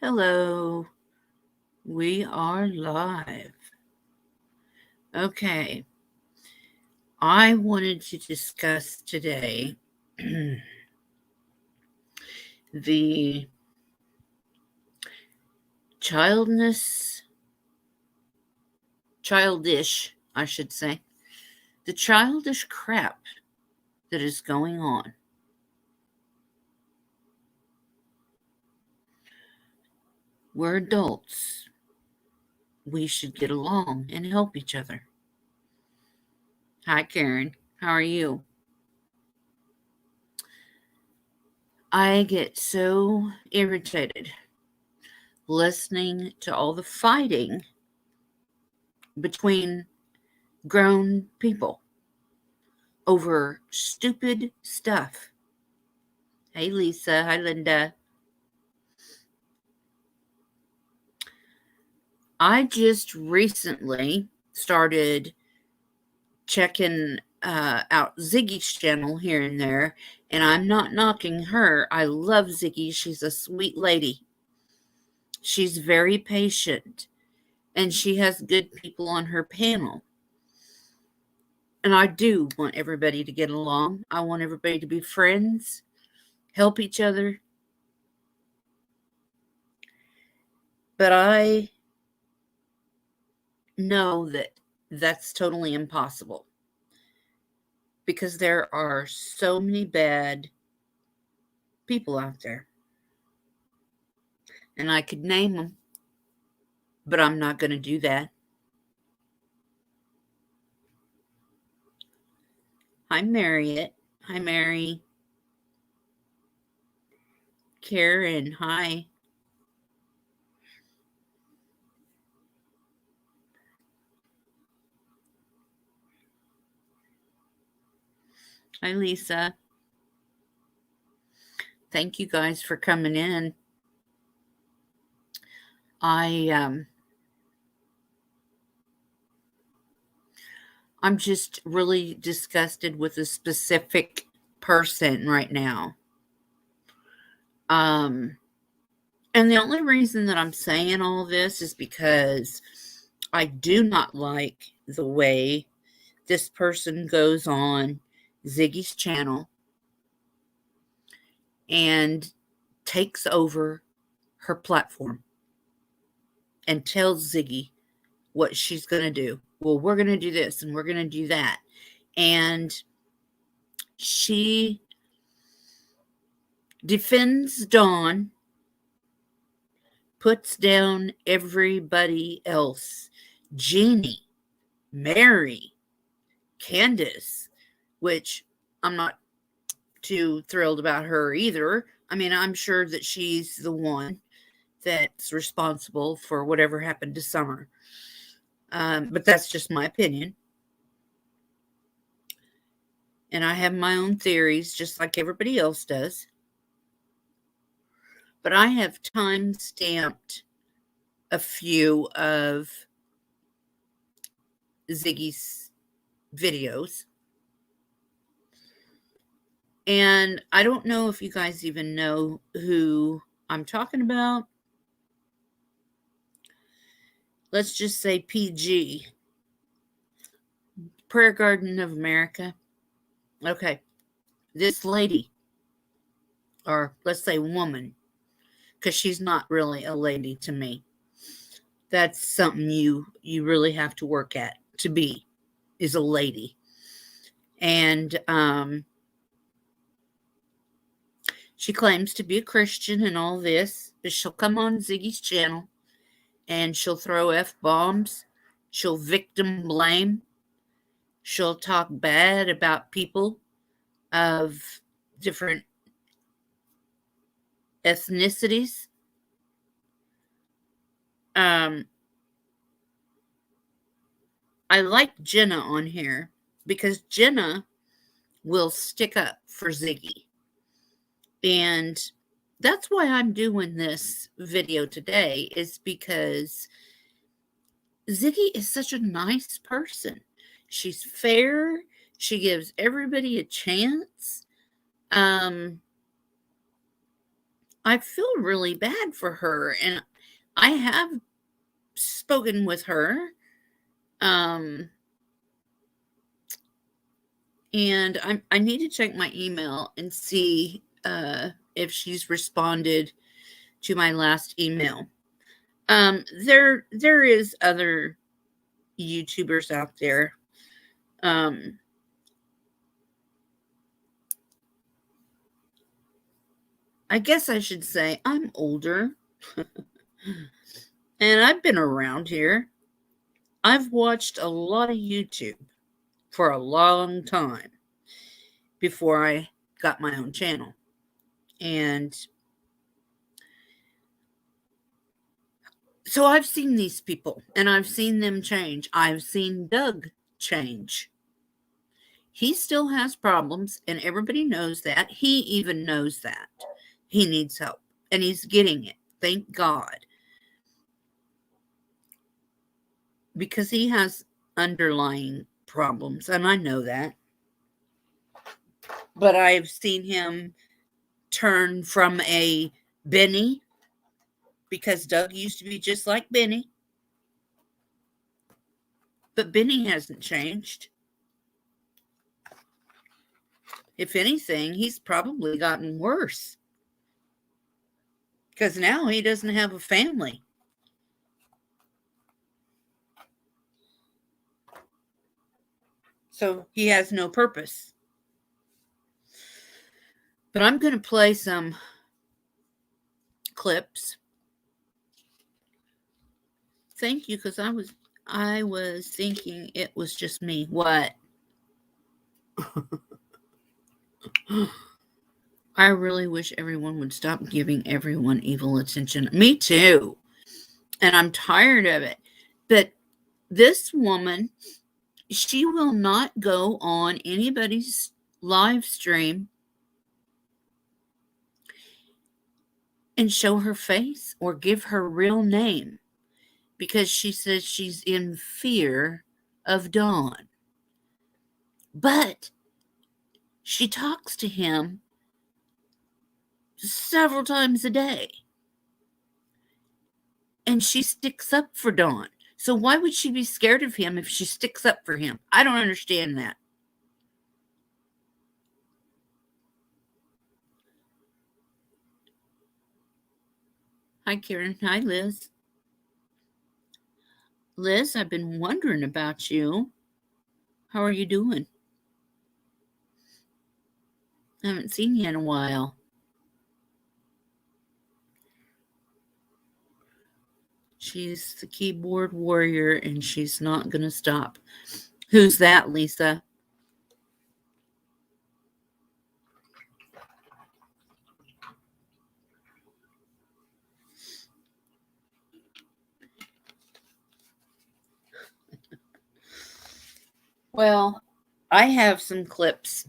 Hello, we are live. Okay, I wanted to discuss today the childish, I should say, the childish crap that is going on. We're adults. We should get along and help each other. Hi, Karen. How are you? I get so irritated listening to all the fighting between grown people over stupid stuff. Hey, Lisa. Hi, Linda. I just recently started checking out Ziggy's channel here and there, and I'm not knocking her. I love Ziggy. She's a sweet lady. She's very patient, and she has good people on her panel. And I do want everybody to get along. I want everybody to be friends, help each other. But I know that that's totally impossible because there are so many bad people out there. And I could name them, but I'm not going to do that. Hi, Marriott. Hi, Mary. Karen. Hi. Hi, Lisa. Thank you guys for coming in. I'm just really disgusted with a specific person right now. And the only reason that I'm saying all this is because I do not like the way this person goes on Ziggy's channel and takes over her platform and tells Ziggy what she's going to do. Well, we're going to do this and we're going to do that. And she defends Dawn, puts down everybody else. Jeannie, Mary, Candace, which I'm not too thrilled about her either. I mean, I'm sure that she's the one that's responsible for whatever happened to Summer. But that's just my opinion. And I have my own theories, just like everybody else does. But I have time stamped a few of Ziggy's videos. And I don't know if you guys even know who I'm talking about. Let's just say PG. Prayer Garden of America. Okay. This lady, or let's say woman, because she's not really a lady to me. That's something you really have to work at to be, is a lady. And she claims to be a Christian and all this, but she'll come on Ziggy's channel and she'll throw F-bombs. She'll victim blame. She'll talk bad about people of different ethnicities. I like Jenna on here because Jenna will stick up for Ziggy. And that's why I'm doing this video today, is because Ziggy is such a nice person. She's fair. She gives everybody a chance. I feel really bad for her, and I have spoken with her. Um, and I need to check my email and see if she's responded to my last email. There is other YouTubers out there. I guess I should say I'm older and I've been around here. I've watched a lot of YouTube for a long time before I got my own channel. And so I've seen these people and I've seen them change. I've seen Doug change. He still has problems and everybody knows that. He even knows that. He needs help and he's getting it. Thank God. Because he has underlying problems and I know that. But I've seen him turn from a Benny, because Doug used to be just like Benny. But Benny hasn't changed. If anything, he's probably gotten worse. Because now he doesn't have a family. So he has no purpose. But I'm going to play some clips. Thank you, because I was thinking it was just me. What? I really wish everyone would stop giving everyone evil attention. Me too. And I'm tired of it. But this woman, she will not go on anybody's live stream and show her face or give her real name because she says she's in fear of Dawn. But she talks to him several times a day. And she sticks up for Dawn. So why would she be scared of him if she sticks up for him? I don't understand that. Hi, Karen. Hi, Liz. Liz, I've been wondering about you. How are you doing? I haven't seen you in a while. She's the keyboard warrior and she's not going to stop. Who's that, Lisa? Well, I have some clips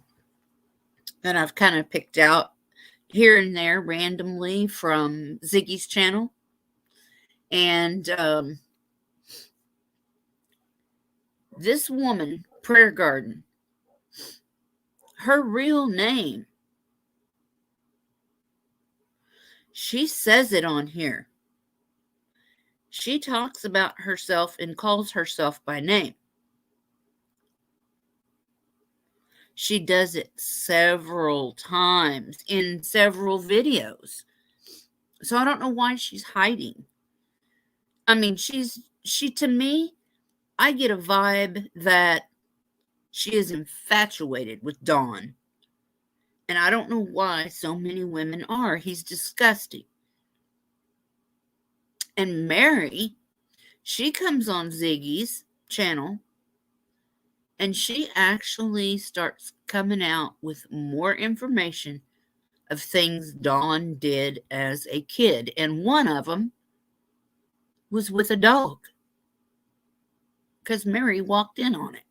that I've kind of picked out here and there randomly from Ziggy's channel. And this woman, Prayer Garden, her real name, she says it on here. She talks about herself and calls herself by name. She does it several times in several videos. So I don't know why she's hiding. I mean, she to me, I get a vibe that she is infatuated with Dawn. And I don't know why so many women are. He's disgusting. And Mary, she comes on Ziggy's channel and she actually starts coming out with more information of things Dawn did as a kid. And one of them was with a dog because Mary walked in on it.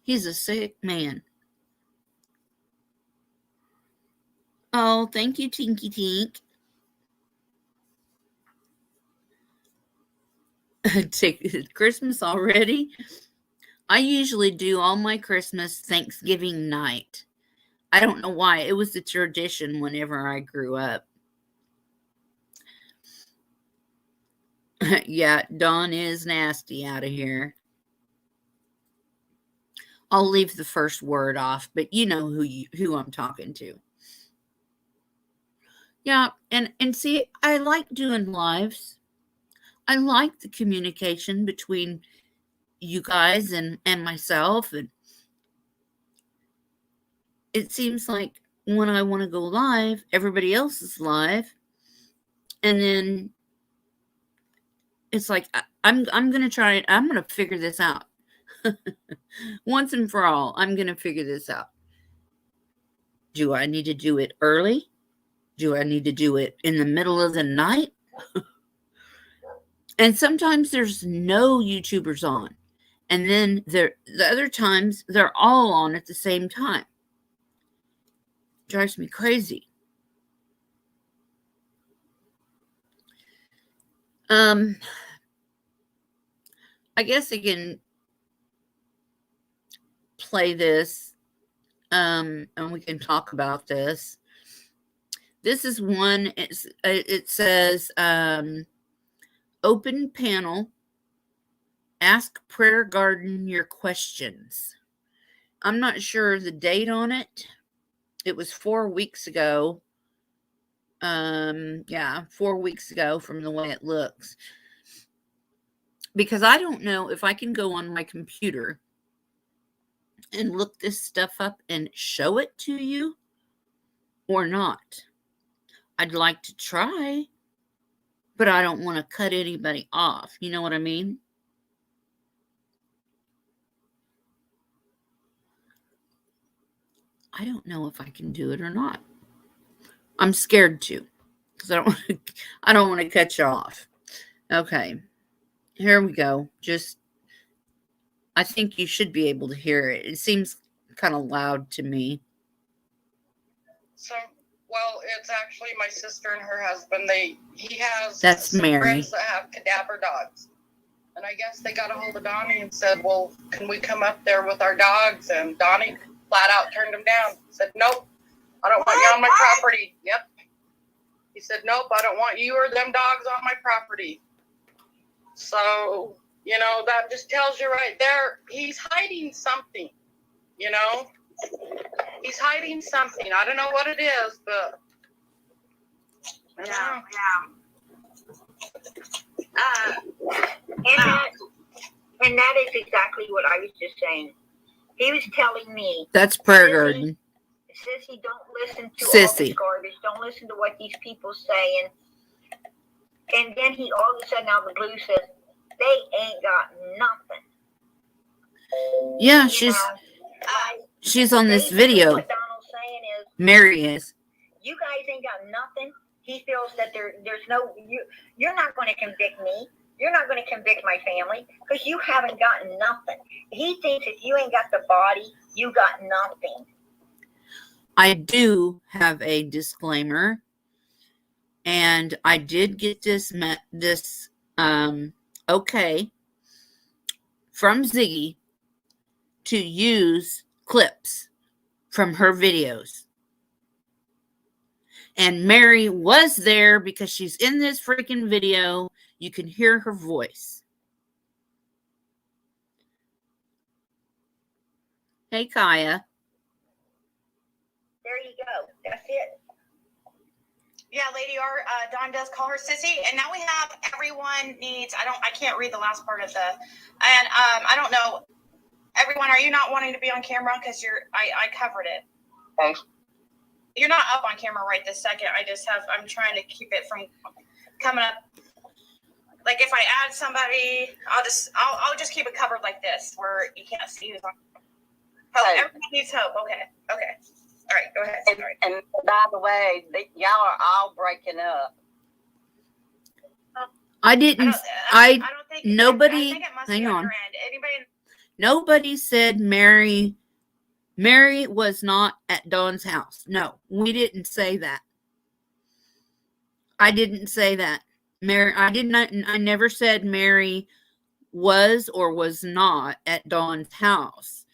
He's a sick man. Oh, thank you, Tinky Tink. Take Christmas already? I usually do all my Christmas Thanksgiving night. I don't know why. It was the tradition whenever I grew up. Yeah, Dawn is nasty out of here. I'll leave the first word off, but you know who I'm talking to. Yeah, and see, I like doing lives. I like the communication between you guys and myself, and it seems like when I want to go live, everybody else is live, and then it's like I'm gonna try it. I'm gonna figure this out once and for all. I'm gonna figure this out. Do I need to do it early? Do I need to do it in the middle of the night? And sometimes there's no YouTubers on. And then the other times they're all on at the same time. Drives me crazy. I guess I can play this and we can talk about this. This is one, it says open panel, ask Prayer Garden your questions. I'm not sure the date on it. It was 4 weeks ago. Yeah, 4 weeks ago from the way it looks. Because I don't know if I can go on my computer and look this stuff up and show it to you or not. I'd like to try, but I don't want to cut anybody off. You know what I mean? I don't know if I can do it or not. I'm scared to, because I don't want to cut you off. Okay, here we go. I think you should be able to hear it. It seems kind of loud to me. So, well, it's actually my sister and her husband. He has That's Mary. Friends that have cadaver dogs. And I guess they got a hold of Donnie and said, well, can we come up there with our dogs? And Donnie flat out turned him down. Said, nope, I don't want you on my property. Yep. He said, nope, I don't want you or them dogs on my property. So, you know, that just tells you right there, he's hiding something, you know? He's hiding something. I don't know what it is, but... Yeah. And that is exactly what I was just saying. He was telling me... That's Prayer Garden. Sissy, don't listen to all this garbage. Don't listen to what these people saying. And then he all of a sudden out of the blue says, they ain't got nothing. Yeah, she's on this video. What Donald's saying is, Mary is. You guys ain't got nothing. He feels that there's no, you're not going to convict me. You're not going to convict my family because you haven't gotten nothing. He thinks if you ain't got the body, you got nothing. I do have a disclaimer, and I did get this okay from Ziggy to use clips from her videos. And Mary was there because she's in this freaking video. You can hear her voice. Hey, Kaya. There you go. That's it. Yeah, Lady R, Dawn does call her sissy, and now we have everyone needs. I can't read the last part of I don't know. Everyone, are you not wanting to be on camera? Because I covered it. Thanks. You're not up on camera right this second. I'm trying to keep it from coming up. Like if I add somebody, I'll just keep it covered like this, where you can't see who's on. Oh, everybody needs hope. Okay. All right, go ahead. And by the way, y'all are all breaking up. I didn't. I don't think nobody. I think it must hang be on. Your end. Anybody? Nobody said Mary. Mary was not at Dawn's house. No, we didn't say that. I didn't say that. Mary. I did not. I never said Mary was or was not at Dawn's house.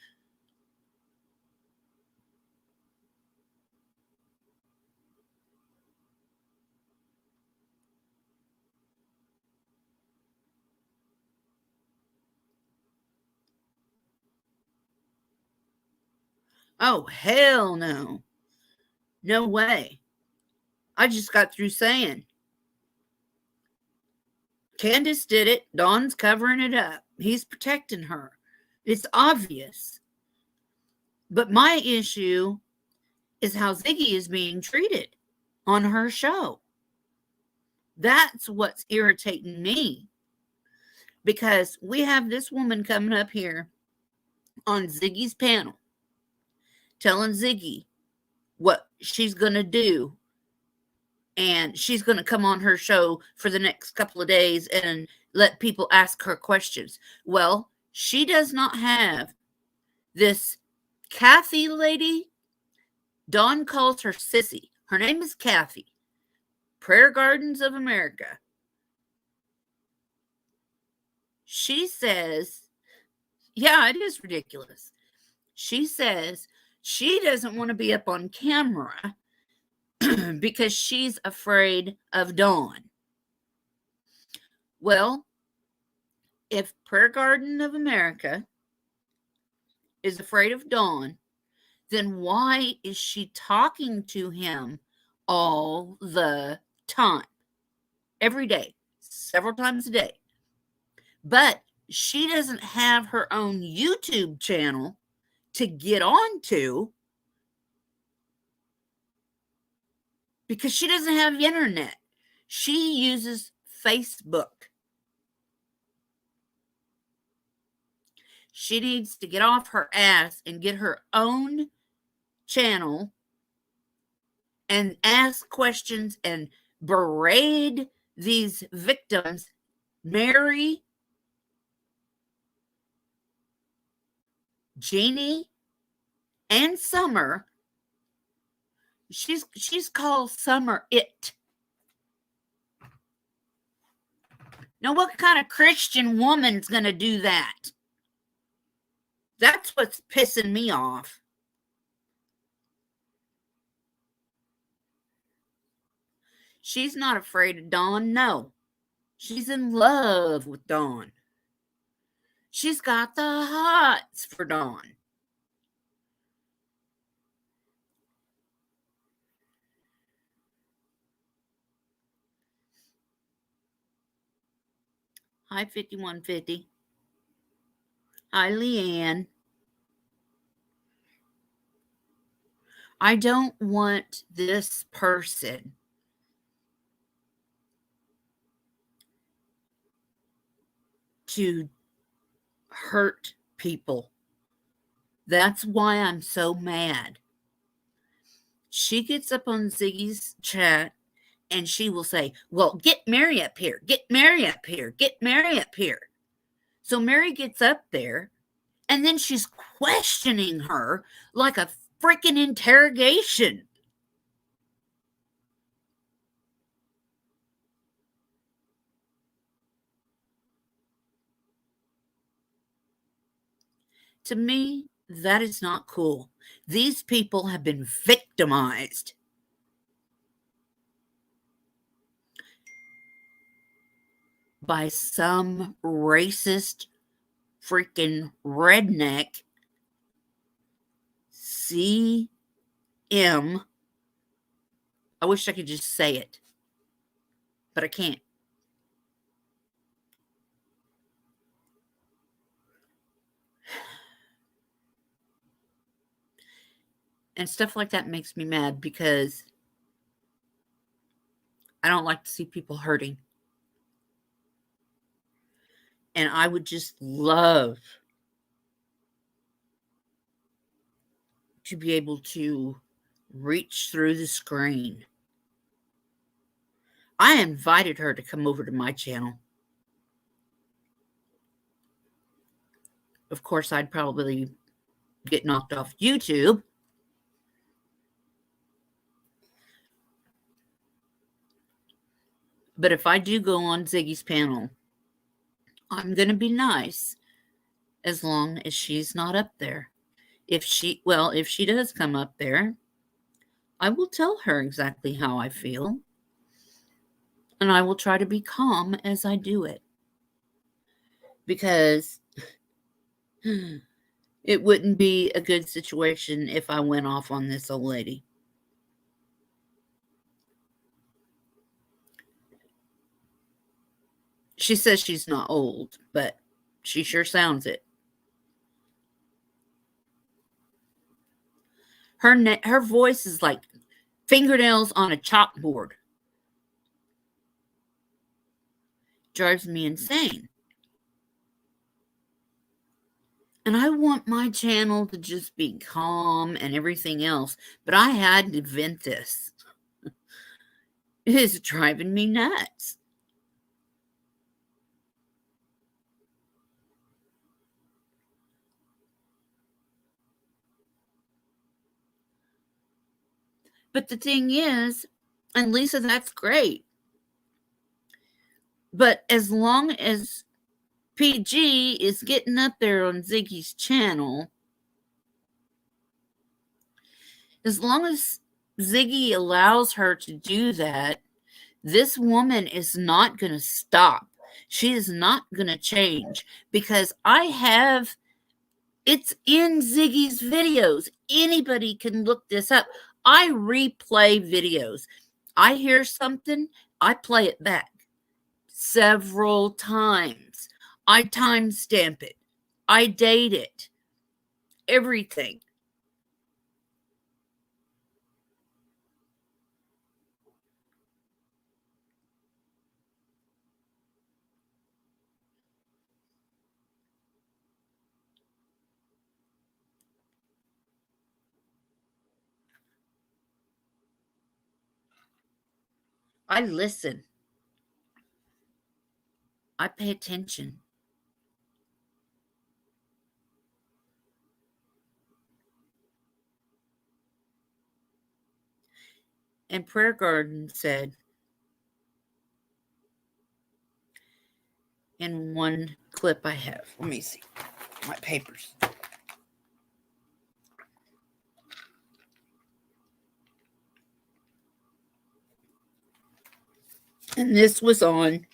Oh, hell no. No way. I just got through saying Candace did it. Dawn's covering it up. He's protecting her. It's obvious. But my issue is how Ziggy is being treated on her show. That's what's irritating me. Because we have this woman coming up here on Ziggy's panel telling Ziggy what she's going to do. And she's going to come on her show for the next couple of days and let people ask her questions. Well, she does not have this Kathy lady. Dawn calls her Sissy. Her name is Kathy. Prayer Gardens of America. She says, yeah, it is ridiculous. She says she doesn't want to be up on camera because she's afraid of Dawn. Well, if Prayer Garden of America is afraid of Dawn, then why is she talking to him all the time? Every day, several times a day. But she doesn't have her own YouTube channel to get onto because she doesn't have the internet. She uses Facebook. She needs to get off her ass and get her own channel and ask questions and berate these victims. Mary, Jeannie, and Summer. She's called Summer It. Now, what kind of Christian woman's going to do that? That's what's pissing me off. She's not afraid of Dawn. No. She's in love with Dawn. She's got the hots for Dawn. Hi, 5150. Hi, Leanne. I don't want this person to hurt people. That's why I'm so mad. She gets up on Ziggy's chat and she will say, well, get Mary up here, get Mary up here, get Mary up here. So Mary gets up there and then she's questioning her like a freaking interrogation. To me, that is not cool. These people have been victimized. By some racist freaking redneck CM. I wish I could just say it, but I can't. And stuff like that makes me mad because I don't like to see people hurting. And I would just love to be able to reach through the screen. I invited her to come over to my channel. Of course, I'd probably get knocked off YouTube. But if I do go on Ziggy's panel, I'm going to be nice as long as she's not up there. If she does come up there, I will tell her exactly how I feel. And I will try to be calm as I do it. Because it wouldn't be a good situation if I went off on this old lady. She says she's not old, but she sure sounds it. Her voice is like fingernails on a chalkboard. Drives me insane. And I want my channel to just be calm and everything else, but I had to vent this. It is driving me nuts. But the thing is, and Lisa, that's great. But as long as PG is getting up there on Ziggy's channel, as long as Ziggy allows her to do that, this woman is not going to stop. She is not going to change because it's in Ziggy's videos. Anybody can look this up. I replay videos. I hear something, I play it back several times. I timestamp it. I date it. Everything. I listen. I pay attention. And Prayer Garden said in one clip I have, let me see my papers. And this was on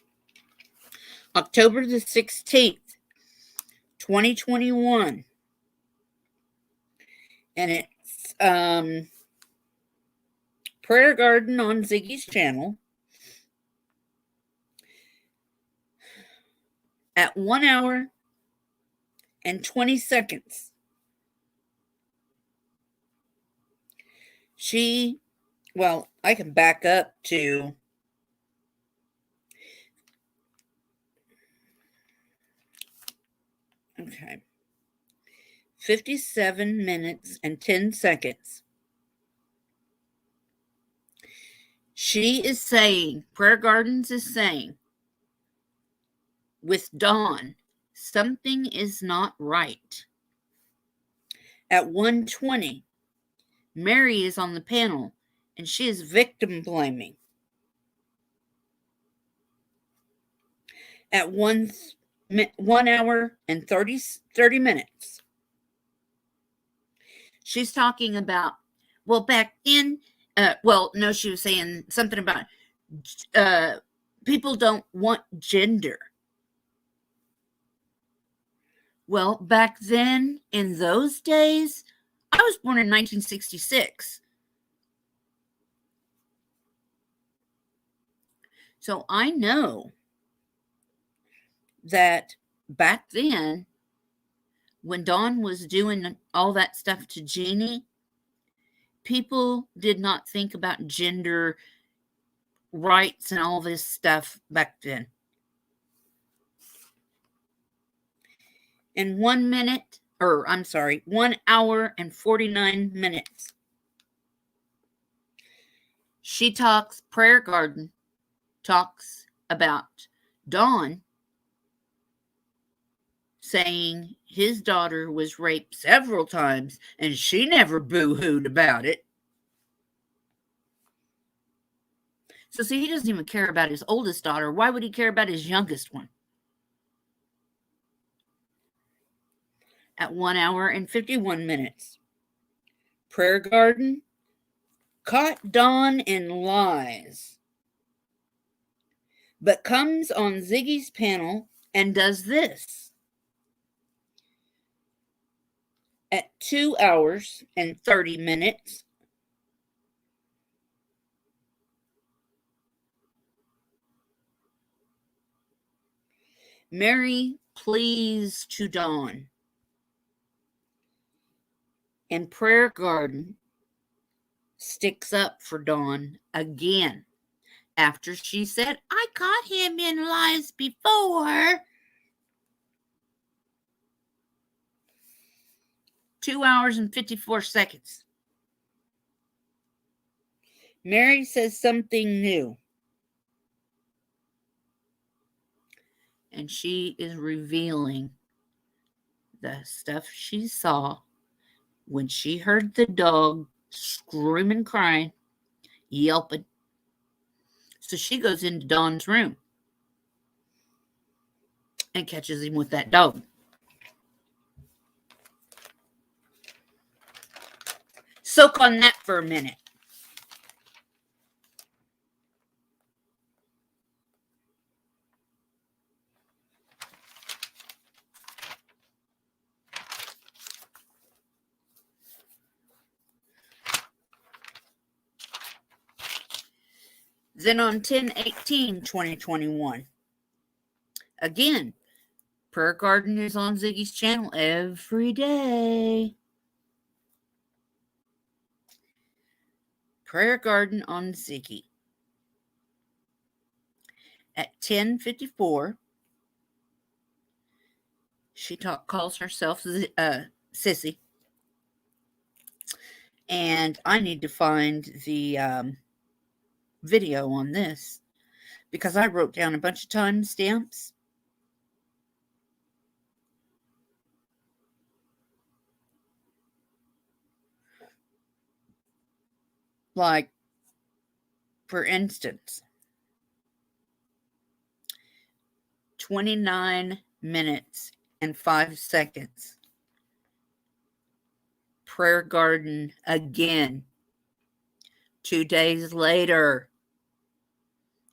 October the 16th, 2021. And it's Prayer Garden on Ziggy's channel at 1 hour and 20 seconds. I can back up to okay. 57 minutes and 10 seconds. She is saying, Prayer Gardens is saying, with Dawn, something is not right. At 1:20, Mary is on the panel and she is victim blaming. At 1 hour and 30 minutes, she's talking about, back then, she was saying something about people don't want gender. Well, back then, in those days, I was born in 1966. So I know that back then, when Dawn was doing all that stuff to Jeannie, people did not think about gender rights and all this stuff back then. In 1 hour and 49 minutes, Prayer Garden talks about Dawn saying his daughter was raped several times and she never boo-hooed about it. So see, he doesn't even care about his oldest daughter. Why would he care about his youngest one? at 1 hour and 51 minutes. Prayer Garden caught Dawn in lies, but comes on Ziggy's panel and does this. At 2 hours and 30 minutes, Mary pleads to Dawn, and Prayer Garden sticks up for Dawn again after she said, I caught him in lies before. 2 hours and 54 seconds. Mary says something new, and she is revealing the stuff she saw when she heard the dog screaming, crying, yelping. So she goes into Dawn's room and catches him with that dog. Soak on that for a minute. Then on 10/18/2021, again, Prayer Garden is on Ziggy's channel every day. Prayer Garden on Ziggy. At 10:54, she calls herself Sissy. And I need to find the video on this because I wrote down a bunch of timestamps. Like, for instance, 29 minutes and 5 seconds. Prayer Garden again, 2 days later,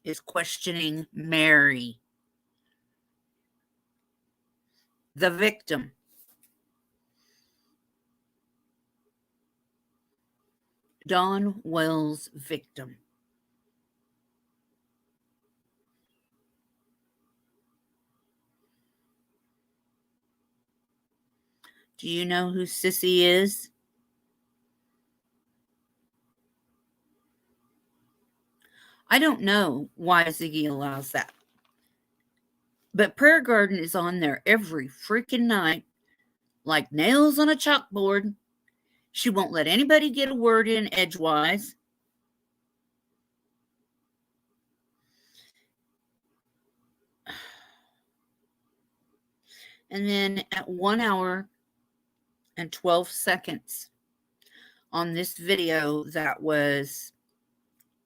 is questioning Mary, the victim. Dawn Wells' victim. Do you know who Sissy is? I don't know why Ziggy allows that. But Prayer Garden is on there every freaking night, like nails on a chalkboard. She won't let anybody get a word in edgewise. And then at 1 hour and 12 seconds on this video that was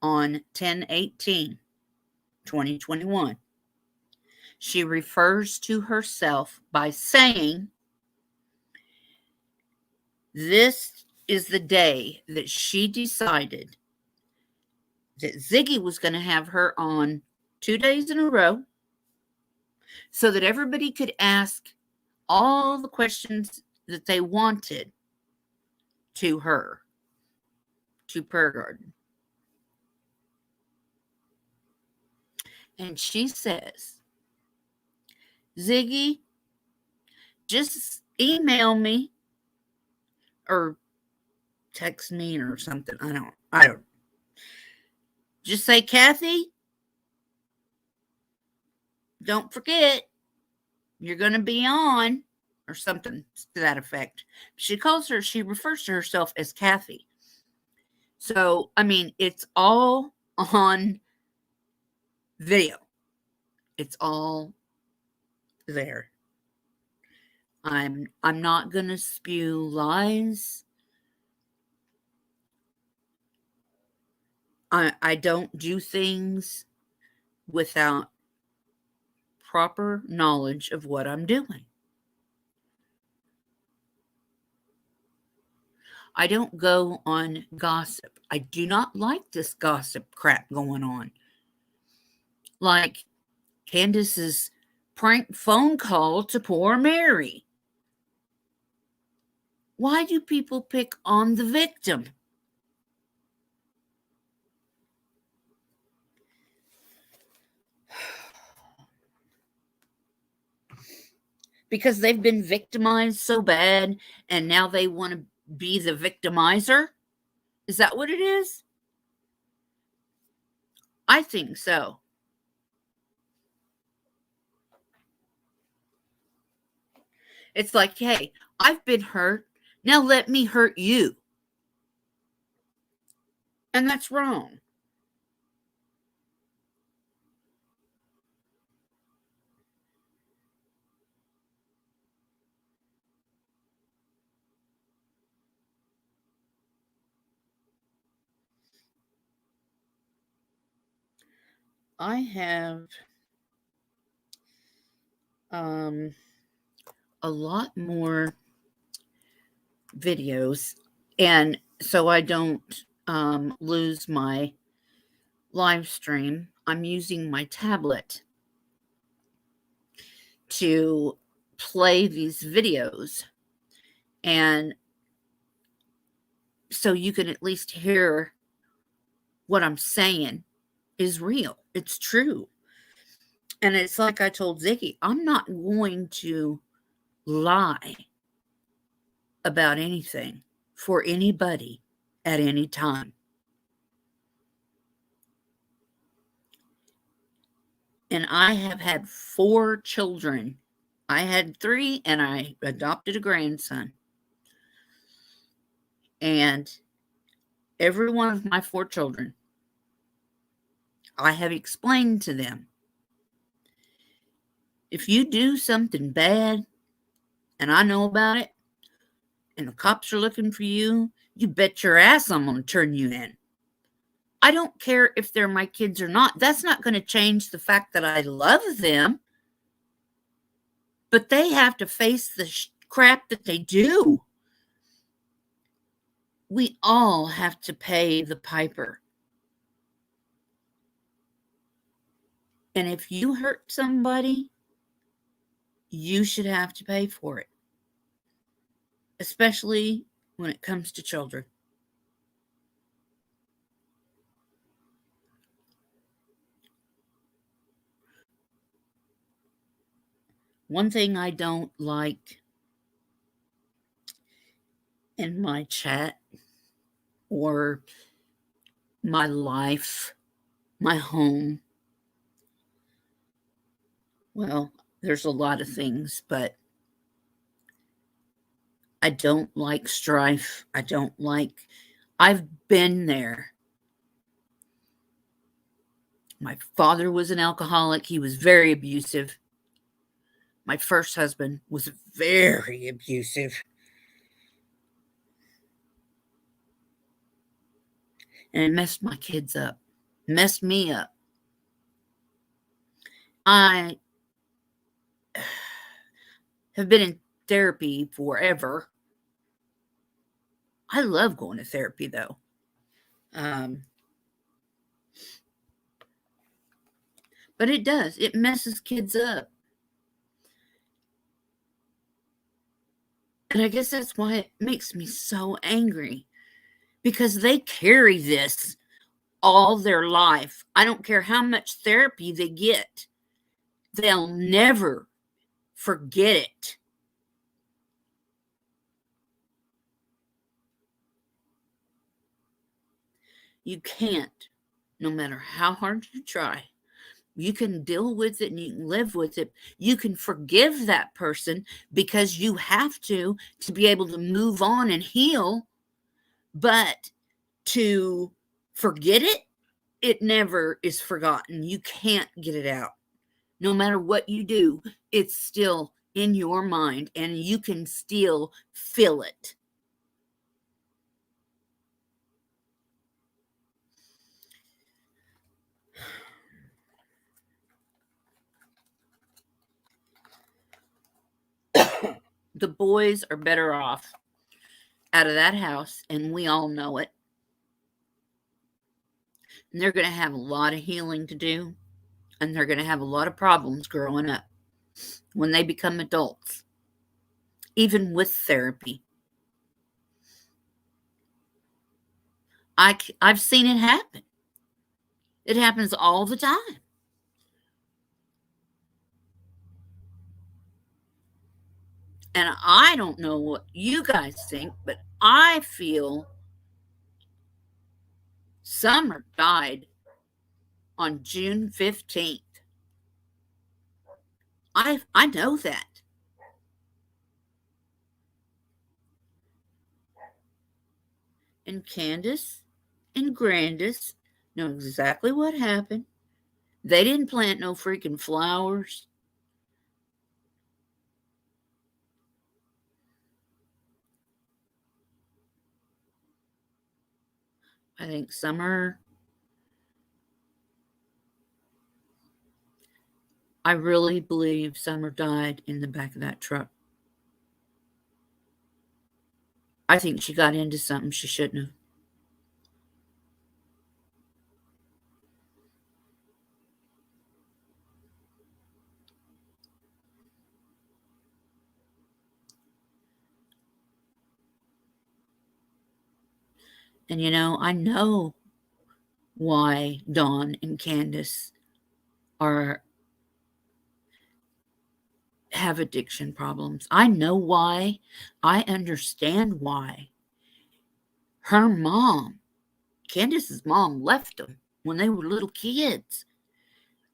on 10/18/2021, she refers to herself by saying, this is the day that she decided that Ziggy was going to have her on 2 days in a row so that everybody could ask all the questions that they wanted to her, to Prayer Garden. And she says, Ziggy, just email me or text me or something. I don't. Just say, Kathy, don't forget, you're going to be on, or something to that effect. She refers to herself as Kathy. So, I mean, it's all on video. It's all there. I'm not going to spew lies. I don't do things without proper knowledge of what I'm doing. I don't go on gossip. I do not like this gossip crap going on. Like Candace's prank phone call to poor Mary. Why do people pick on the victim? Because they've been victimized so bad and now they want to be the victimizer? Is that what it is? I think so. It's like, hey, I've been hurt. Now let me hurt you. And that's wrong. I have a lot more videos, and so I don't lose my live stream. I'm using my tablet to play these videos, and so you can at least hear what I'm saying is real. It's true. And it's like I told Ziggy, I'm not going to lie about anything for anybody at any time. And I have had 4 children. I had 3 and I adopted a grandson. And every one of my 4 children, I have explained to them, if you do something bad and I know about it and the cops are looking for you, you bet your ass I'm going to turn you in. I don't care if they're my kids or not. That's not going to change the fact that I love them. But they have to face the crap that they do. We all have to pay the piper. And if you hurt somebody, you should have to pay for it. Especially when it comes to children. One thing I don't like in my chat or my life, my home, well, there's a lot of things, but I don't like strife. I've been there. My father was an alcoholic. He was very abusive. My first husband was very abusive. And it messed my kids up. Messed me up. I have been in therapy forever. I love going to therapy, though. But it does. It messes kids up. And I guess that's why it makes me so angry. Because they carry this all their life. I don't care how much therapy they get. They'll never forget it. You can't, no matter how hard you try. You can deal with it and you can live with it. You can forgive that person because you have to be able to move on and heal. But to forget it, it never is forgotten. You can't get it out. No matter what you do, it's still in your mind and you can still feel it. The boys are better off out of that house, and we all know it. And they're going to have a lot of healing to do, and they're going to have a lot of problems growing up when they become adults, even with therapy. I've seen it happen. It happens all the time. And I don't know what you guys think, but I feel Summer died on June 15th. I know that. And Candace and Grandis know exactly what happened. They didn't plant no freaking flowers. I think Summer, I really believe Summer died in the back of that truck. I think she got into something she shouldn't have. And I know why Dawn and Candace have addiction problems. I know why. I understand why. Her mom, Candace's mom, left them when they were little kids.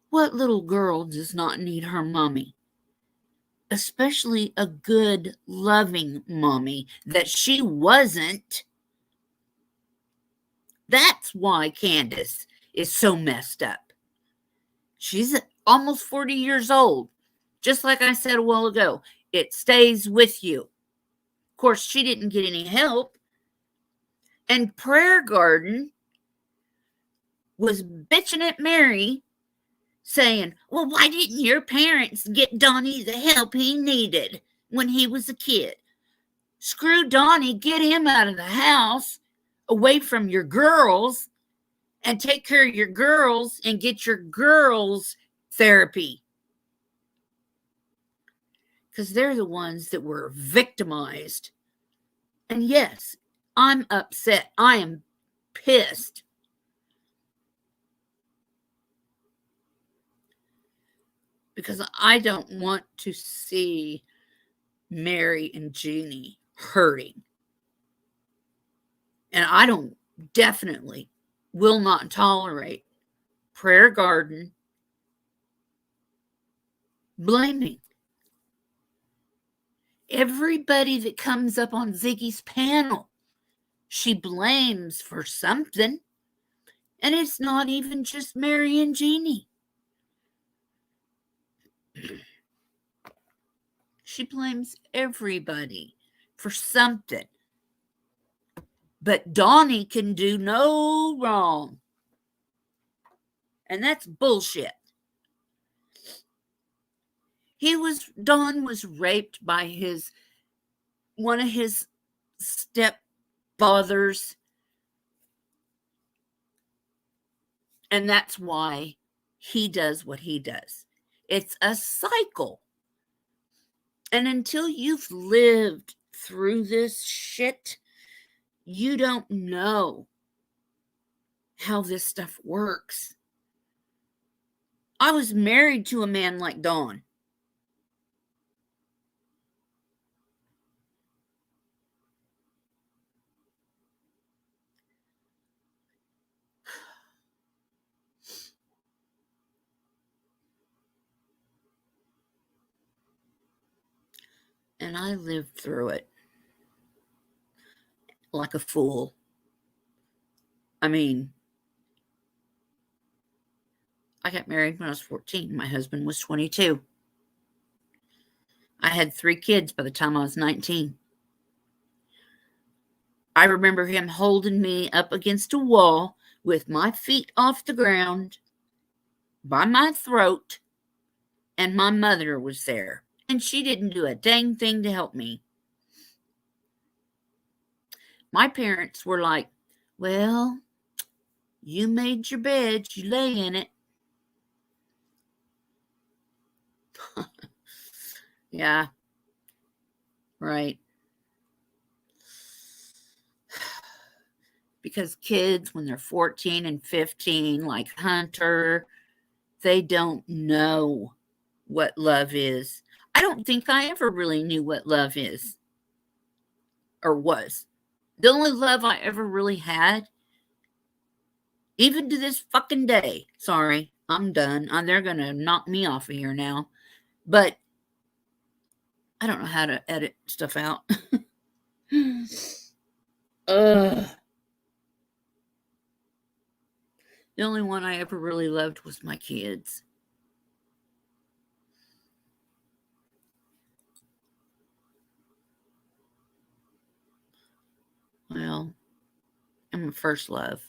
What little girl does not need her mommy? Especially a good, loving mommy that she wasn't. That's why Candace is so messed up. She's almost 40 years old. Just like I said a while ago, it stays with you. Of course, she didn't get any help. And Prayer Garden was bitching at Mary, saying, well, why didn't your parents get Donnie the help he needed when he was a kid? Screw Donnie, get him out of the house, away from your girls, and take care of your girls and get your girls therapy. Because they're the ones that were victimized. And yes, I'm upset. I am pissed. Because I don't want to see Mary and Jeannie hurting. And I definitely will not tolerate Prayer Garden blaming. Everybody that comes up on Ziggy's panel, she blames for something. And it's not even just Mary and Jeannie. She blames everybody for something. But Donnie can do no wrong. And that's bullshit. Don was raped by one of his stepfathers. And that's why he does what he does. It's a cycle. And until you've lived through this shit, you don't know how this stuff works. I was married to a man like Don. And I lived through it like a fool. I mean, I got married when I was 14. My husband was 22. I had 3 kids by the time I was 19. I remember him holding me up against a wall with my feet off the ground by my throat, and my mother was there. And she didn't do a dang thing to help me. My parents were like, well, you made your bed, you lay in it. Yeah, right. Because kids, when they're 14 and 15, like Hunter, they don't know what love is. I don't think I ever really knew what love is or was. The only love I ever really had, even to this fucking day, sorry, I'm done. They're going to knock me off of here now. But I don't know how to edit stuff out. Ugh. The only one I ever really loved was my kids. Well, I'm my first love.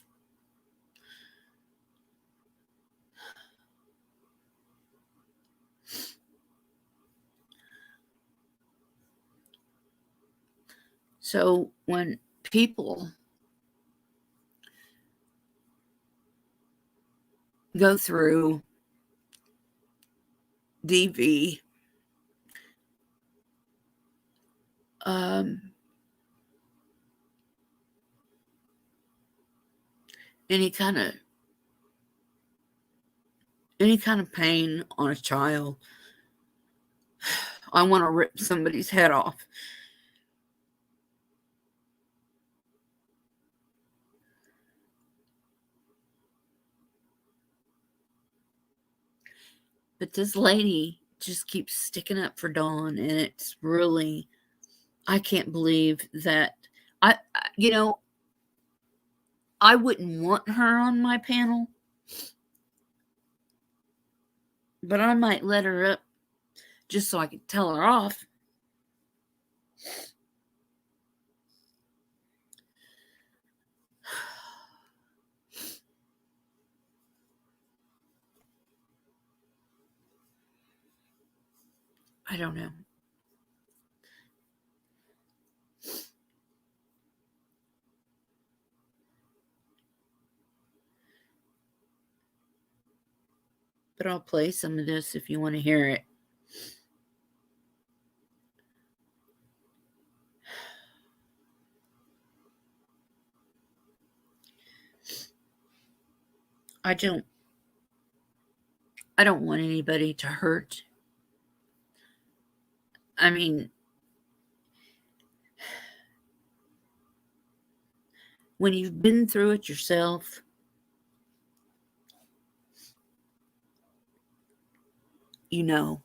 So when people go through DV, any kind of pain on a child, I want to rip somebody's head off. But this lady just keeps sticking up for Dawn, and it's really, I can't believe that I wouldn't want her on my panel, but I might let her up just so I could tell her off. I don't know. But I'll play some of this if you want to hear it. I don't want anybody to hurt. I mean, when you've been through it yourself, you know.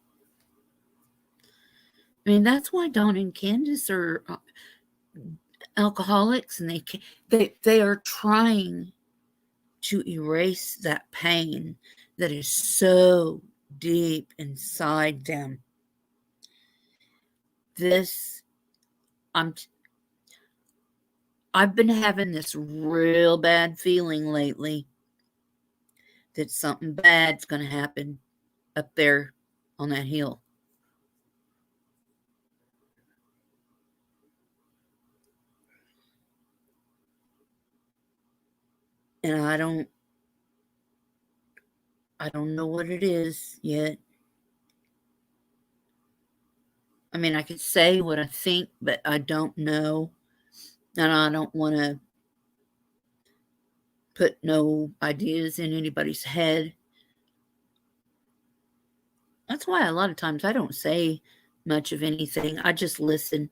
I mean, that's why Dawn and Candace are alcoholics, and they are trying to erase that pain that is so deep inside them. I've been having this real bad feeling lately that something bad's going to happen up there on that hill. And I don't know what it is yet. I mean, I could say what I think, but I don't know. And I don't want to put no ideas in anybody's head. That's why a lot of times I don't say much of anything. I just listen.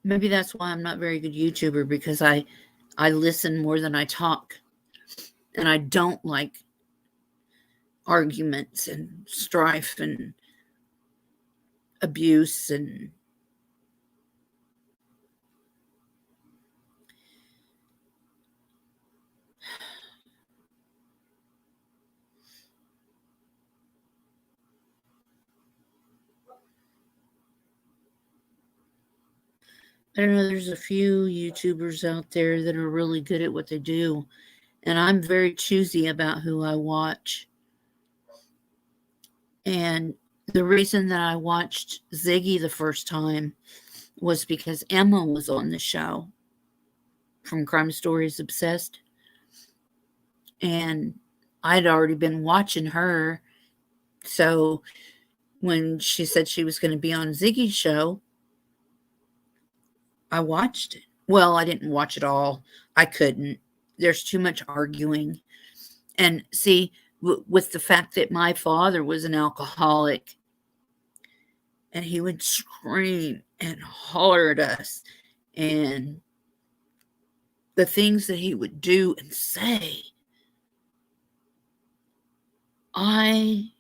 Maybe that's why I'm not a very good YouTuber, because I listen more than I talk. And I don't like arguments and strife and abuse and I don't know, there's a few YouTubers out there that are really good at what they do. And I'm very choosy about who I watch. And The reason that I watched Ziggy the first time was because Emma was on the show from Crime Stories Obsessed. And I'd already been watching her. So when she said she was going to be on Ziggy's show, I watched it. Well, I didn't watch it all. I couldn't. There's too much arguing. And see, with the fact that my father was an alcoholic and he would scream and holler at us, and the things that he would do and say, and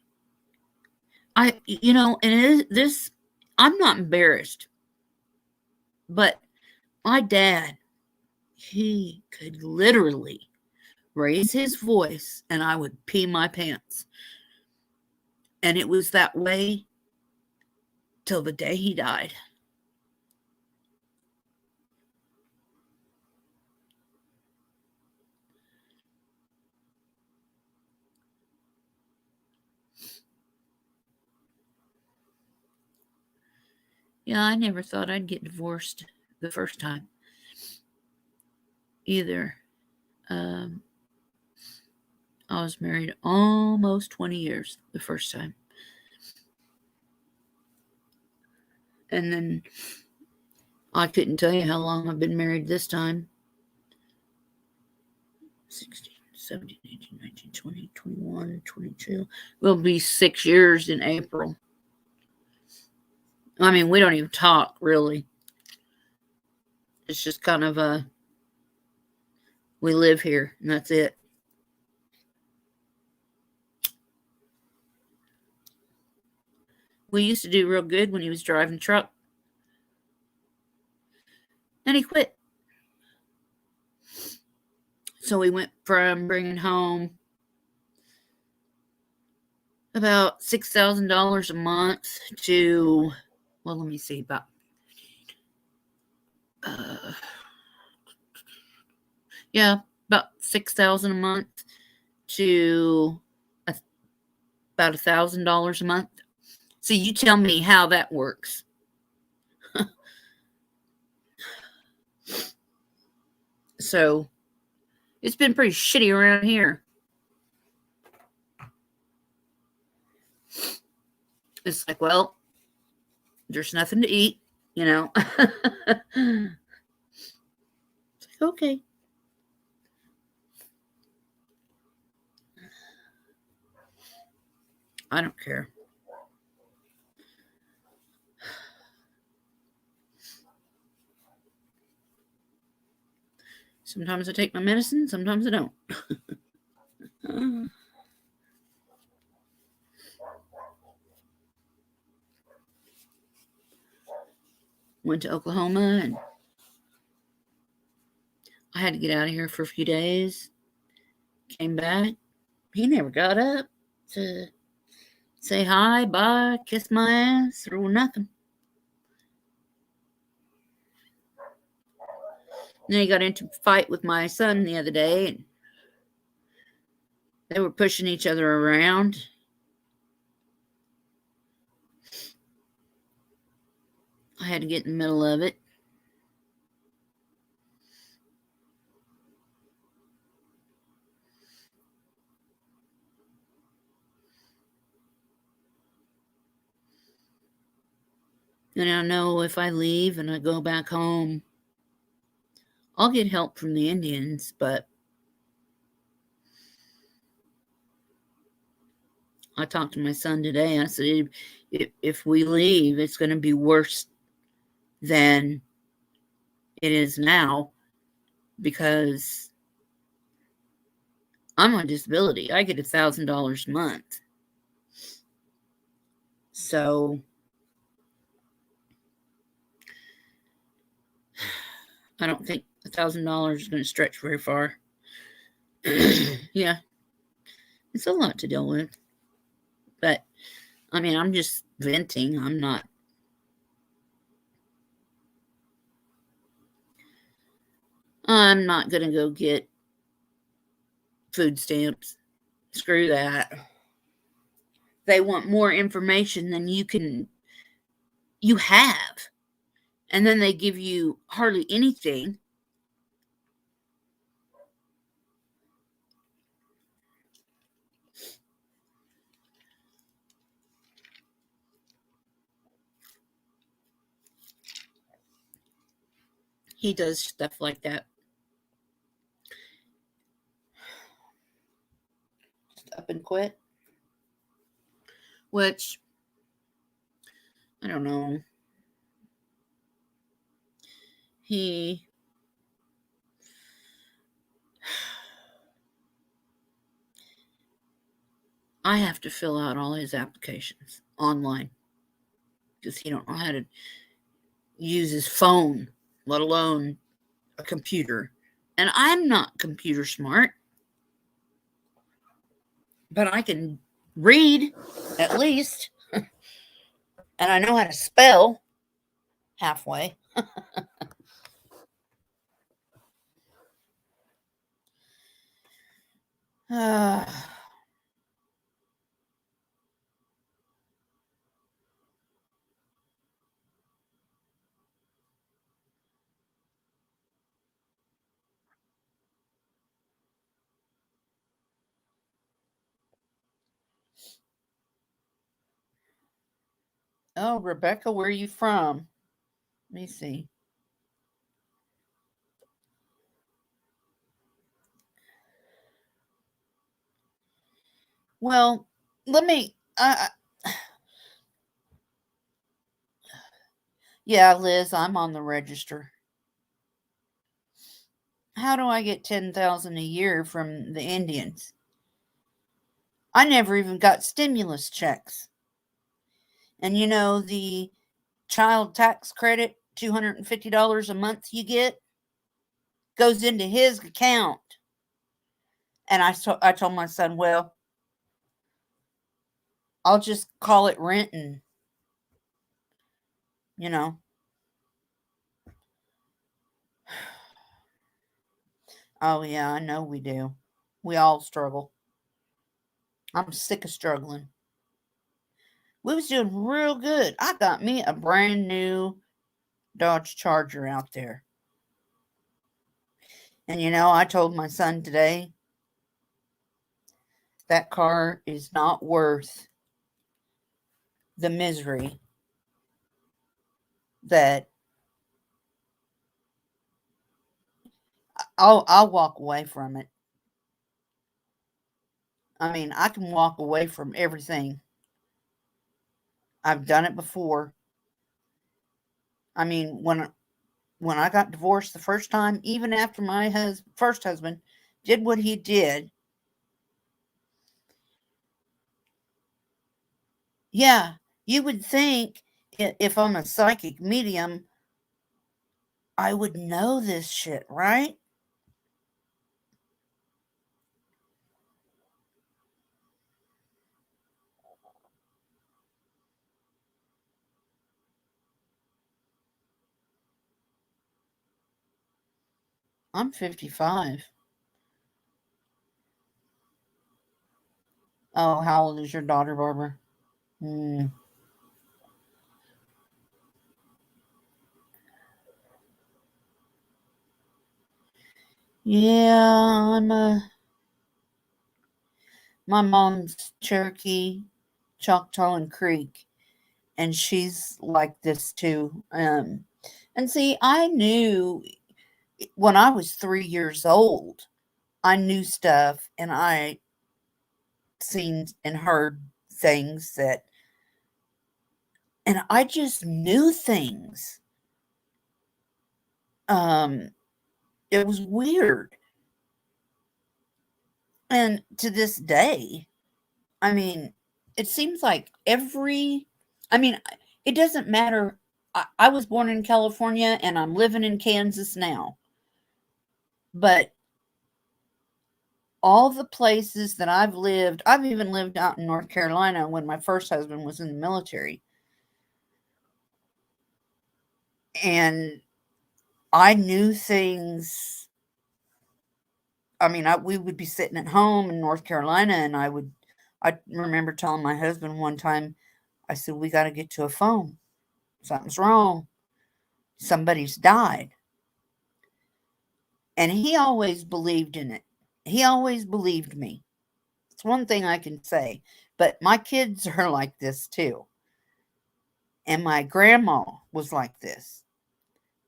this, I'm not embarrassed, but my dad, he could literally raise his voice and I would pee my pants. And it was that way till the day he died. Yeah, I never thought I'd get divorced the first time either. I was married almost 20 years the first time. And then I couldn't tell you how long I've been married this time. 16, 17, 18, 19, 20, 21, 22. We'll be 6 years in April. I mean, we don't even talk, really. It's just kind of we live here, and that's it. We used to do real good when he was driving truck. And he quit. So we went from bringing home about $6,000 a month to, well, let me see, about $6,000 a month to about $1,000 a month. So you tell me how that works. So it's been pretty shitty around here. It's like, well, there's nothing to eat, It's like, okay. I don't care. Sometimes I take my medicine, sometimes I don't. Went to Oklahoma and I had to get out of here for a few days. Came back. He never got up to say hi, bye, kiss my ass, or nothing. Then he got into a fight with my son the other day, and they were pushing each other around. I had to get in the middle of it. And I know if I leave and I go back home, I'll get help from the Indians, but I talked to my son today. I said, if we leave, it's going to be worse than it is now because I'm on disability. I get $1,000 a month. So I don't think $1,000 is going to stretch very far. Yeah, it's a lot to deal with. But, I mean, I'm just venting. I'm not going to go get food stamps. Screw that. They want more information than you have. And then they give you hardly anything. He does stuff like that. Just up and quit. Which, I don't know. I have to fill out all his applications online because he don't know how to use his phone, let alone a computer. And I'm not computer smart, but I can read at least, and I know how to spell halfway. Oh, Rebecca, where are you from? Let me see. Well, let me. Yeah, Liz, I'm on the register. How do I get 10,000 a year from the Indians? I never even got stimulus checks. And you know the child tax credit, $250 a month you get, goes into his account. And I told my son, well, I'll just call it rent and, you know. Oh, yeah, I know we do. We all struggle. I'm sick of struggling. We was doing real good. I got me a brand new Dodge Charger out there. And you know, I told my son today, that car is not worth the misery that I'll walk away from it. I mean, I can walk away from everything. I've done it before. I mean, when I got divorced the first time, even after my first husband did what he did, yeah, you would think if I'm a psychic medium, I would know this shit, right? I'm 55. Oh, how old is your daughter, Barbara? Hmm. Yeah, my mom's Cherokee, Choctaw, and Creek, and she's like this too. And see, I knew when I was 3 years old, I knew stuff, and I seen and heard things and I just knew things. Um, it was weird, and to this day, I mean, it seems like I mean, it doesn't matter. I was born in California and I'm living in Kansas now. But all the places that I've even lived out in North Carolina when my first husband was in the military. And I knew things. I mean, we would be sitting at home in North Carolina and I would I remember telling my husband one time, I said, we got to get to a phone. Something's wrong. Somebody's died. And he always believed in it. He always believed me. It's one thing I can say. But my kids are like this too. And my grandma was like this.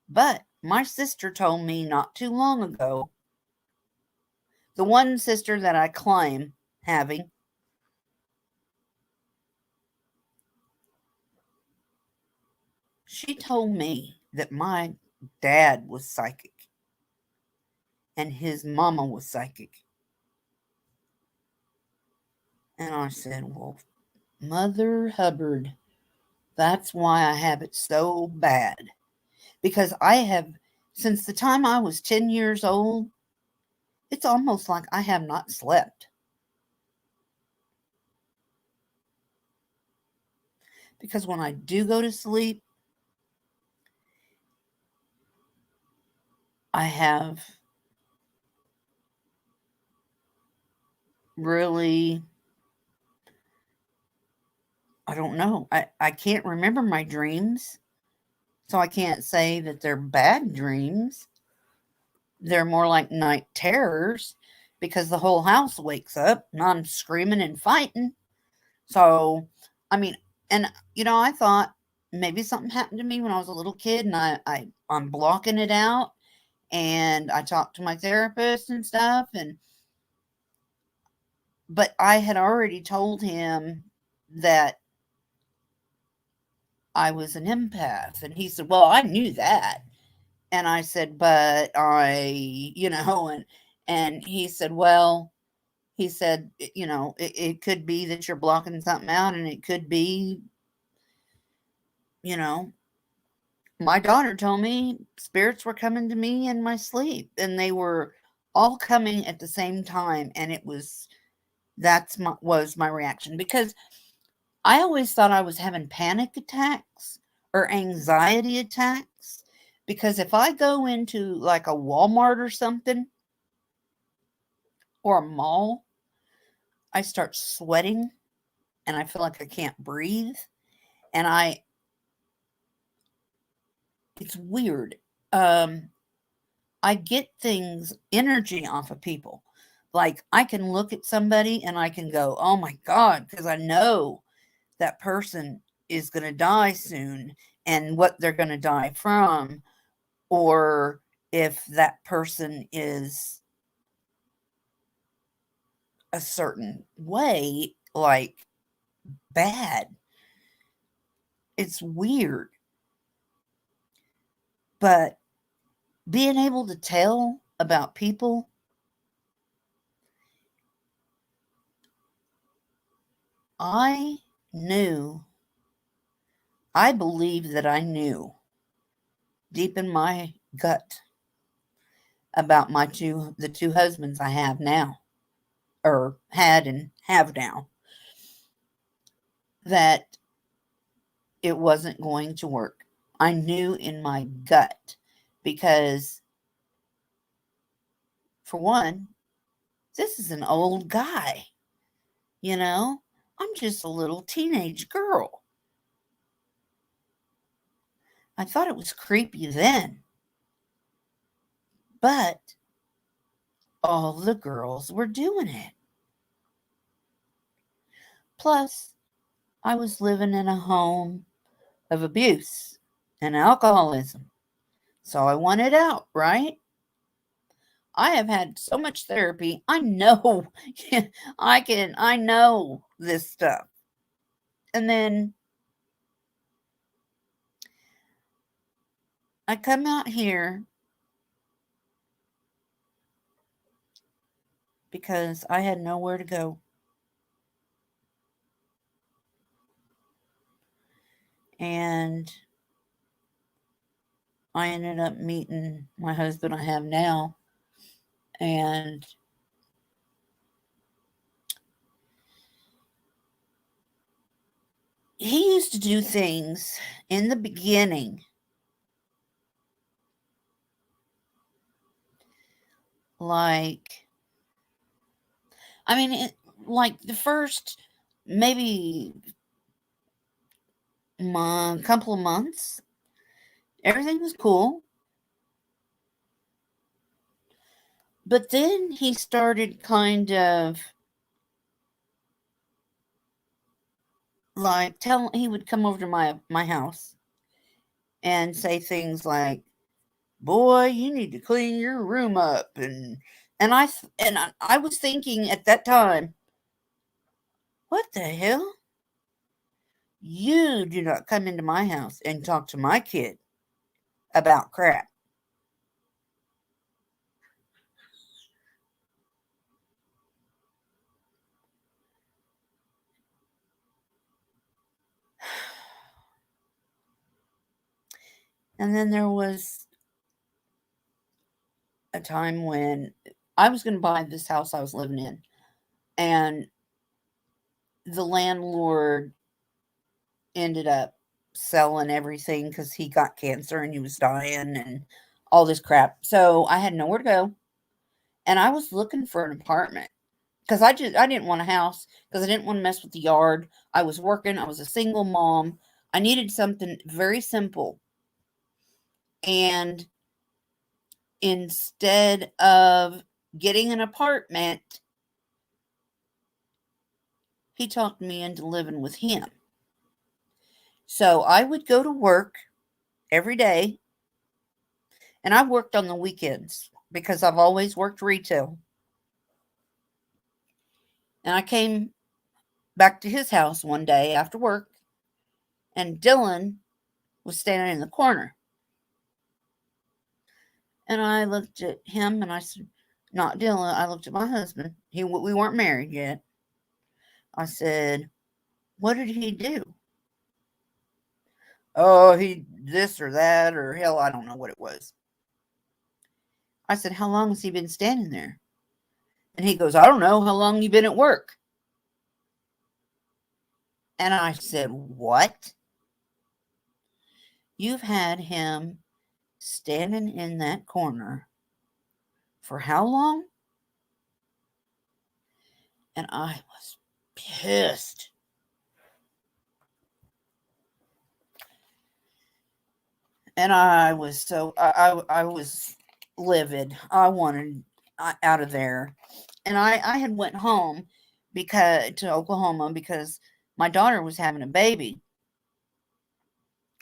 But my sister told me not too long ago, the one sister that I claim having, she told me that my dad was psychic and his mama was psychic. And I said, well, Mother Hubbard, that's why I have it so bad. Because I have, since the time I was 10 years old, it's almost like I have not slept. Because when I do go to sleep, I have really, I don't know. I can't remember my dreams. So I can't say that they're bad dreams. They're more like night terrors because the whole house wakes up and I'm screaming and fighting. So, I mean, and I thought maybe something happened to me when I was a little kid and I'm blocking it out, and I talked to my therapist and stuff, but I had already told him that I was an empath, and he said, "Well, I knew that." And I said, "But and he said, "Well," he said, it could be that you're blocking something out, and it could be, you know, my daughter told me spirits were coming to me in my sleep, and they were all coming at the same time, and was my reaction, because I always thought I was having panic attacks or anxiety attacks, because if I go into like a Walmart or something or a mall, I start sweating and I feel like I can't breathe, and it's weird. I get energy off of people. Like, I can look at somebody and I can go, oh my God, because I know that person is going to die soon and what they're going to die from, or if that person is a certain way, like bad. It's weird. But being able to tell about people, I knew, I believe that I knew deep in my gut about the two husbands I have now, or had and have now, that it wasn't going to work. I knew in my gut because, for one, this is an old guy, you know? I'm just a little teenage girl. I thought it was creepy then, but all the girls were doing it. Plus, I was living in a home of abuse and alcoholism, so I wanted out, right? I have had so much therapy. I know I know this stuff. And then I come out here because I had nowhere to go. And I ended up meeting my husband I have now. And he used to do things in the beginning like, I mean, like the first maybe couple of months, everything was cool. But then he started kind of like he would come over to my house and say things like, "Boy, you need to clean your room up," and I was thinking at that time, what the hell? You do not come into my house and talk to my kid about crap. And then there was a time when I was going to buy this house I was living in, and the landlord ended up selling everything because he got cancer and he was dying and all this crap. So I had nowhere to go, and I was looking for an apartment because I didn't want a house because I didn't want to mess with the yard. I was working. I was a single mom. I needed something very simple. And instead of getting an apartment, he talked me into living with him. So I would go to work every day, and I worked on the weekends because I've always worked retail. And I came back to his house one day after work, and Dylan was standing in the corner. And I looked at him and I said, not Dylan. I looked at my husband. We weren't married yet. I said, what did he do? Oh, he this or that, or hell, I don't know what it was. I said, how long has he been standing there? And he goes, I don't know. How long you been at work? And I said, what? You've had him standing in that corner for how long? And I was pissed. And I was I was livid. I wanted out of there. And I had went home to Oklahoma because my daughter was having a baby.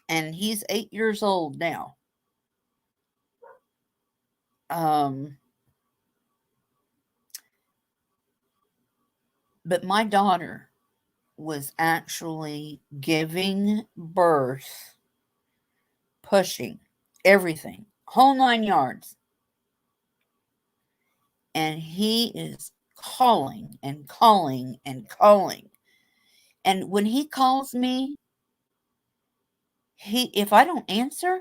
And he's 8 years old now. But my daughter was actually giving birth, pushing everything, whole 9 yards. And he is calling and calling and calling. And when he calls me, if I don't answer,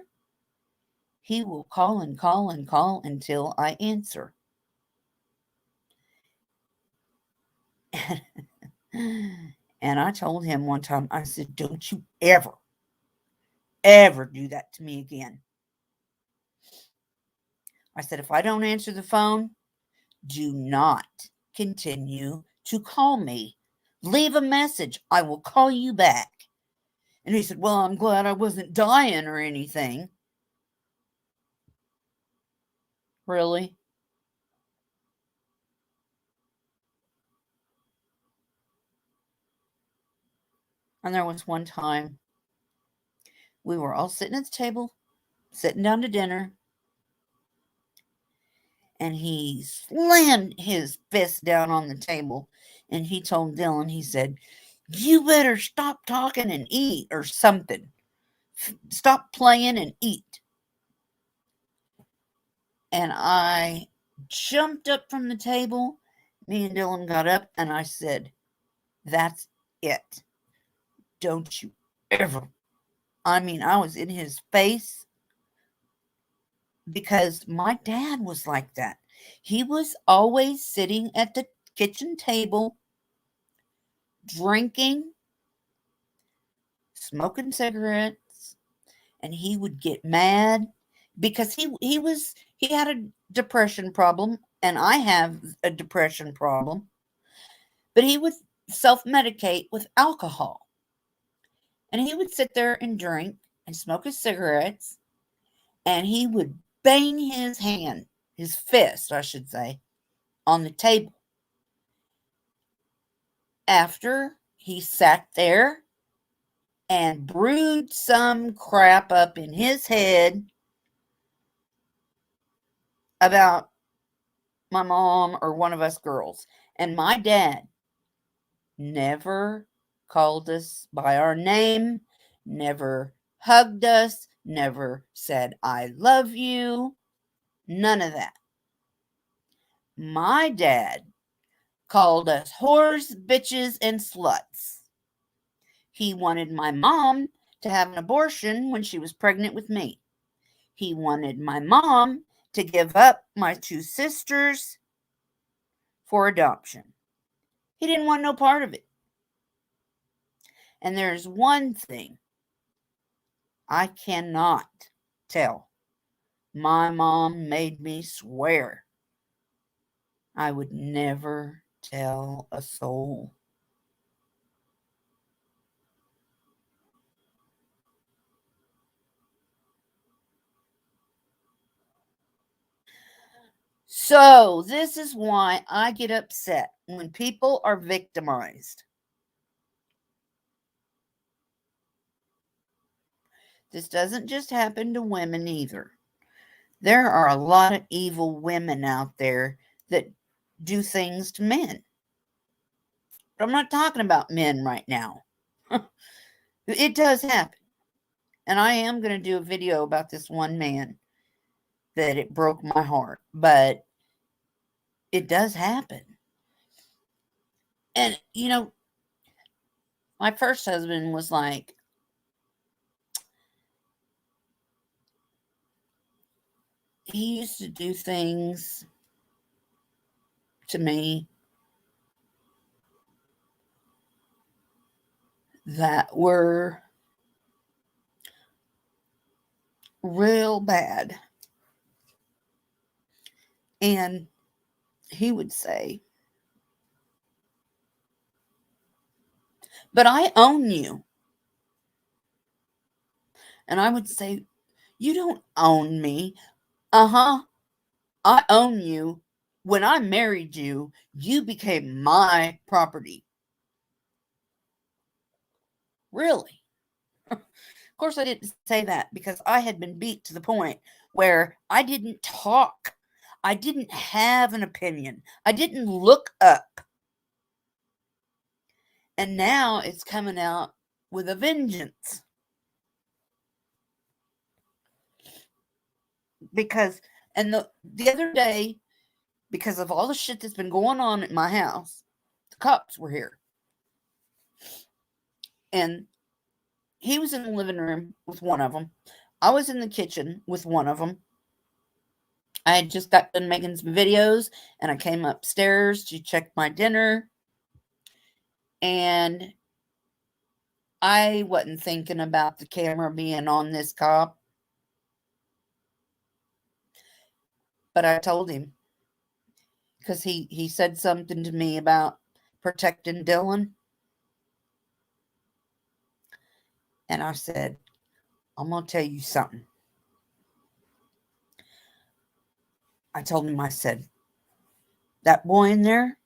he will call and call and call until I answer. And I told him one time, I said, don't you ever do that to me again. I said, if I don't answer the phone, do not continue to call me. Leave a message. I will call you back. And he said, well, I'm glad I wasn't dying or anything. Really? And there was one time we were all sitting at the table, sitting down to dinner, and he slammed his fist down on the table, and he told Dylan, he said, you better stop talking and eat or something. Stop playing and eat. And I jumped up from the table. Me and Dylan got up, and I said, that's it. Don't you ever. I mean, I was in his face because my dad was like that. He was always sitting at the kitchen table, drinking, smoking cigarettes, and he would get mad because he had a depression problem, and I have a depression problem. But he would self-medicate with alcohol. And he would sit there and drink and smoke his cigarettes. And he would bang his fist, I should say, on the table. After he sat there and brewed some crap up in his head about my mom or one of us girls. And my dad never called us by our name, never hugged us, never said, I love you. None of that. My dad called us whores, bitches, and sluts. He wanted my mom to have an abortion when she was pregnant with me. He wanted my mom to give up my 2 sisters for adoption. He didn't want no part of it. And there's one thing I cannot tell. My mom made me swear I would never tell a soul. So, this is why I get upset when people are victimized. This doesn't just happen to women either. There are a lot of evil women out there that do things to men. But I'm not talking about men right now. It does happen. And I am going to do a video about this one man that it broke my heart. But it does happen. And, my first husband was like, he used to do things to me that were real bad. And he would say, but I own you. And I would say, you don't own me. I own you. When I married you, you became my property. Really? Of course, I didn't say that because I had been beat to the point where I didn't talk. I didn't have an opinion. I didn't look up. And now it's coming out with a vengeance. Because, and the other day, because of all the shit that's been going on at my house, the cops were here. And he was in the living room with one of them. I was in the kitchen with one of them. I had just got done making some videos, and I came upstairs to check my dinner. And I wasn't thinking about the camera being on this cop. But I told him. Because he said something to me about protecting Dylan. And I said, I'm going to tell you something. I told him, I said, that boy in there,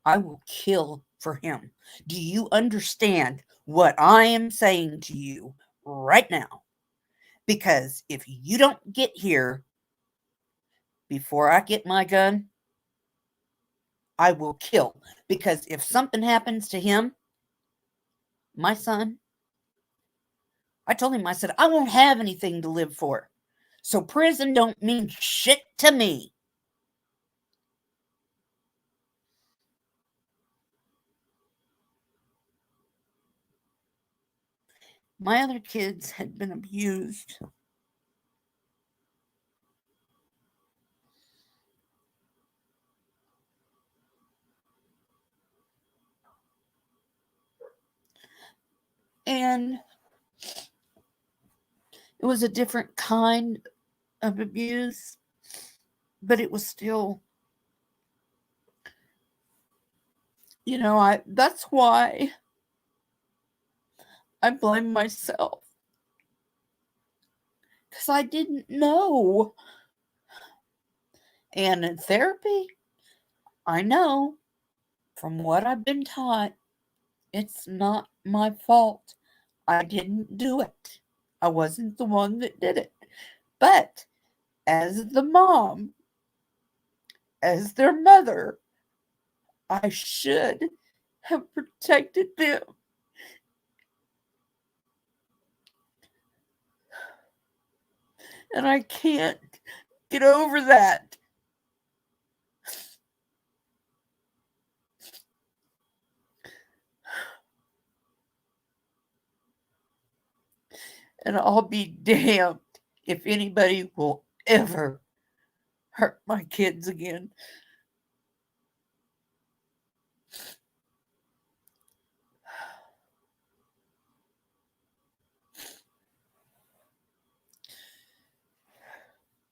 I will kill for him. Do you understand what I am saying to you right now? Because if you don't get here before I get my gun, I will kill. Because if something happens to him, my son, I told him, I said, I won't have anything to live for. So prison don't mean shit to me. My other kids had been abused. And it was a different kind of abuse, but it was still That's why I blame myself. Because I didn't know. And in therapy, I know from what I've been taught, it's not my fault. I didn't do it. I wasn't the one that did it. But as the mom, as their mother, I should have protected them. And I can't get over that. And I'll be damned if anybody will ever hurt my kids again.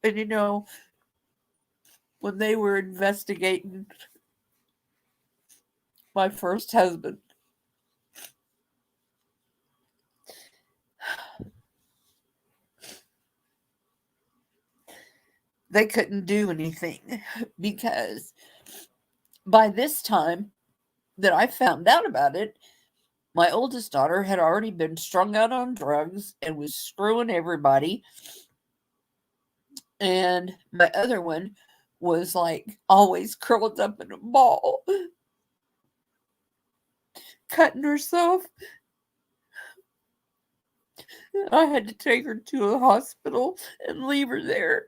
And when they were investigating my first husband, they couldn't do anything because by this time that I found out about it, my oldest daughter had already been strung out on drugs and was screwing everybody. And my other one was like always curled up in a ball, cutting herself. I had to take her to a hospital and leave her there.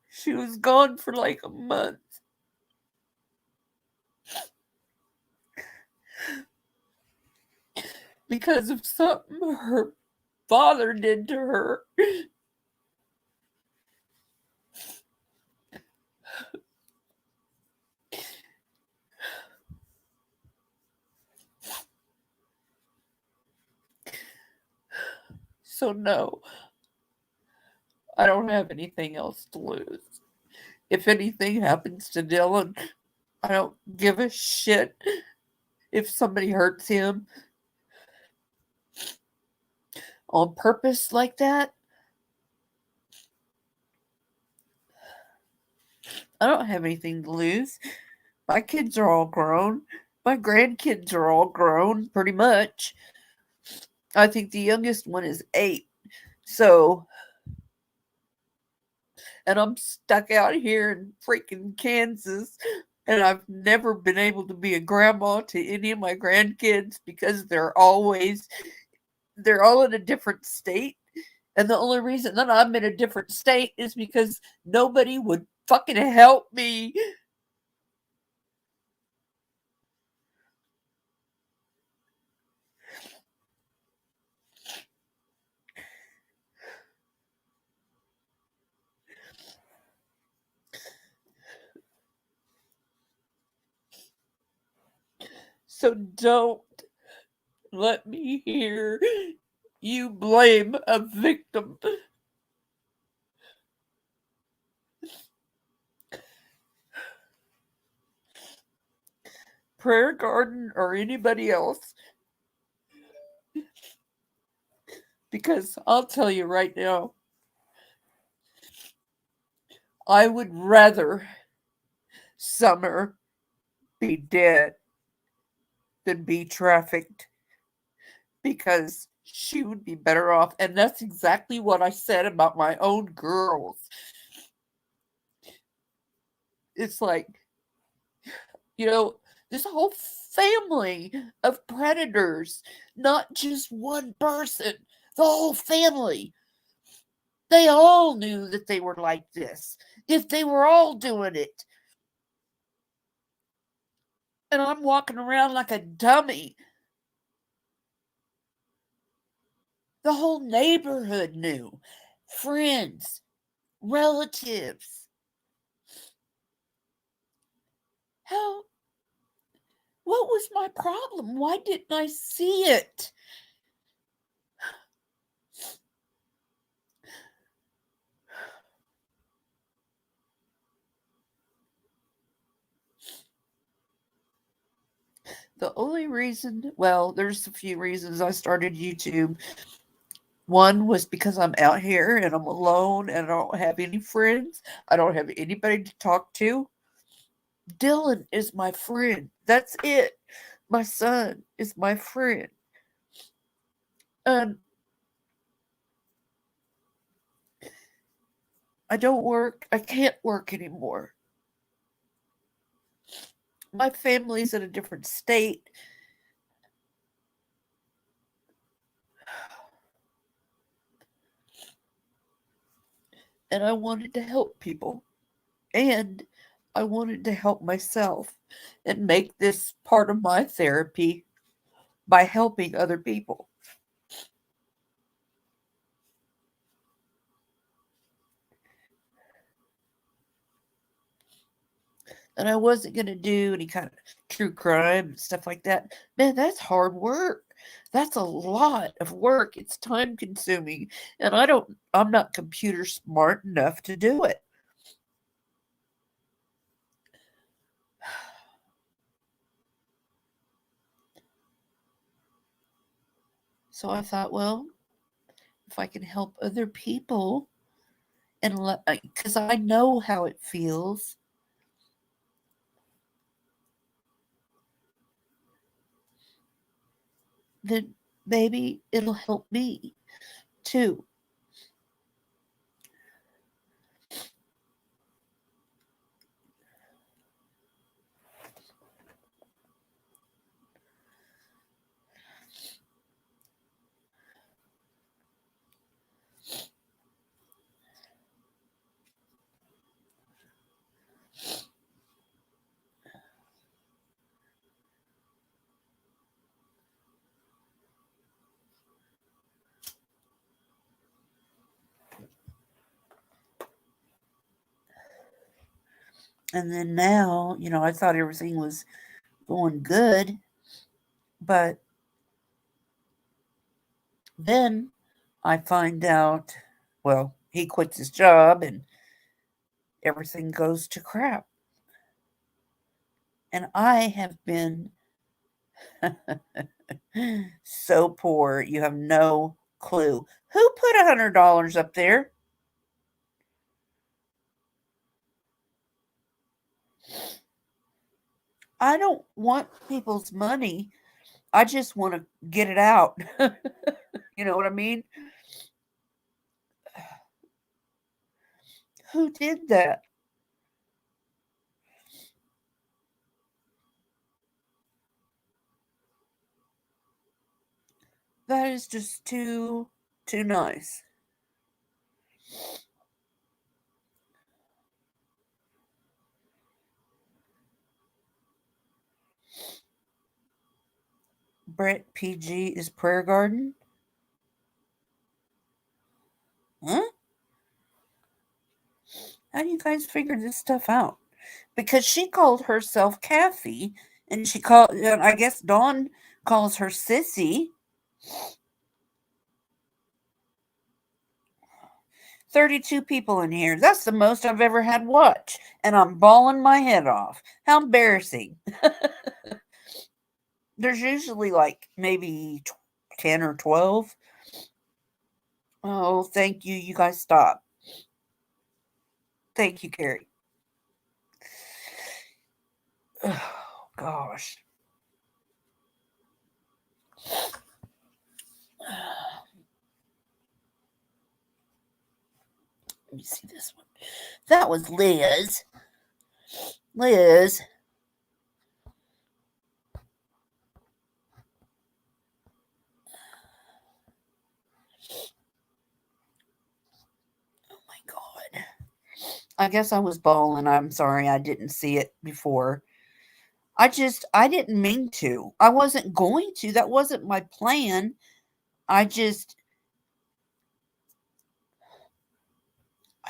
She was gone for like a month. Because of something her father did to her. So no, I don't have anything else to lose. If anything happens to Dylan, I don't give a shit if somebody hurts him on purpose like that. I don't have anything to lose. My kids are all grown. My grandkids are all grown, pretty much. I think the youngest one is 8. So, and I'm stuck out here in freaking Kansas. And I've never been able to be a grandma to any of my grandkids because they're all in a different state. And the only reason that I'm in a different state is because nobody would fucking help me. So don't let me hear you blame a victim. Prayer Garden or anybody else. Because I'll tell you right now, I would rather Summer be dead than be trafficked. Because she would be better off. And that's exactly what I said about my own girls. It's like, there's a whole family of predators, not just one person, the whole family. They all knew that they were like this, if they were all doing it. And I'm walking around like a dummy. The whole neighborhood knew. Friends, relatives. What was my problem? Why didn't I see it? The only reason, well, there's a few reasons I started YouTube. One was because I'm out here and I'm alone and I don't have any friends. I don't have anybody to talk to. Dylan is my friend. That's it. My son is my friend. And I don't work. I can't work anymore. My family's in a different state. And I wanted to help people. And I wanted to help myself and make this part of my therapy by helping other people. And I wasn't going to do any kind of true crime and stuff like that. Man, that's hard work. That's a lot of work. It's time consuming. And I'm not computer smart enough to do it. So I thought, well, if I can help other people and because I know how it feels, then maybe it'll help me too. And then now, I thought everything was going good, but then I find out, well, he quits his job and everything goes to crap. And I have been so poor, you have no clue. Who put $100 up there? I don't want people's money. I just want to get it out. You know what I mean? Who did that? That is just too nice. Brett PG is Prayer Garden? Huh? How do you guys figure this stuff out? Because she called herself Kathy, and I guess Dawn calls her Sissy. 32 people in here. That's the most I've ever had watch. And I'm bawling my head off. How embarrassing. There's usually like maybe 10 or 12. Oh, thank you. You guys stop. Thank you, Carrie. Oh, gosh. Let me see this one. That was Liz. Liz. Oh my God. I guess I was bawling. I'm sorry I didn't see it before. I didn't mean to. I wasn't going to. That wasn't my plan. I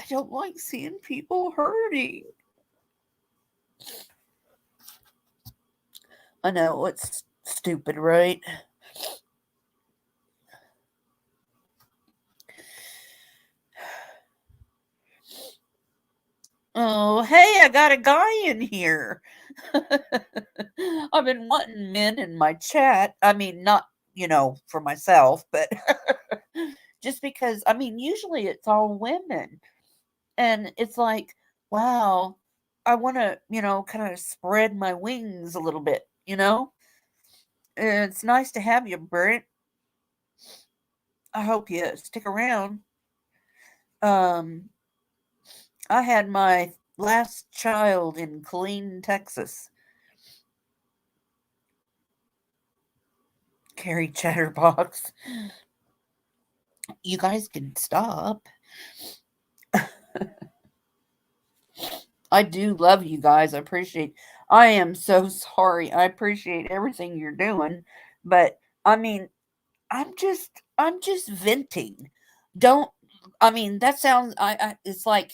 don't like seeing people hurting. I know, it's stupid, right? Oh, hey, I got a guy in here. I've been wanting men in my chat. I mean, not, for myself, but just because, I mean, usually it's all women. And it's like, wow, I want to, kind of spread my wings a little bit, And it's nice to have you, Britt. I hope you stick around. Um, I had my last child in Killeen, Texas. Carrie Chatterbox. You guys can stop. I do love you guys. I am so sorry. I appreciate everything you're doing. But I mean, I'm just venting. Don't I mean that sounds it's like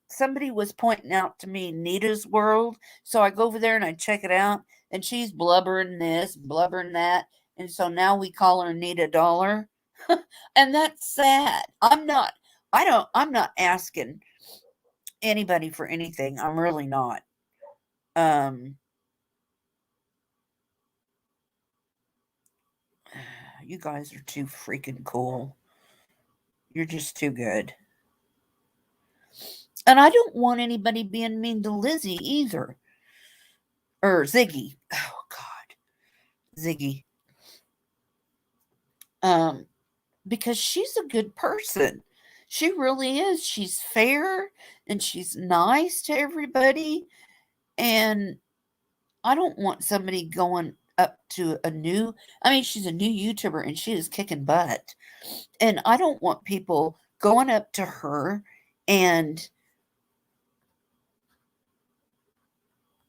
somebody was pointing out to me Nita's World. So I go over there and I check it out and she's blubbering this, blubbering that. And so now we call her Nita Dollar. And that's sad. I'm not asking anybody for anything. I'm really not. Um you guys are too freaking cool. You're just too good. And I don't want anybody being mean to Lizzie either. Or Ziggy. Oh God. Ziggy. Um, because she's a good person. She really is. She's fair and she's nice to everybody. And I don't want somebody going up to she's a new YouTuber and she is kicking butt. And I don't want people going up to her and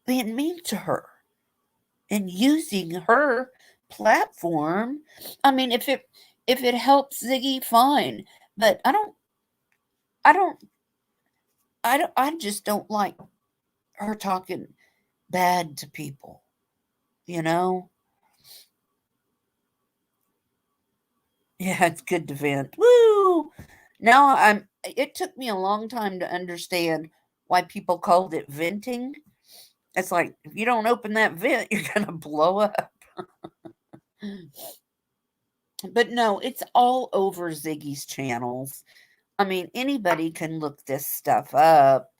being mean to her and using her platform. I mean, if it helps Ziggy, fine. But I don't I just don't like her talking bad to people, you know? Yeah, it's good to vent. Woo! Now it took me a long time to understand why people called it venting. It's like if you don't open that vent, you're gonna blow up. But no, it's all over Ziggy's channels. I mean, anybody can look this stuff up.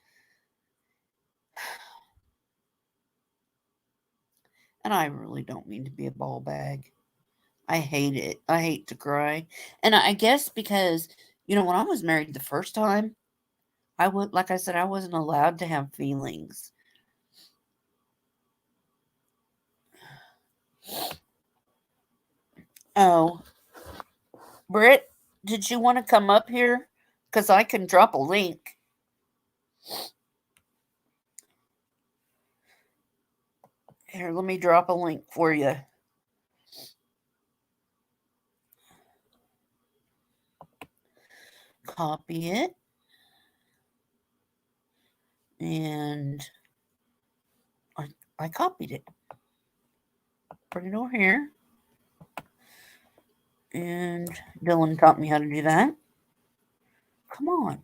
And I really don't mean to be a ball bag. I hate it. I hate to cry. And I guess because, when I was married the first time, like I said, I wasn't allowed to have feelings. Oh, Britt, did you want to come up here? Because I can drop a link. Here, let me drop a link for you. Copy it. And I copied it. Bring it over here. And Dylan taught me how to do that. Come on.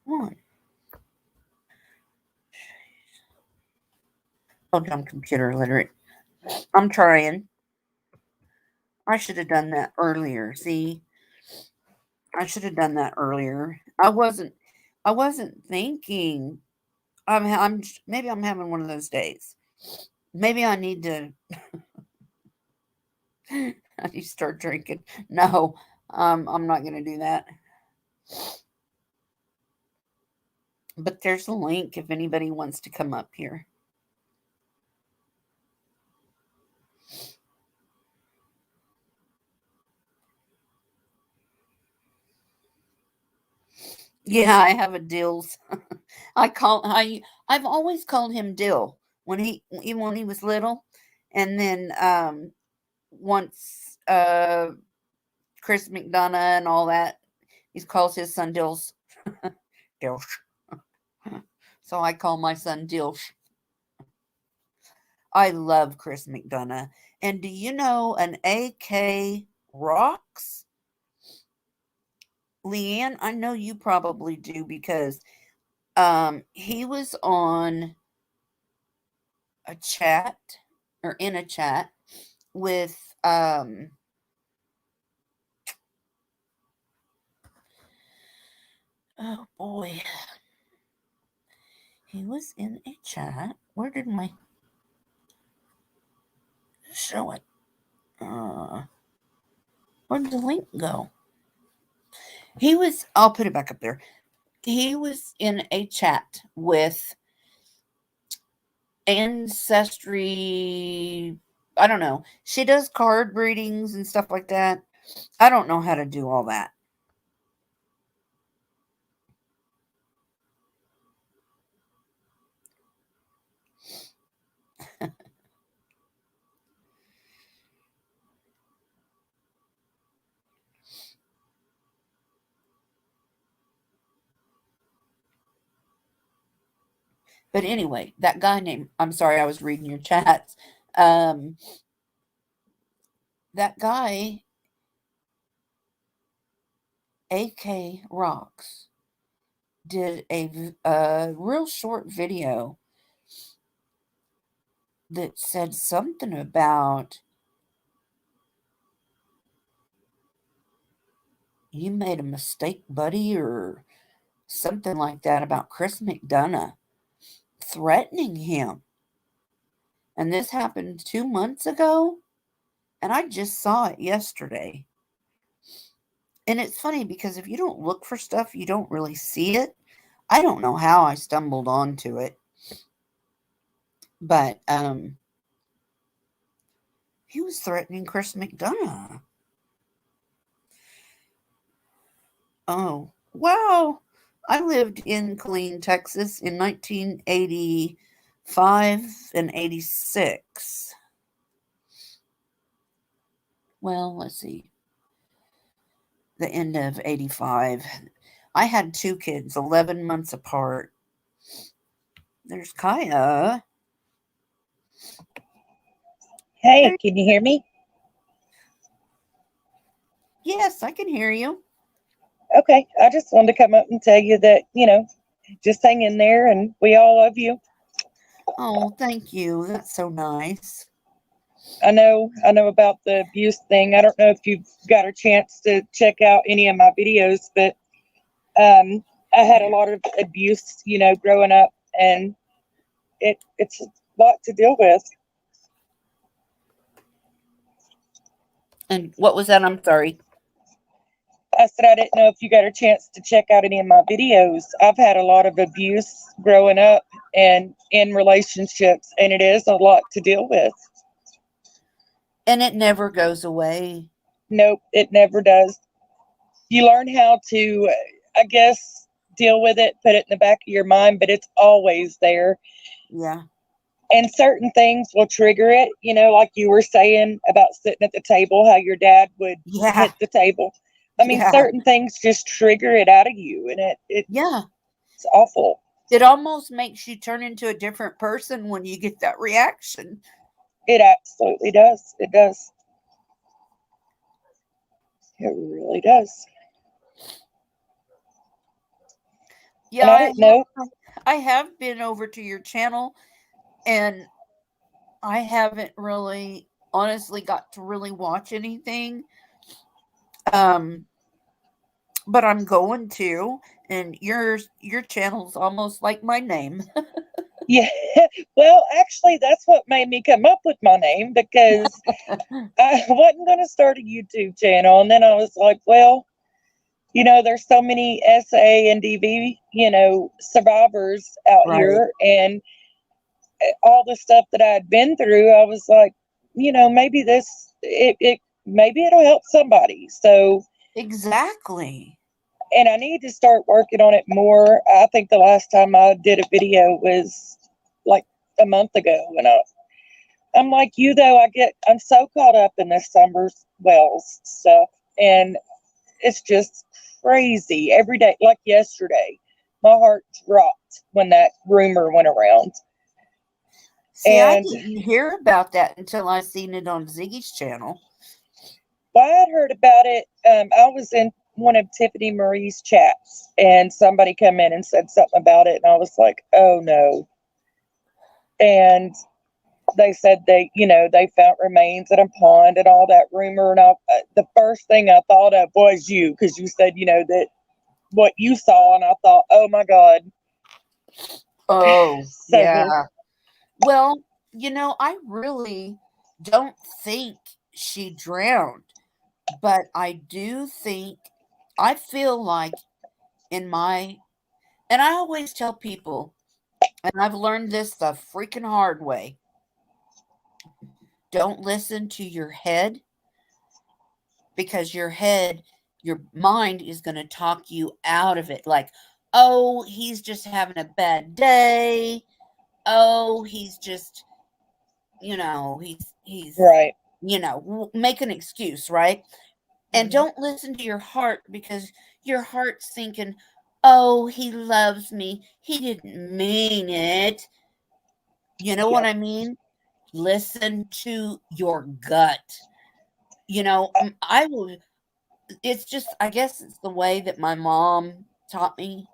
Come on. Oh, I'm computer illiterate. I'm trying. I should have done that earlier. See? I should have done that earlier. I wasn't thinking. Maybe I'm having one of those days. Maybe I need to I need to start drinking. No, I'm not going to do that. But there's a link if anybody wants to come up here. Yeah, I have a Dills. I've always called him Dill even when he was little, and then once Chris McDonough and all that, he calls his son Dills. Dills. So I call my son Dills. I love Chris McDonough. And do you know an AK rocks? Leanne, I know you probably do because He was on a chat or in a chat with oh boy. He was in a chat. Where did my show it? Where did the link go? I'll put it back up there. He was in a chat with Ancestry. I don't know. She does card readings and stuff like that. I don't know how to do all that. But anyway, that guy named, I'm sorry, I was reading your chats. That guy, AK Rocks, did a real short video that said something about you made a mistake, buddy, or something like that about Chris McDonough threatening him. And this happened 2 months ago, and I just saw it yesterday. And it's funny because if you don't look for stuff, you don't really see it. I don't know how I stumbled onto it. But he was threatening Chris McDonough. Oh, wow. I lived in Killeen, Texas in 1985 and 86. Well, let's see. The end of 85. I had 2 kids, 11 months apart. There's Kaya. Hey, can you hear me? Yes, I can hear you. Okay, I just wanted to come up and tell you that, just hang in there and we all love you. Oh, thank you. That's so nice. I know about the abuse thing. I don't know if you've got a chance to check out any of my videos, but I had a lot of abuse, growing up, and it's a lot to deal with. And what was that? I'm sorry. I said I didn't know if you got a chance to check out any of my videos. I've had a lot of abuse growing up and in relationships, and it is a lot to deal with. And it never goes away. Nope, it never does. You learn how to, I guess, deal with it, put it in the back of your mind, but it's always there. Yeah. And certain things will trigger it, like you were saying about sitting at the table, how your dad would hit the table. I mean, certain things just trigger it out of you, and it's awful. It almost makes you turn into a different person when you get that reaction. It absolutely does. It does. It really does. Yeah, and I didn't know. I have been over to your channel, and I haven't really, honestly, got to really watch anything. But I'm going to, and your channel's almost like my name. Yeah, well, actually, that's what made me come up with my name, because I wasn't going to start a YouTube channel, and then I was like, well, there's so many SA and DV, survivors out here, and all the stuff that I had been through, I was like, maybe maybe it'll help somebody. So exactly. And I need to start working on it more. I think the last time I did a video was like a month ago, and I'm like you, though. I'm so caught up in this Summers Wells stuff, and it's just crazy every day. Like yesterday, my heart dropped when that rumor went around. See, I didn't hear about that until I seen it on Ziggy's channel. Well, I had heard about it. I was in one of Tiffany Marie's chats, and somebody come in and said something about it, and I was like, oh no. And they said they found remains in a pond and all that rumor. And the first thing I thought of was you, because you said, that what you saw, and I thought, oh my God. Oh, So, yeah. Well, I really don't think she drowned, but I feel like and I always tell people, and I've learned this the freaking hard way, don't listen to your head, because your mind is going to talk you out of it. Like, oh, he's just having a bad day. Oh, he's just, he's, right. make an excuse, right? And Mhm. don't listen to your heart, because your heart's thinking, oh, he loves me. He didn't mean it. You know what Yep. I mean? Listen to your gut. I will. It's just, I guess it's the way that my mom taught me,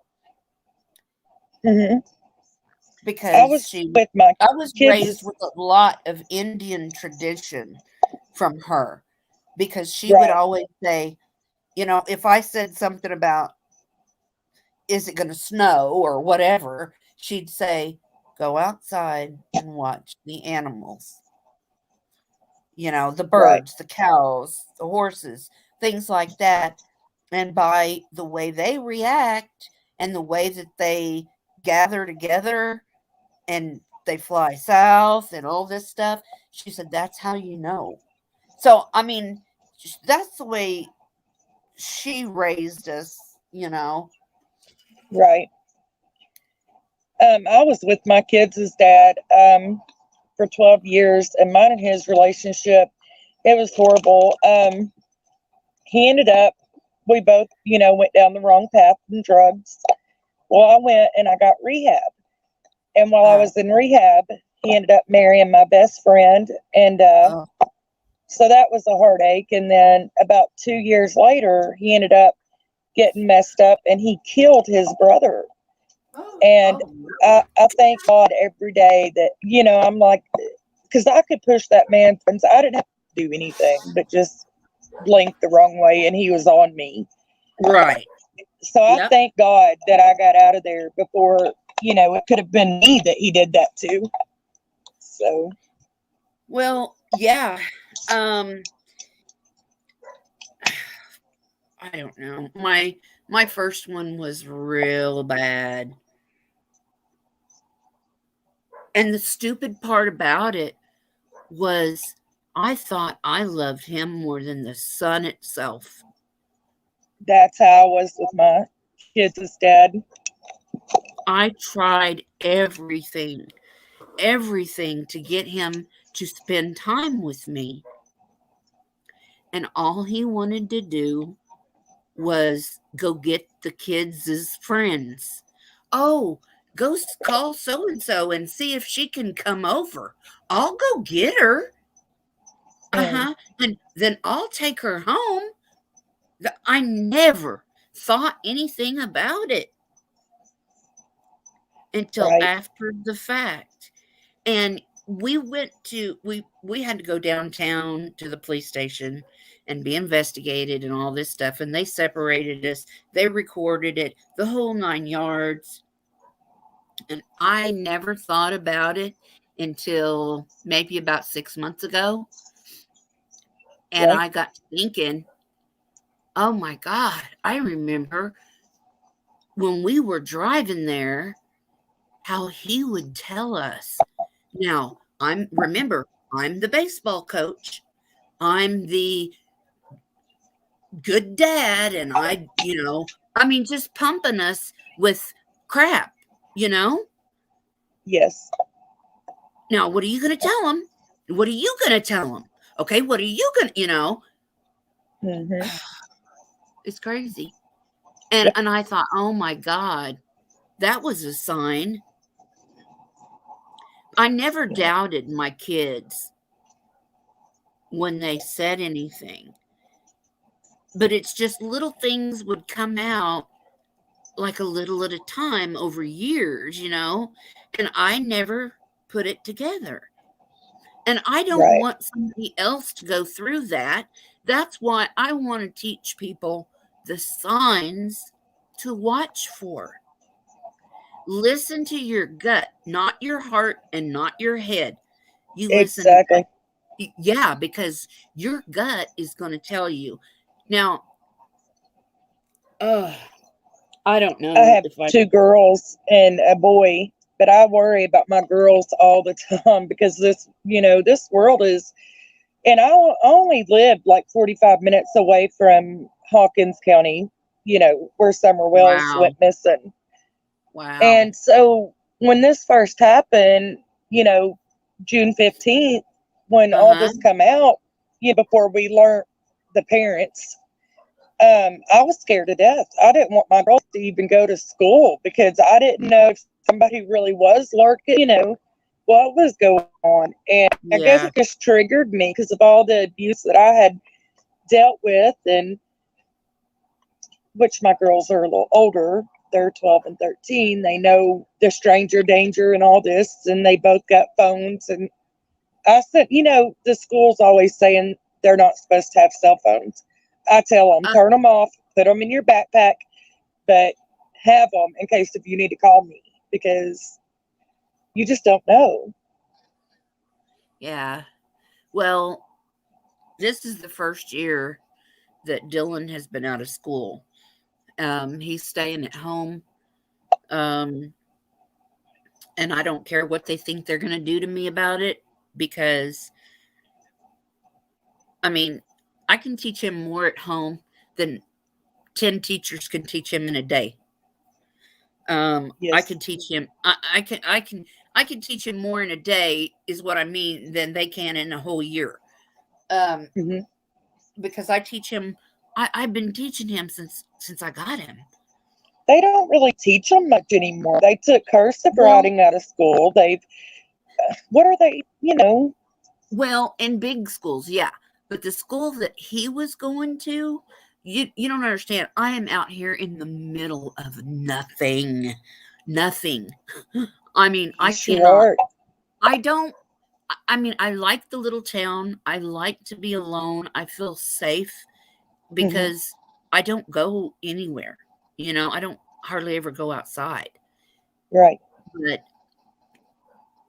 Mhm. I because was with my I was raised kids. with a lot of Indian tradition from her, because she would Right. always say, if I said something about, is it going to snow or whatever, she'd say, go outside and watch the animals, the Right. birds, the cows, the horses, things like that. And by the way they react and the way that they gather together and they fly south and all this stuff, she said, that's how you know. So, I mean, that's the way she raised us. Right. I was with my kids' dad for 12 years, and mine and his relationship, it was horrible. He ended up, we both, went down the wrong path in drugs. Well, I went and I got rehab. And while I Uh, was in rehab, he ended up marrying my best friend. And uh, so that was a heartache. And then about 2 years later, he ended up getting messed up and he killed his brother. And I thank God every day that, I'm like, because I could push that man. I didn't have to do anything but just blink the wrong way and he was on me. right. So I Yep. thank God that I got out of there before, it could have been me that he did that to. So, Well, yeah. Um, I don't know. My first one was real bad. And the stupid part about it was I thought I loved him more than the sun itself. that's how I was with my kids' dad. I tried everything to get him to spend time with me. And all he wanted to do was go get the kids' friends. Oh, go call so and so and see if she can come over. I'll go get her. Mm, Uh-huh. And then I'll take her home. I never thought anything about it until right, after the fact. And we had to go downtown to the police station and be investigated and all this stuff, and they separated us. They recorded it, the whole 9 yards. And I never thought about it until maybe about 6 months ago. And right, I got to thinking, oh my God, I remember when we were driving there, how he would tell us. Now, I'm the baseball coach. I'm the good dad, and just pumping us with crap, you know? yes. Now, what are you going to tell him? What are you going to tell him? Okay, what are you going to, Hmm. it's crazy. And I thought, oh my God, that was a sign. I never doubted my kids when they said anything. but it's just little things would come out like a little at a time over years, and I never put it together. And I don't Right. want somebody else to go through that. That's why I want to teach people the signs to watch for. Listen to your gut, not your heart and not your head. You listen to Exactly. that. Yeah, because your gut is going to tell you. Now, I don't I know have if I. 2 girls and a boy, but I worry about my girls all the time because this world is, and I only live like 45 minutes away from Hawkins County, where Summer Wells Wow. went missing. Wow. And so when this first happened, June 15th, when all Uh-huh. this come out, before we learned the parents, I was scared to death. I didn't want my girls to even go to school because I didn't know if somebody really was lurking, what was going on. And I guess Yeah. it just triggered me because of all the abuse that I had dealt with, and which my girls are a little older. They're 12 and 13. They know the stranger danger and all this, and they both got phones. And I said, the school's always saying they're not supposed to have cell phones. I tell them, Uh, turn them off, put them in your backpack, but have them in case if you need to call me, because you just don't know. yeah. Well, this is the first year that Dylan has been out of school. He's staying at home. Um, and I don't care what they think they're going to do to me about it because, I mean, I can teach him more at home than 10 teachers can teach him in a day. I Yes. can teach him. I can teach him more in a day, is what I mean, than they can in a whole year. Um, Hmm. because I teach him. I've been teaching him since I got him. They don't really teach them much anymore. They took cursive Well, writing out of school. What are they, well, in big schools, yeah, but the school that he was going to, you don't understand. I am out here in the middle of nothing, nothing. I mean, I You cannot. sure are. I don't. I mean, I like the little town. I like to be alone. I feel safe Hmm. because I don't go anywhere. I don't hardly ever go outside. Right. But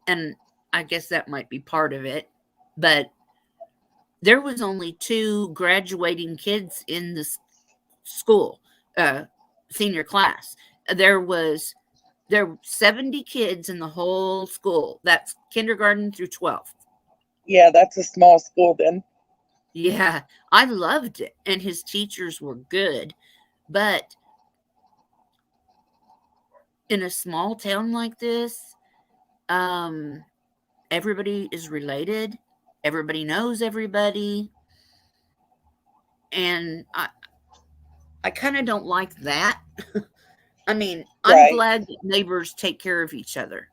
and I guess that might be part of it. But there was only 2 graduating kids in the school, senior class. There were 70 kids in the whole school. That's kindergarten through 12th. Yeah, that's a small school then. Yeah, I loved it, and his teachers were good, but in a small town like this, um, everybody is related, everybody knows everybody, and I kinda don't like that. I mean, I'm Right. glad that neighbors take care of each other,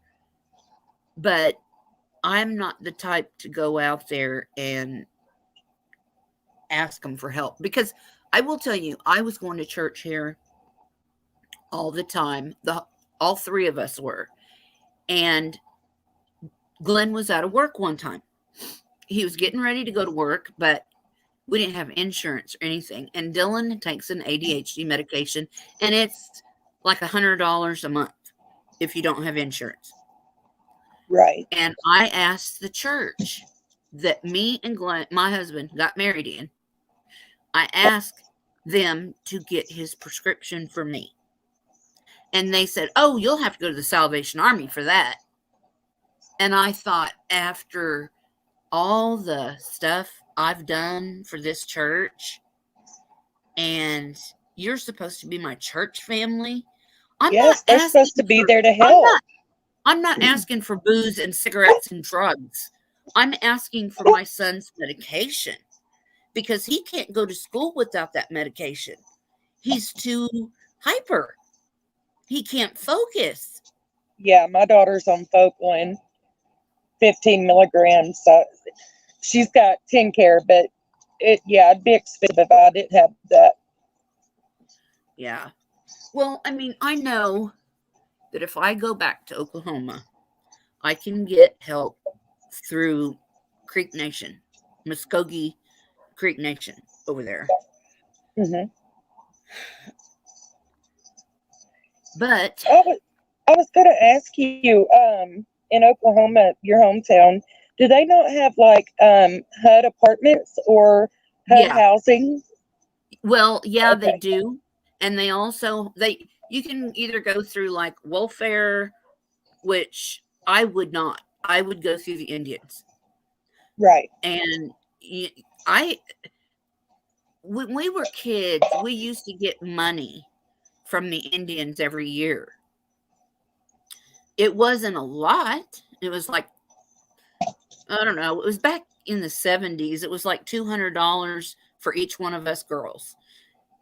but I'm not the type to go out there and ask them for help because I will tell you, I was going to church here all the time. All 3 of us were. And Glenn was out of work one time. He was getting ready to go to work, but we didn't have insurance or anything. And Dylan takes an ADHD medication, and it's like $100 a month if you don't have insurance. Right. And I asked the church that me and Glenn, my husband, got married in. I asked them to get his prescription for me. And they said, "Oh, you'll have to go to the Salvation Army for that." And I thought, after all the stuff I've done for this church, and you're supposed to be my church family, I'm not Yes, they're supposed to asking be for there to I'm help. not I'm not asking for booze and cigarettes and drugs. I'm asking for my son's medication because he can't go to school without that medication. He's too hyper. He can't focus. Yeah, my daughter's on Focalin, 15 milligrams. So she's got 10 care, but it'd be expensive if I didn't have that. Yeah. Well, I mean, I know that if I go back to Oklahoma, I can get help through Creek Nation, Muskogee Creek Nation over there. Hmm. But I was going to ask you, in Oklahoma, your hometown, do they not have like HUD apartments or HUD yeah, housing? well, yeah, they Okay, do. And they also you can either go through like welfare, which I would not. I would go through the Indians. right. And I when we were kids, we used to get money from the Indians every year. It wasn't a lot. It was like, I don't know, it was back in the 70s. It was like $200 for each one of us girls.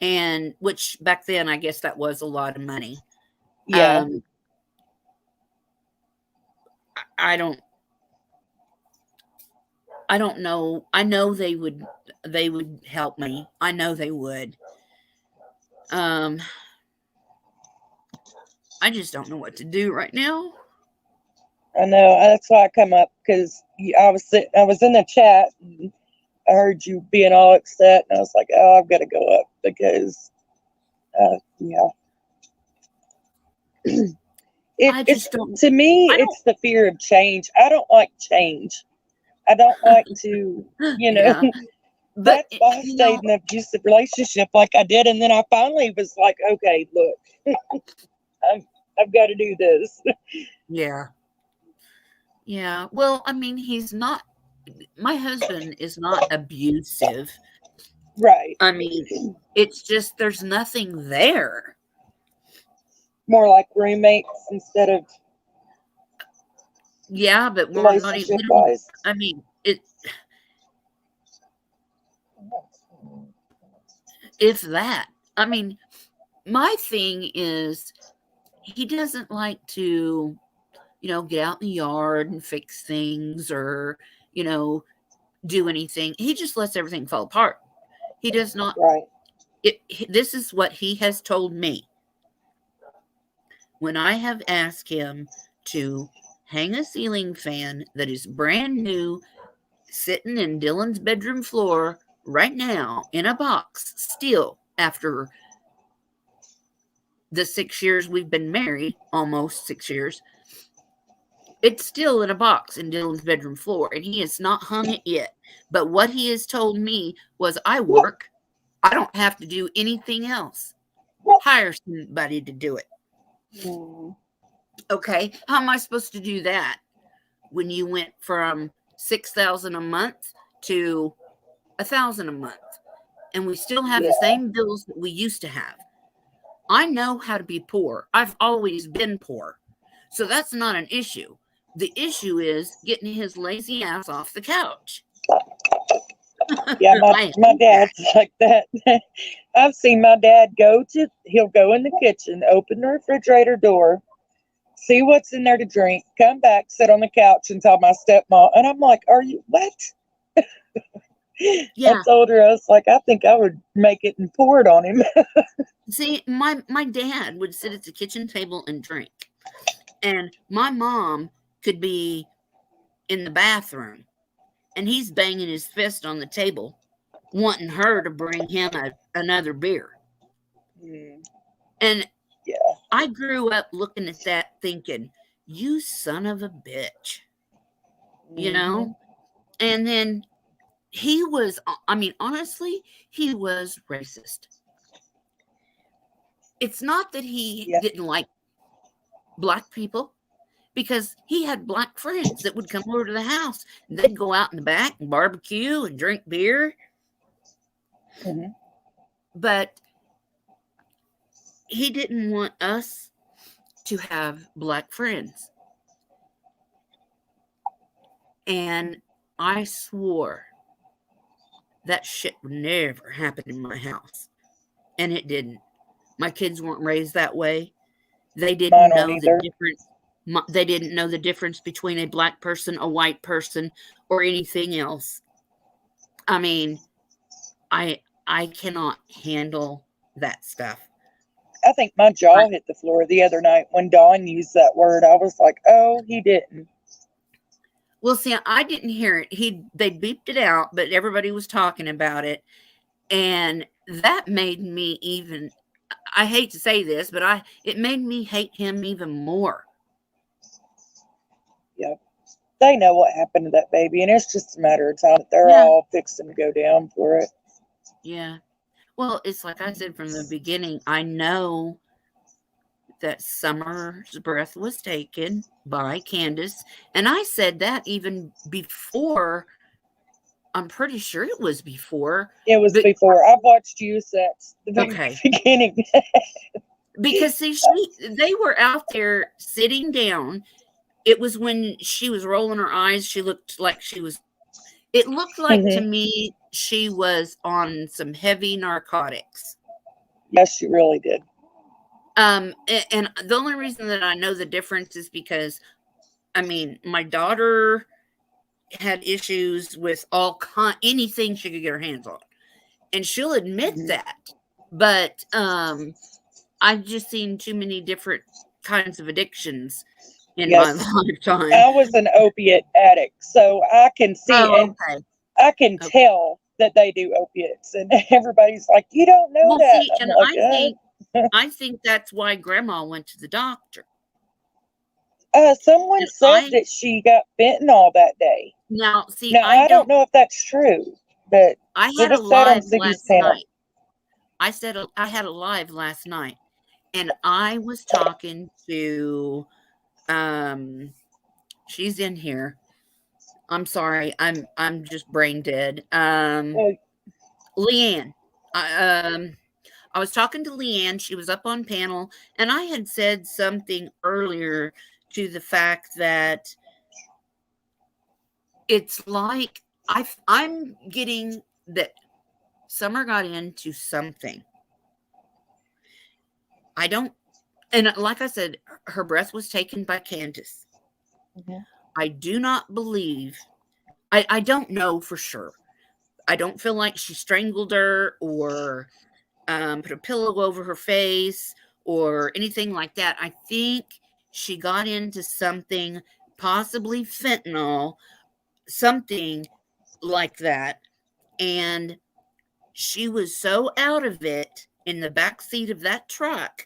And which back then, I guess that was a lot of money. Yeah. Um, I don't know. I know they would help me. I know they would. Um, I just don't know what to do right now. I know. That's why I come up because I was in the chat and I heard you being all upset, and I was like, oh, I've got to go up because, yeah. I It's just don't. to me, I don't. it's the fear of change. I don't like change. I don't like to, Yeah, but that's why I stayed in an abusive relationship like I did, and then I finally was like, okay, look, I've got to do this. yeah, yeah. Well, I mean, he's not. My husband is not abusive. Right. I mean, it's just there's nothing there. More like roommates instead of Yeah, but we're not even. relationship We don't. wise. I mean, it. If that. I mean, my thing is he doesn't like to, get out in the yard and fix things or, you know, do anything. He just lets everything fall apart. He does not. Right. This is what he has told me. When I have asked him to hang a ceiling fan that is brand new, sitting in Dylan's bedroom floor right now in a box, still after the 6 years we've been married, almost 6 years, it's still in a box in Dylan's bedroom floor, and he has not hung it yet. But what he has told me was, I work. I don't have to do anything else. Hire somebody to do it. Mm. Okay, how am I supposed to do that when you went from $6,000 a month to $1,000 a month, and we still have the same bills that we used to have? I know how to be poor. I've always been poor, so that's not an issue. The issue is getting his lazy ass off the couch. Yeah, my dad's like that. I've seen my dad he'll go in the kitchen, open the refrigerator door, see what's in there to drink, come back, sit on the couch and tell my stepmom. And I'm like, are you, what? Yeah. I told her, I was like, I think I would make it and pour it on him. See, my dad would sit at the kitchen table and drink. And my mom could be in the bathroom, and he's banging his fist on the table, wanting her to bring him another beer. Mm, And yeah. I grew up looking at that thinking, you son of a bitch, you know? And then he was, I mean, honestly, he was racist. It's not that he didn't like black people, because he had black friends that would come over to the house. They'd go out in the back and barbecue and drink beer. Mhm. But he didn't want us to have black friends. And I swore that shit would never happen in my house. And it didn't. My kids weren't raised that way. They didn't know the difference. They didn't know the difference between a black person, a white person, or anything else. I mean, I cannot handle that stuff. I think my jaw hit the floor the other night when Dawn used that word. I was like, oh, he didn't. Well, see, I didn't hear it. They beeped it out, but everybody was talking about it. And that made me even, I hate to say this, but it made me hate him even more. Yeah. They know what happened to that baby, and it's just a matter of time that they're Yeah. all fixing to go down for it. Yeah. Well, it's like I said from the beginning, I know that Summer's breath was taken by Candace. And I said that even before, I'm pretty sure it was before. It was before. I've watched you since the very beginning. Because see, they were out there sitting down. It was when she was rolling her eyes. She looked like it looked like to me she was on some heavy narcotics. Yes, she really did. And the only reason that I know the difference is because, I mean, my daughter had issues with anything she could get her hands on, and she'll admit that. But I've just seen too many different kinds of addictions in my lifetime. I was an opiate addict, so I can see and I can tell that they do opiates, and everybody's like, "You don't know that." See, and like, I think that's why Grandma went to the doctor. Someone said that she got fentanyl that day. Now, see, I don't know if that's true, but I had a live last night. I had a live last night, and I was talking to, she's in here. I'm sorry, I'm just brain dead. Leanne. I was talking to Leanne. She was up on panel, and I had said something earlier to the fact that it's like I'm getting that Summer got into something. I don't, and like I said, her breath was taken by Candace. I do not believe, I don't know for sure. I don't feel like she strangled her or put a pillow over her face or anything like that. I think she got into something, possibly fentanyl, something like that. And she was so out of it in the back seat of that truck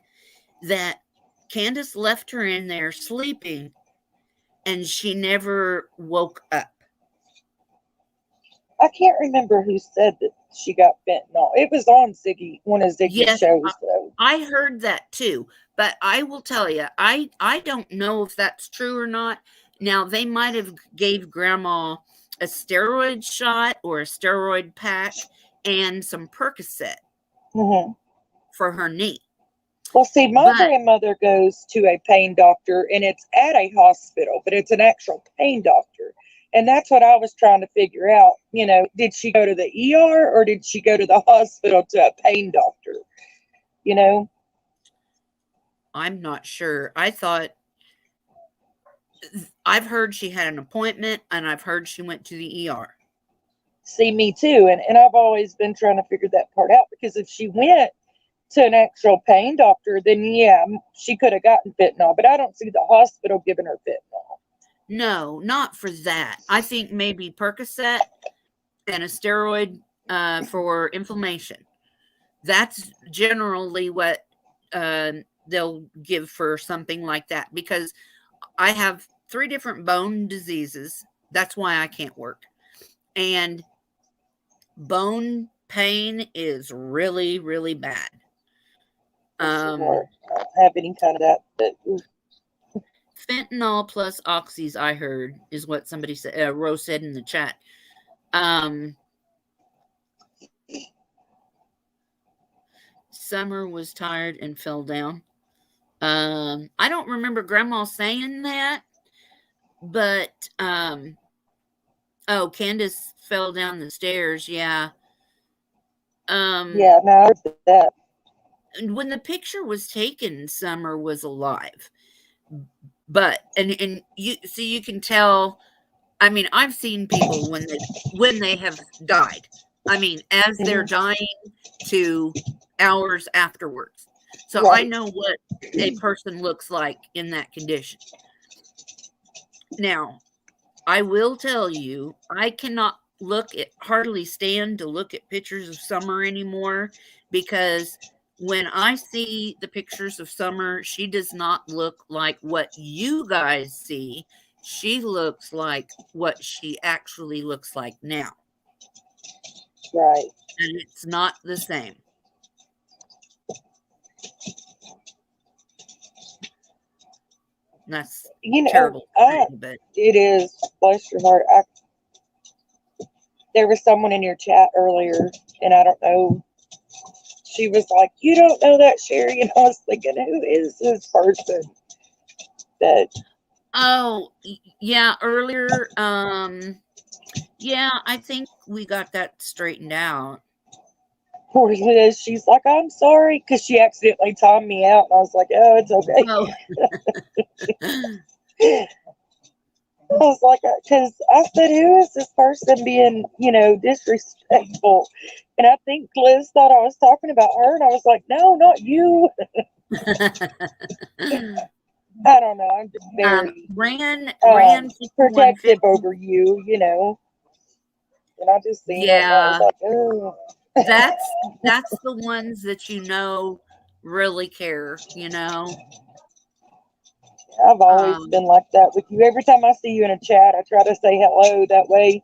that Candace left her in there sleeping, and she never woke up. I can't remember who said that she got fentanyl. It was on Ziggy, one of Ziggy's shows, though. I heard that too, but I will tell you, I don't know if that's true or not. Now, they might have gave Grandma a steroid shot or a steroid pack and some Percocet for her knee. Well, see, my grandmother goes to a pain doctor, and it's at a hospital, but it's an actual pain doctor. And that's what I was trying to figure out. You know, did she go to the ER or did she go to the hospital to a pain doctor? You know? I'm not sure. I've heard she had an appointment, and I've heard she went to the ER. See, me too. And I've always been trying to figure that part out, because if she went to an actual pain doctor, then yeah, she could have gotten fentanyl. But I don't see the hospital giving her fentanyl. No, not for that. I think maybe Percocet and a steroid for inflammation. That's generally what they'll give for something like that, because I have 3 different bone diseases. That's why I can't work. And bone pain is really, really bad. I don't have any kind of that, but fentanyl plus oxys, I heard, is what somebody said. Rose said in the chat. Summer was tired and fell down. I don't remember Grandma saying that, but Candace fell down the stairs. Yeah. Yeah, no, I heard that. When the picture was taken, Summer was alive. But and you can tell. I mean, I've seen people when they have died, I mean, as they're dying to hours afterwards. So I Right. know what a person looks like in that condition. Now, I will tell you, I cannot hardly stand to look at pictures of Summer anymore, because when I see the pictures of Summer, she does not look like what you guys see. She looks like what she actually looks like now. Right. And it's not the same. That's terrible, but it is. Bless your heart. There was someone in your chat earlier, and I don't know. She was like, "You don't know that, Sherry," and I was thinking, "Who is this person?" That oh yeah, earlier, yeah, I think we got that straightened out. poor Liz, she's like, "I'm sorry," because she accidentally timed me out, and I was like, "Oh, it's okay." Oh. I was like, because I said, "Who is this person being, disrespectful?" And I think Liz thought I was talking about her, and I was like, "No, not you." I don't know. I'm just very ran protective over you, And I just seen it, and I was Yeah, like, "Oh." that's the ones that really care, I've always been like that with you. Every time I see you in a chat, I try to say hello. That way,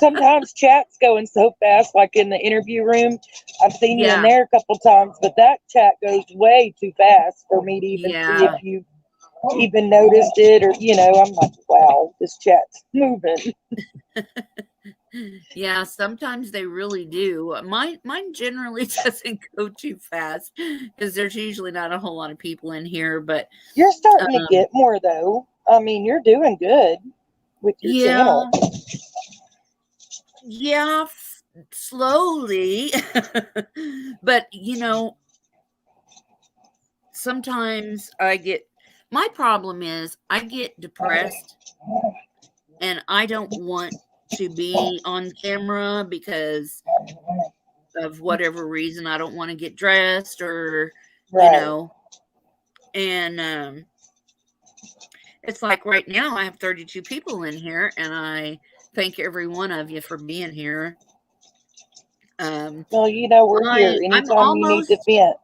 sometimes chat's going so fast, like in the interview room. I've seen you in Yeah, there a couple times, but that chat goes way too fast for me to even see yeah, if you even noticed it, or I'm like, wow, this chat's moving. yeah, sometimes they really do. Mine generally doesn't go too fast because there's usually not a whole lot of people in here, but You're starting to get more, though. I mean, you're doing good with your yeah, channel. yeah, slowly. But sometimes my problem is I get depressed and I don't want to be on camera because of whatever reason. I don't want to get dressed or, Right. And it's like right now I have 32 people in here, and I thank every one of you for being here. Well, we're here I'm anytime you need almost. to vent.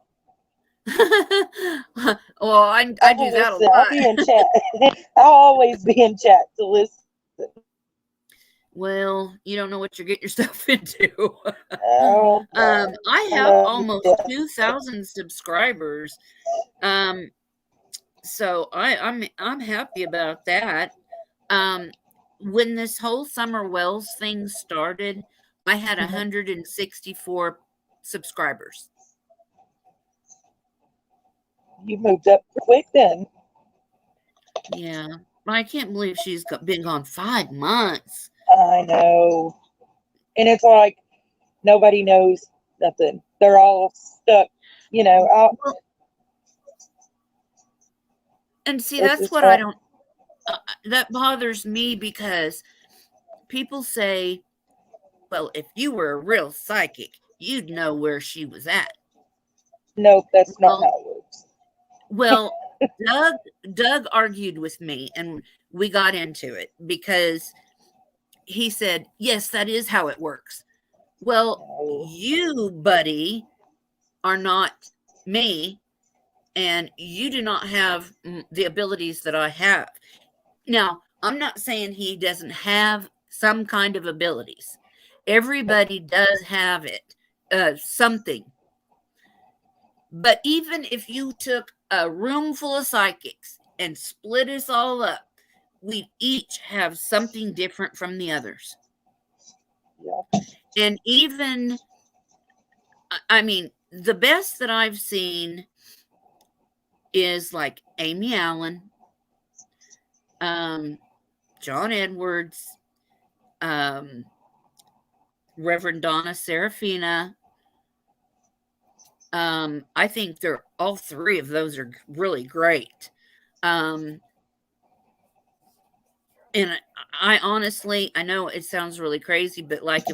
Well, I do that a Listen, I'll lot. be in chat. I'll always be in chat to listen. Well, you don't know what you're getting yourself into. Oh, I have almost 2,000 subscribers. So I'm happy about that. When this whole Summer Wells thing started, I had 164 subscribers. You moved up quick then. Yeah, I can't believe she's been gone 5 months. I know. And it's like nobody knows nothing. They're all stuck, And see, with that's this what I don't. That bothers me because people say, "Well, if you were a real psychic, you'd know where she was at." Nope, that's not how it works. Well, Doug argued with me, and we got into it because he said, "Yes, that is how it works." Well, you, buddy, are not me, and you do not have the abilities that I have. Now, I'm not saying he doesn't have some kind of abilities. Everybody does have it, something. But even if you took a room full of psychics and split us all up, we each have something different from the others. Yeah. And even, I mean, the best that I've seen is like Amy Allen, John Edwards, Reverend Donna Serafina. I think all three of those are really great. And I honestly, I know it sounds really crazy, but like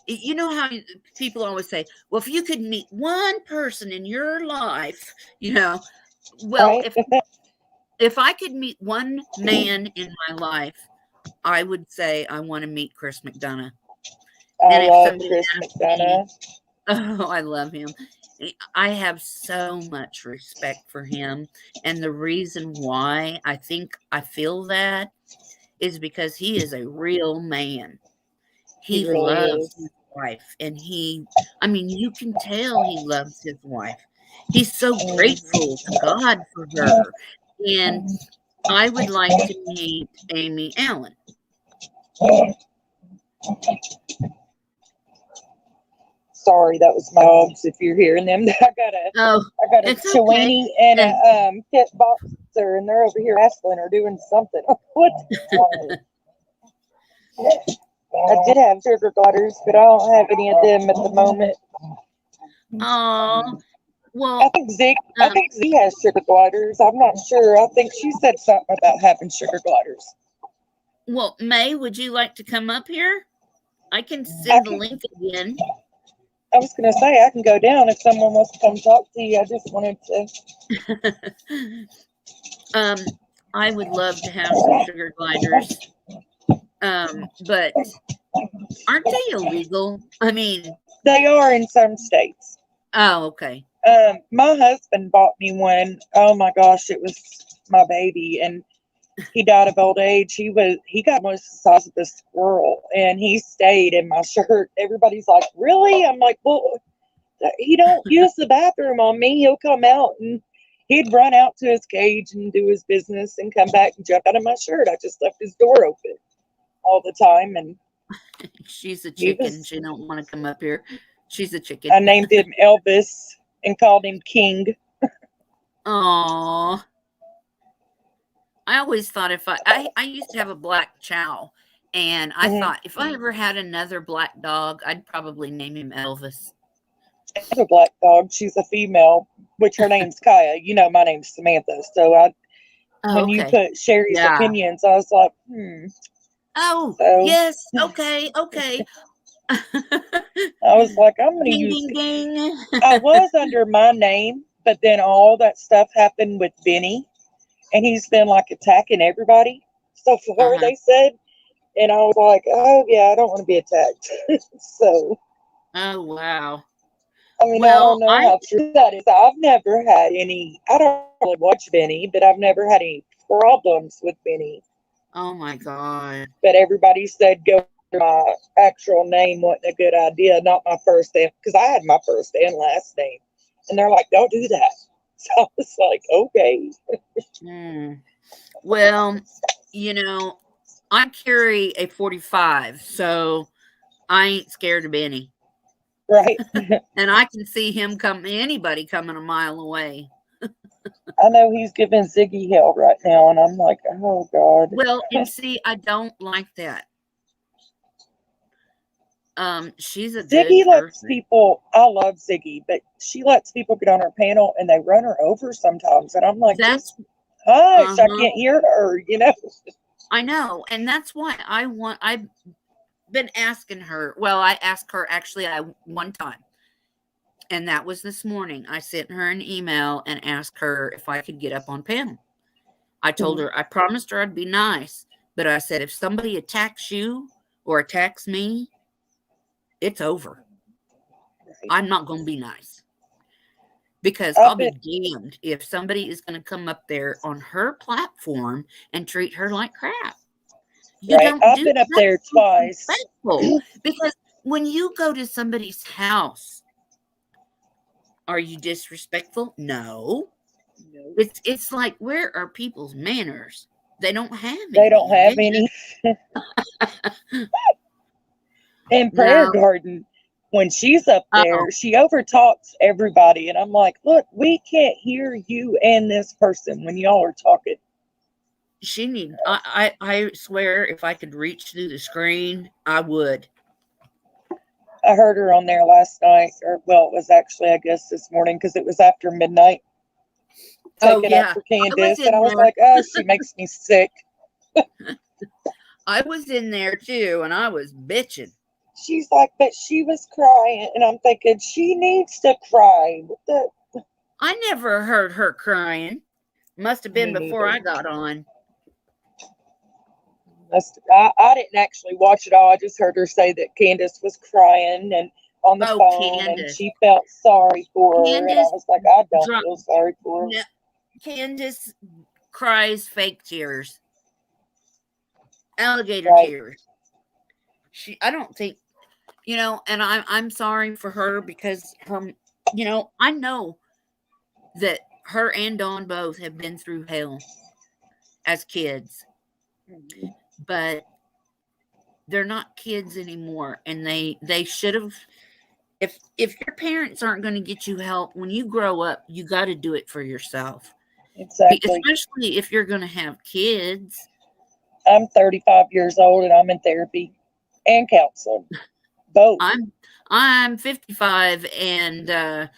you know how people always say, well, if you could meet one person in your life, well, Right? if I could meet one man in my life, I would say I want to meet Chris McDonough. I And if love somebody Chris asked me, McDonough. oh, I love him. I have so much respect for him. And the reason why I think I feel that is because he is a real man. He He really loves is. his wife. And I mean, you can tell he loves his wife. He's so grateful to God for her. And I would like to meet Amy Allen. Sorry, that was my dogs. If you're hearing them, Oh, I got a it's okay. Chiweenie and And a pit boxer, and they're over here wrestling or doing something. What? I did have sugar gliders, but I don't have any of them at the moment. oh, I well, think Zig, I um, think Z has sugar gliders. I'm not sure. I think she said something about having sugar gliders. well, May, would you like to come up here? I can I send the can. link again. I was going to say I can go down if someone wants to come talk to you. I just wanted to. I would love to have some sugar gliders. But aren't they illegal? I mean, They are in some states. oh, okay. My husband bought me one. Oh my gosh, it was my baby, and he died of old age. He got almost the size of a squirrel, and he stayed in my shirt. Everybody's like, "Really?" I'm like, "Well, he don't use the bathroom on me. He'll come out and he'd run out to his cage and do his business and come back and jump out of my shirt. I just left his door open all the time, and She's a he chicken. was. She don't want to come up here. She's a chicken. I named him Elvis and called him King. Oh, I always thought I used to have a black chow, and I Mm-hmm. thought if I ever had another black dog, I'd probably name him Elvis. I have a black dog. She's a female, which her name's Kaya. You know, my name's Samantha. So Oh, when you okay. put Sherry's Yeah. opinions, I was like, Oh, So yes. Okay. Okay. I was like, I'm going to Ding, use. ding, ding. I was under my name, but then all that stuff happened with Benny, and he's been like attacking everybody so far. Uh-huh. They said, and I was like, oh yeah, I don't want to be attacked. So Oh, wow. I mean, I Well, don't know how true that is. I've never had any. I don't really watch Benny, but I've never had any problems with Benny. oh my God. But everybody said go with my actual name wasn't a good idea, not my first name, because I had my first and last name, and they're like, don't do that. So I was like, okay. Hmm. Well, I carry a 45, so I ain't scared of any. Right. And I can see anybody coming a mile away. I know he's giving Ziggy hell right now, and I'm like, oh God. Well, and see, I don't like that. She's a good Ziggy lets person. people. I love Ziggy, but she lets people get on her panel, and they run her over sometimes, and I'm like, That's just hush, I uh-huh. can't hear her. I know, and that's why I've been asking her. Well, I asked her actually one time, and that was this morning. I sent her an email and asked her if I could get up on panel. I told her, I promised her I'd be nice, but I said, if somebody attacks you or attacks me, it's over. I'm not going to be nice. Because I'll be damned if somebody is going to come up there on her platform and treat her like crap. You Right. don't I've do been up that. there twice. Because when you go to somebody's house, are you disrespectful? No. It's like, where are people's manners? They don't have any. They don't have any. In Prayer Garden, when she's up there, she overtalks everybody. And I'm like, look, we can't hear you and this person when y'all are talking. I swear, if I could reach through the screen, I would. I heard her on there last night, it was actually, I guess, this morning, because it was after midnight. Taking up for Candace, and I was like, oh, she makes me sick. I was in there too, and I was bitching. She's like, but she was crying. And I'm thinking, she needs to cry. What the? I never heard her crying. Must have been Me before I neither. got on. I didn't actually watch it all. I just heard her say that Candace was crying and on the Oh, phone, and Candace. she felt sorry for her. And I Candace, was like, I don't dro- feel sorry for her. no, Candace cries fake tears, alligator Right. tears. I don't think, and I'm sorry for her because I know that her and Dawn both have been through hell as kids, but they're not kids anymore, and they should have. If your parents aren't going to get you help when you grow up, you got to do it for yourself. Exactly. Especially if you're going to have kids. I'm 35 years old and I'm in therapy and counseling. Both. I'm 55, and I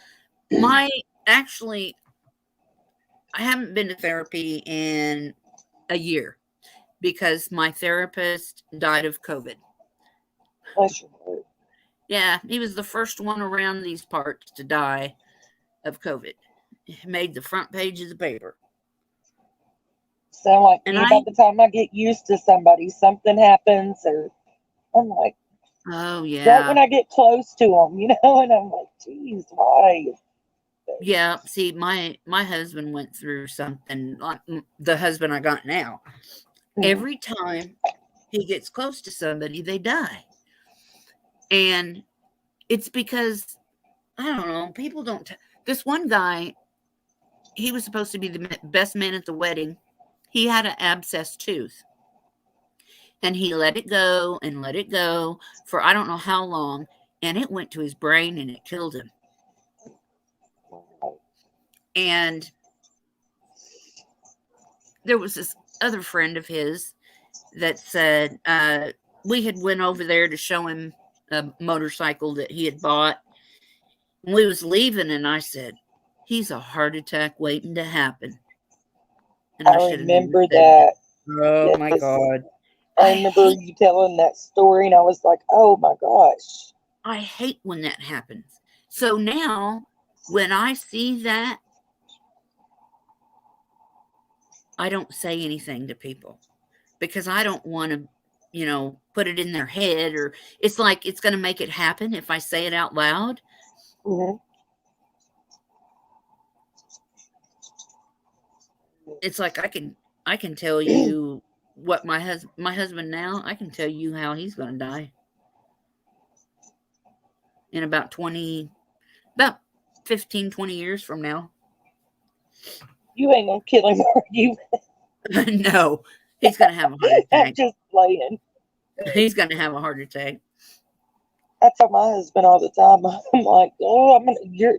haven't been to therapy in a year because my therapist died of COVID. Bless your heart. Yeah, he was the first one around these parts to die of COVID. It made the front page of the paper. Sound like And me. By the time I get used to somebody, something happens, or I'm like, oh right yeah, when I get close to them, and I'm like, geez, why? yeah. See, my husband went through something like the husband I got now. Every time he gets close to somebody, they die. And it's because, I don't know, people don't. This one guy, he was supposed to be the best man at the wedding. He had an abscessed tooth. And he let it go and let it go for I don't know how long. And it went to his brain and it killed him. And there was this other friend of his that said, we had went over there to show him a motorcycle that he had bought. And we was leaving, and I said, he's a heart attack waiting to happen. And I should have never remember said that. Oh Yes. my God. I remember you telling that story, and I was like, oh my gosh. I hate when that happens. So now, when I see that, I don't say anything to people because I don't want to, put it in their head, or it's like it's going to make it happen if I say it out loud. Mm-hmm. It's like I can tell you what my husband now, I can tell you how he's going to die in about 15, 20 years from now. You ain't gonna kill him, are you? No, he's going to have a heart attack. I'm just playing. He's going to have a heart attack. I tell my husband all the time. I'm like, oh, you're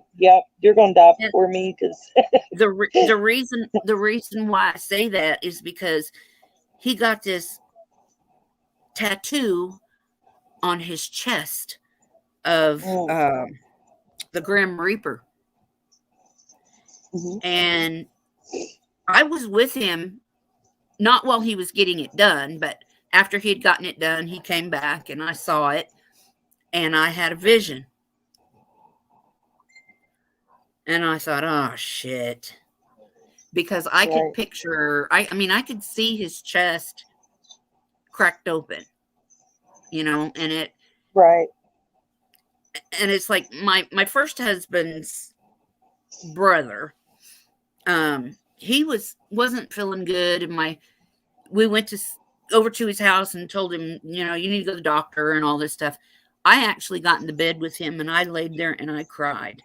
gonna die before me, because the reason why I say that is because he got this tattoo on his chest of the Grim Reaper. Mm-hmm. And I was with him, not while he was getting it done, but after he had gotten it done, he came back and I saw it and I had a vision. And I thought, oh shit. Because I could picture, I could see his chest cracked open, and it. Right. And it's like my first husband's brother, he wasn't feeling good, and we went over to his house and told him, you need to go to the doctor and all this stuff. I actually got into bed with him and I laid there and I cried.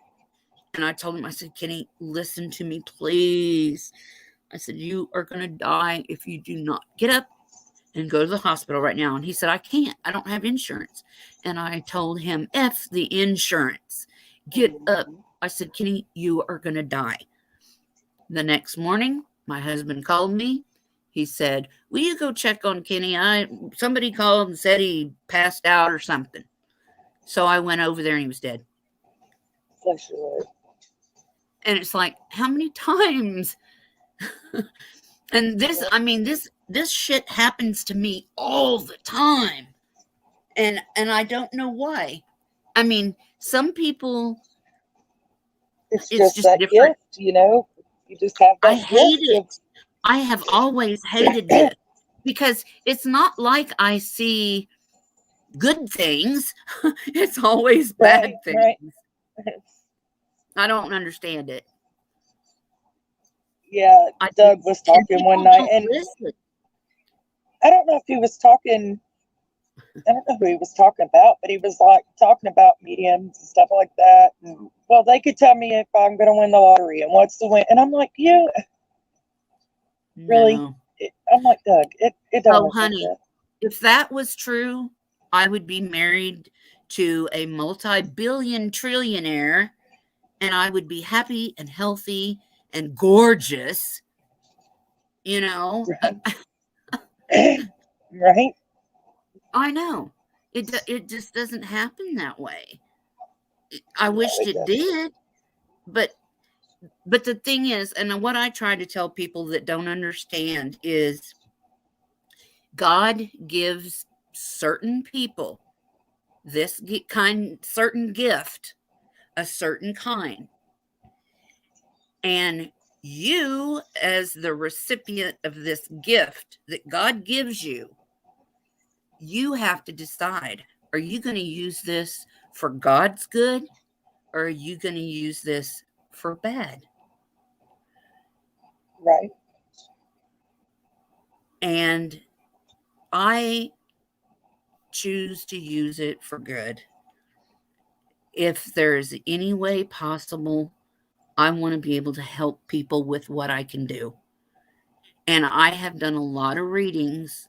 And I told him, I said, Kenny, listen to me, please. I said, you are going to die if you do not get up and go to the hospital right now. And he said, I can't. I don't have insurance. And I told him, F the insurance. Get up. I said, Kenny, you are going to die. The next morning, my husband called me. He said, will you go check on Kenny? Somebody called and said he passed out or something. So I went over there and he was dead. Bless your heart. And it's like, how many times? And this this shit happens to me all the time. And I don't know why. I mean, some people, It's it's just just that different. gift, you know. You just have I that hate gift it. of I have always hated this because it's not like I see good things. It's always bad right, right. things. I don't understand it. Yeah, I Doug just, was and talking one people night, don't and listen. I don't know if he was talking. I don't know who he was talking about, but he was like talking about mediums and stuff like that. And, well, they could tell me if I'm going to win the lottery and what's the win. And I'm like, you really? No. I'm like, Doug, it don't Oh, work like honey, that. if that was true, I would be married to a multi-billion trillionaire and I would be happy and healthy and gorgeous, you know. Right? I know. It just doesn't happen that way. I No, wished it it doesn't. did, but the thing is, and what I try to tell people that don't understand is God gives certain people this certain gift, a certain kind. And you, as the recipient of this gift that God gives you, you have to decide, are you going to use this for God's good or are you going to use this for bad? Right. And I choose to use it for good. If there's any way possible, I want to be able to help people with what I can do. And I have done a lot of readings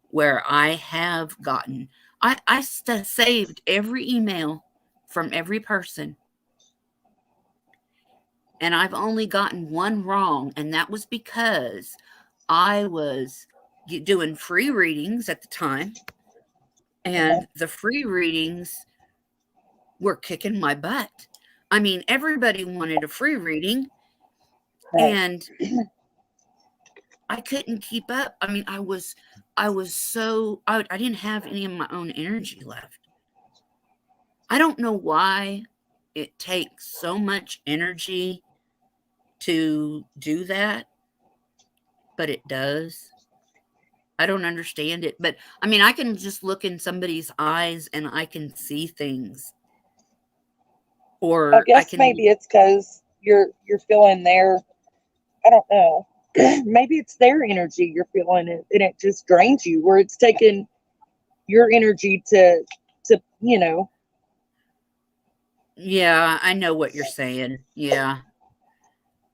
where I have gotten, I saved every email from every person. And I've only gotten one wrong. And that was because I was doing free readings at the time. And the free readings were kicking my butt. I mean, everybody wanted a free reading. Right. And I couldn't keep up. I mean, I was so, I didn't have any of my own energy left. I don't know why it takes so much energy to do that, but it does. I don't understand it, but I mean, I can just look in somebody's eyes and I can see things, I or I guess can, maybe it's because you're feeling their. I don't know. Maybe it's their energy you're feeling it, and it just drains you. Where it's taking your energy to yeah, I know what you're saying. Yeah.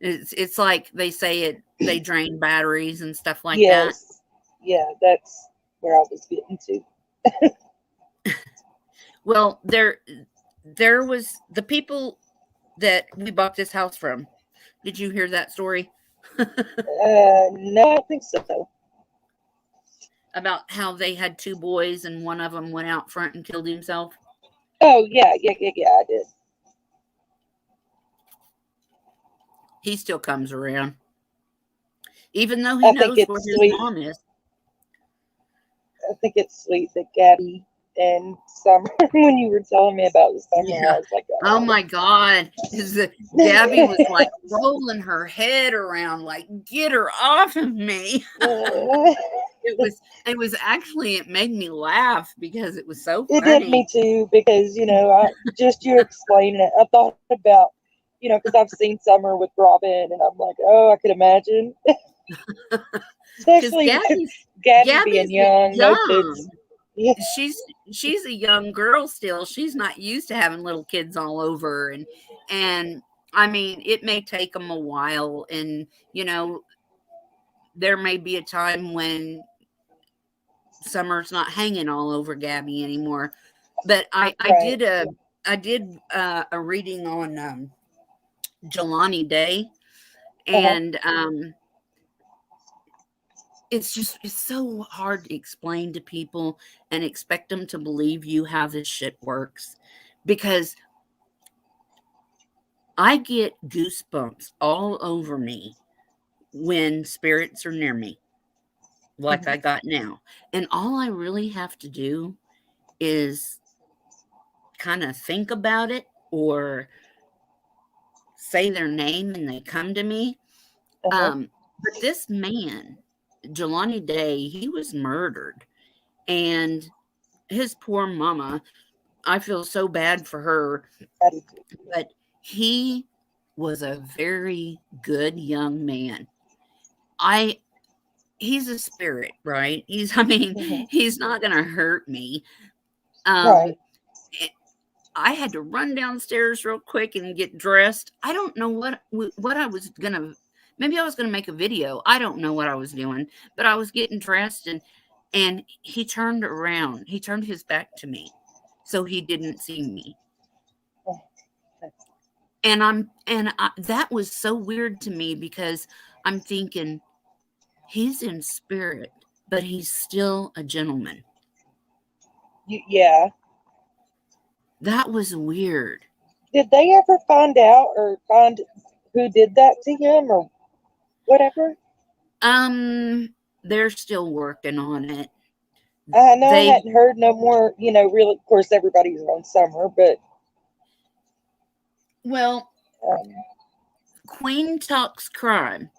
It's like they say they drain batteries and stuff like that. Yes, yeah, that's where I was getting to. Well, there was the people that we bought this house from. Did you hear that story? No, I don't think so. About how they had two boys and one of them went out front and killed himself? Oh yeah, I did. He still comes around. Even though he I think knows where it's his sweet. mom is. I think it's sweet that Gabby and Summer, when you were telling me about the Summer, Yeah. I was like, Oh oh. my God. Gabby was like rolling her head around, like, get her off of me. It was actually, it made me laugh because it was so It did me funny. too, because just you explaining it, I thought about, because I've seen Summer with Robin, and I'm like, oh, I could imagine, Because especially with Gabby being Gabby's young, no young. kids. Yeah, She's a young girl still. She's not used to having little kids all over, and I mean, it may take them a while, and there may be a time when Summer's not hanging all over Gabby anymore. But right. I did a reading on Jelani Day, Uh-huh. and it's so hard to explain to people and expect them to believe you how this shit works, because I get goosebumps all over me when spirits are near me. like I got now. And all I really have to do is kind of think about it or say their name and they come to me. Uh-huh. But this man, Jelani Day, he was murdered. And his poor mama, I feel so bad for her, I do too. but he was a very good young man. He's a spirit, right? Mhm. He's not going to hurt me. Right. Um, I had to run downstairs real quick and get dressed. I don't know what I was gonna. Maybe I was gonna make a video. I don't know what I was doing, but I was getting dressed and he turned around. He turned his back to me, so he didn't see me. Oh, that's- That was so weird to me because I'm thinking he's in spirit, but he's still a gentleman. Yeah. That was weird. Did they ever find out or find who did that to him or whatever? They're still working on it. I know I They hadn't heard no more, really, of course, everybody's on summer, but Well, um, Queen Talks Crime.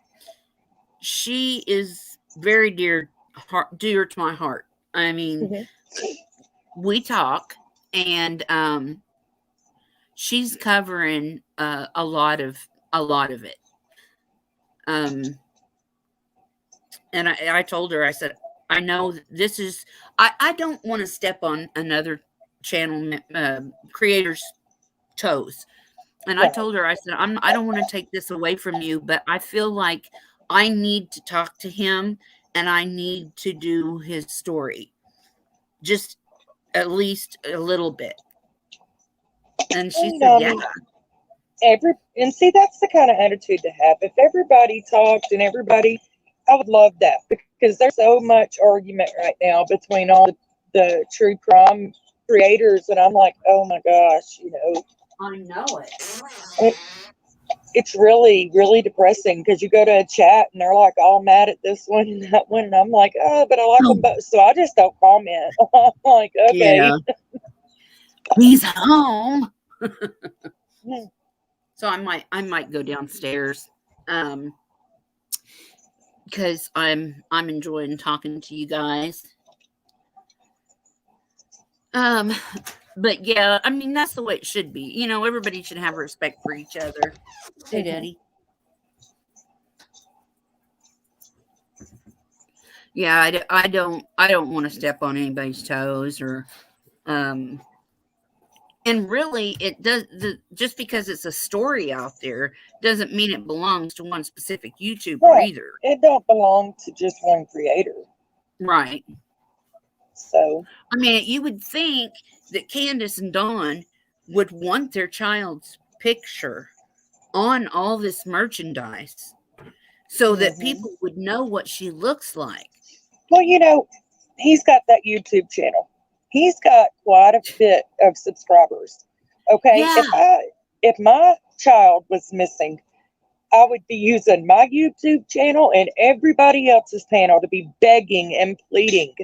She is very dear to my heart. I mean, mhm. we talk, and she's covering a lot of it. And I told her, I said, I know this is. I don't want to step on another channel creator's toes. And I Right. told her, I said, I don't want to take this away from you, but I feel like I need to talk to him and I need to do his story. Just at least a little bit. And Well, she said, I yeah. mean, and see, that's the kind of attitude to have. If everybody talked and everybody, I would love that because there's so much argument right now between all the true crime creators, and I'm like, oh my gosh, I know it. it, it's really, really depressing because you go to a chat and they're like all mad at this one and that one, and I'm like, oh, but I like them Oh, both, so I just don't comment. I'm like, okay. yeah. He's home. Hmm. So I might go downstairs. Because I'm enjoying talking to you guys. But yeah, I mean that's the way it should be. Everybody should have respect for each other. Hey, Mhm. Daddy. Yeah, I don't want to step on anybody's toes or and really it does just because it's a story out there doesn't mean it belongs to one specific YouTuber Right. either. It don't belong to just one creator. Right. So I mean, you would think that Candace and Dawn would want their child's picture on all this merchandise so that mhm. people would know what she looks like. Well, he's got that YouTube channel. He's got quite a bit of subscribers. Okay, Yeah, if my child was missing, I would be using my YouTube channel and everybody else's channel to be begging and pleading.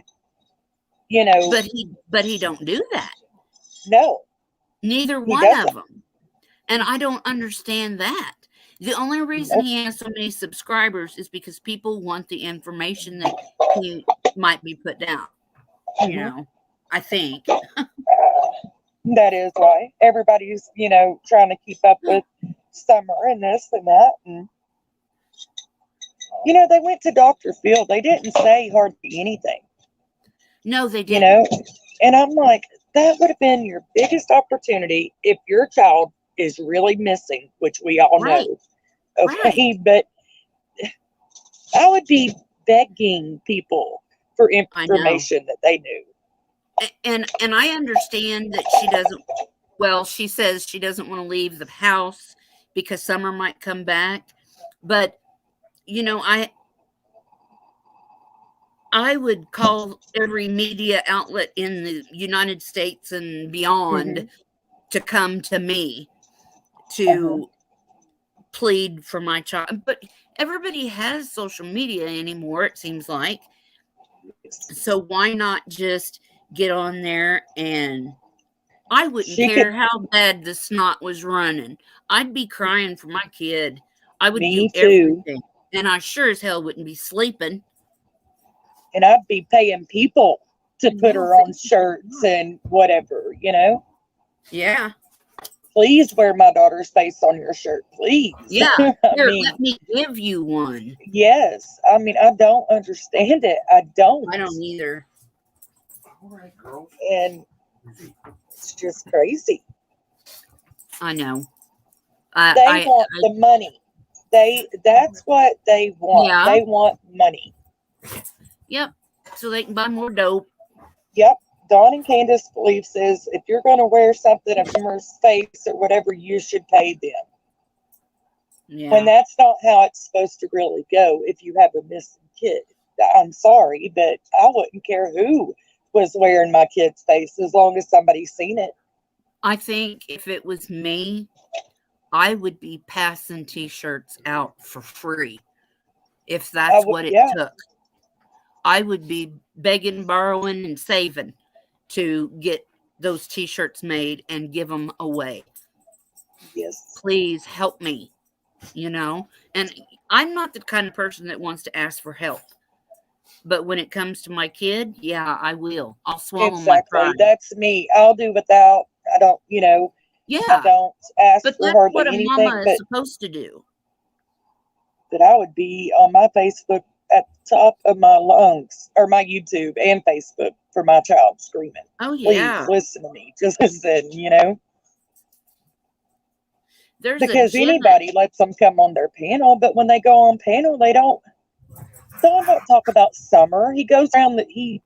but he don't do that. No, Neither he one of doesn't. them. And I don't understand that. The only reason Nope. he has so many subscribers is because people want the information that he might be put down. Mhm. I think. That is why everybody's trying to keep up with Summer and this and that, and they went to Dr. Phil. They didn't say hardly anything. No, they you didn't. know and I'm like, that would have been your biggest opportunity if your child is really missing, which we all Right. know. Right. Okay, but I would be begging people for I know. information that they knew. And I understand that she doesn't. Well, she says she doesn't want to leave the house because Summer might come back. But I would call every media outlet in the United States and beyond Mhm. to come to me Uh-huh. to plead for my child. But everybody has social media anymore, it seems like. So why not just get on there, and I wouldn't She care could, how bad the snot was running. I'd be crying for my kid. I would do me too. everything. And I sure as hell wouldn't be sleeping. And I'd be paying people to put Well, her on shirts and whatever, yeah. Please wear my daughter's face on your shirt, please. Yeah. I Here, mean, let me give you one. yes. I mean, I don't understand it. I don't. I don't either. And it's just crazy. I know. They want the money. That's what they want. Yeah. They want money. Yep. So they can buy more dope. Yep. Dawn and Candace believe says if you're going to wear something of Summer's face or whatever, you should pay them. Yeah. When that's not how it's supposed to really go if you have a missing kid. I'm sorry, but I wouldn't care who was wearing my kid's face as long as somebody's seen it. I think if it was me, I would be passing t-shirts out for free. If that's what it took. I would be begging, borrowing, and saving to get those t-shirts made and give them away. Yes. Please help me, And I'm not the kind of person that wants to ask for help. But when it comes to my kid, yeah, I will. I'll swallow my pride. That's me. I'll do without. I don't, Yeah. I don't ask but for that's hardly what a anything. mama is supposed to do. But I would be on my Facebook at the top of my lungs, or my YouTube and Facebook for my child screaming. Oh, yeah. Please listen to me. Just listen, because anybody lets them come on their panel, but when they go on panel, they don't talk about Summer. He goes around you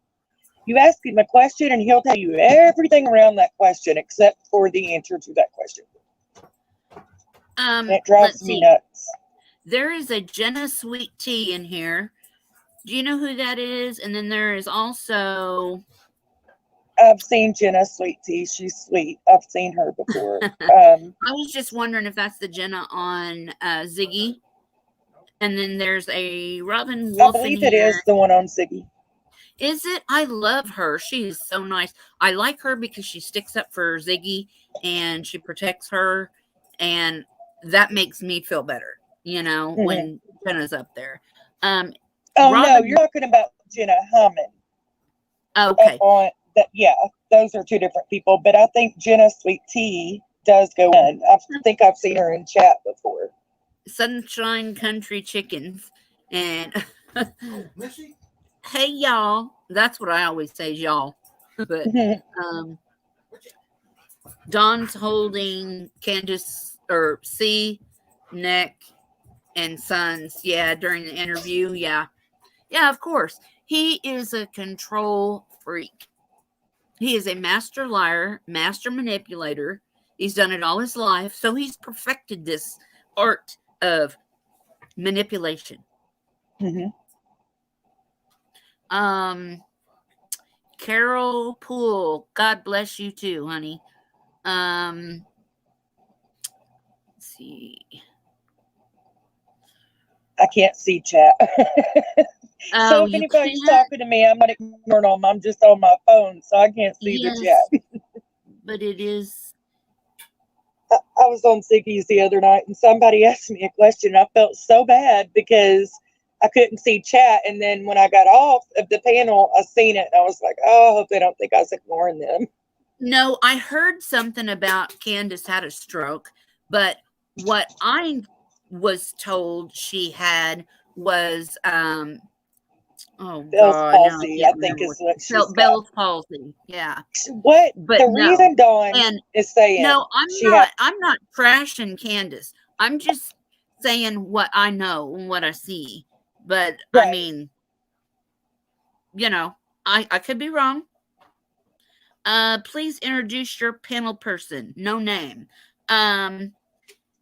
ask him a question and he'll tell you everything around that question except for the answer to that question. And it drives me nuts. There is a Jenna Sweet Tea in here. Do you know who that is? And then there is also... I've seen Jenna Sweet Tea. She's sweet. I've seen her before. I was just wondering if that's the Jenna on Ziggy. And then there's a Robin Wolf. I believe it is the one on Ziggy. Is it? I love her. She is so nice. I like her because she sticks up for Ziggy and she protects her. And that makes me feel better, when Jenna's up there. No, you're talking about Jenna Hammond. Okay. Yeah, those are two different people. But I think Jenna Sweet Tea does go in. I think I've seen her in chat before. Sunshine Country Chickens. And hey, y'all. That's what I always say, y'all. But Dawn's holding Candace or C, neck, and Sons. Yeah, during the interview. Yeah. Yeah, of course. He is a control freak. He is a master liar, master manipulator. He's done it all his life. So he's perfected this art of manipulation. Carol Poole, God bless you too, honey. Let's see. I can't see chat. So if anybody's talking to me, I'm not ignoring them. I'm just on my phone, so I can't see the chat. But it is. I was on Ziggy's the other night, and somebody asked me a question. I felt so bad because I couldn't see chat, and then when I got off of the panel, I seen it, and I was like, oh, I hope they don't think I was ignoring them. No, I heard something about Candace had a stroke, but what I was told she had was Bell's palsy, I think is what she's got. Bell's palsy, yeah. What the reason Dawn is saying? No, I'm not trashing Candace. I'm just saying what I know and what I see. But I mean, I could be wrong. Please introduce your panel person. No name.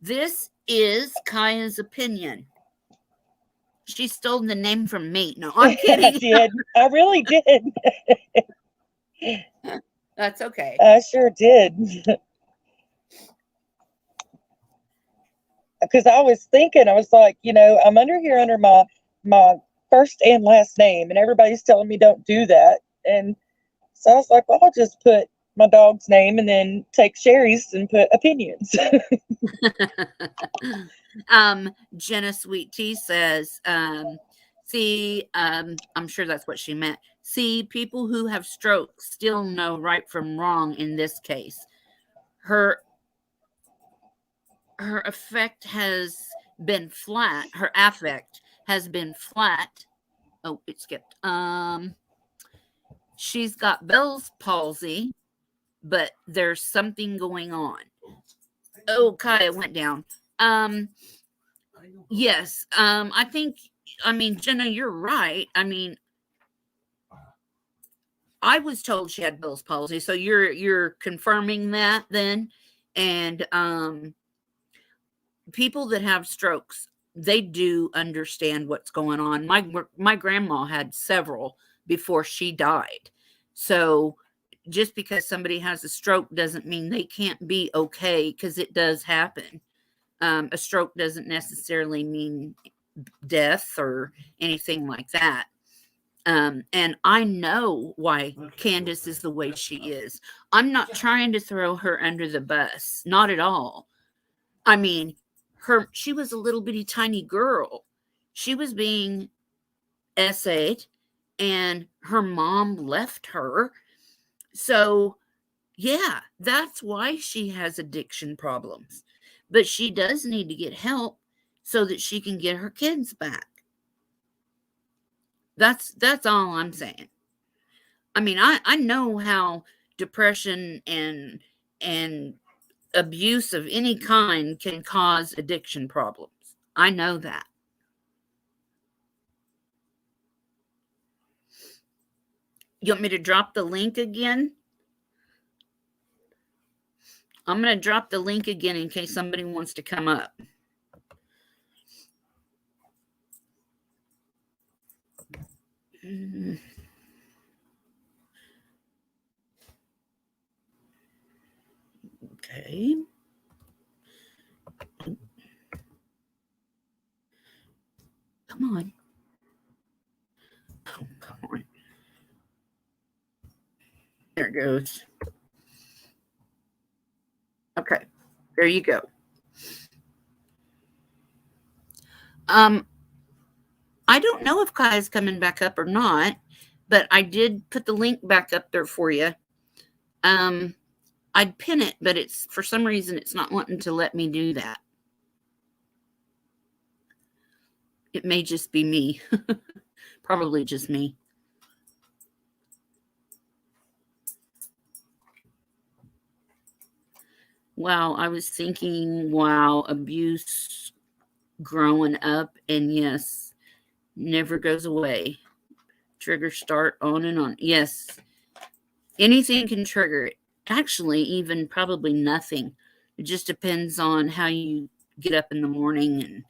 This is Kaya's opinion. She stole the name from me. No, I'm kidding. I did. I really did. That's okay. I sure did. Because I was thinking, I was like, I'm under here under my first and last name, and everybody's telling me don't do that. And so I was like, well, I'll just put my dog's name and then take Sherry's and put opinions. Jenna Sweet Tea says, see, I'm sure that's what she meant. See, people who have strokes still know right from wrong in this case. Her affect has been flat. Her affect has been flat. Oh, it skipped. She's got Bell's palsy, but there's something going on. Oh, Kaya went down. Yes. I mean, Jenna, you're right. I mean, I was told she had Bell's palsy, so you're confirming that then. And people that have strokes, they do understand what's going on. My grandma had several before she died. So just because somebody has a stroke doesn't mean they can't be okay, because it does happen. A stroke doesn't necessarily mean death or anything like that. And I know why Candace is the way she is. I'm not trying to throw her under the bus, not at all. I mean, she was a little bitty tiny girl. She was being essayed, and her mom left her. So, yeah, that's why she has addiction problems. But she does need to get help so that she can get her kids back. That's all I'm saying. I mean, I know how depression and abuse of any kind can cause addiction problems. I know that. You want me to drop the link again? I'm going to drop the link again in case somebody wants to come up. Okay. Come on. Oh, come on. There it goes. Okay. There you go. I don't know if Kai is coming back up or not, but I did put the link back up there for you. I'd pin it, but it's for some reason it's not wanting to let me do that. It may just be me. Probably just me. Wow, I was thinking, wow, abuse growing up, and yes, never goes away. Trigger start on and on. Yes, anything can trigger it. Actually, even probably nothing. It just depends on how you get up in the morning, and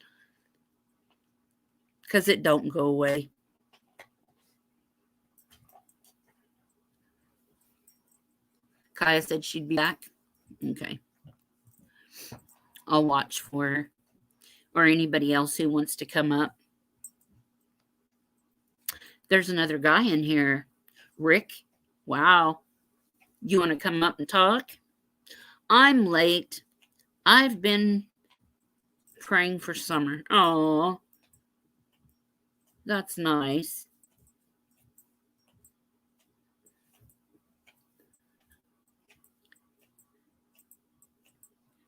because it don't go away. Kaya said she'd be back. Okay. I'll watch for her, or anybody else who wants to come up. There's another guy in here. Rick. Wow. You want to come up and talk? I'm late. I've been praying for summer. Oh, that's nice.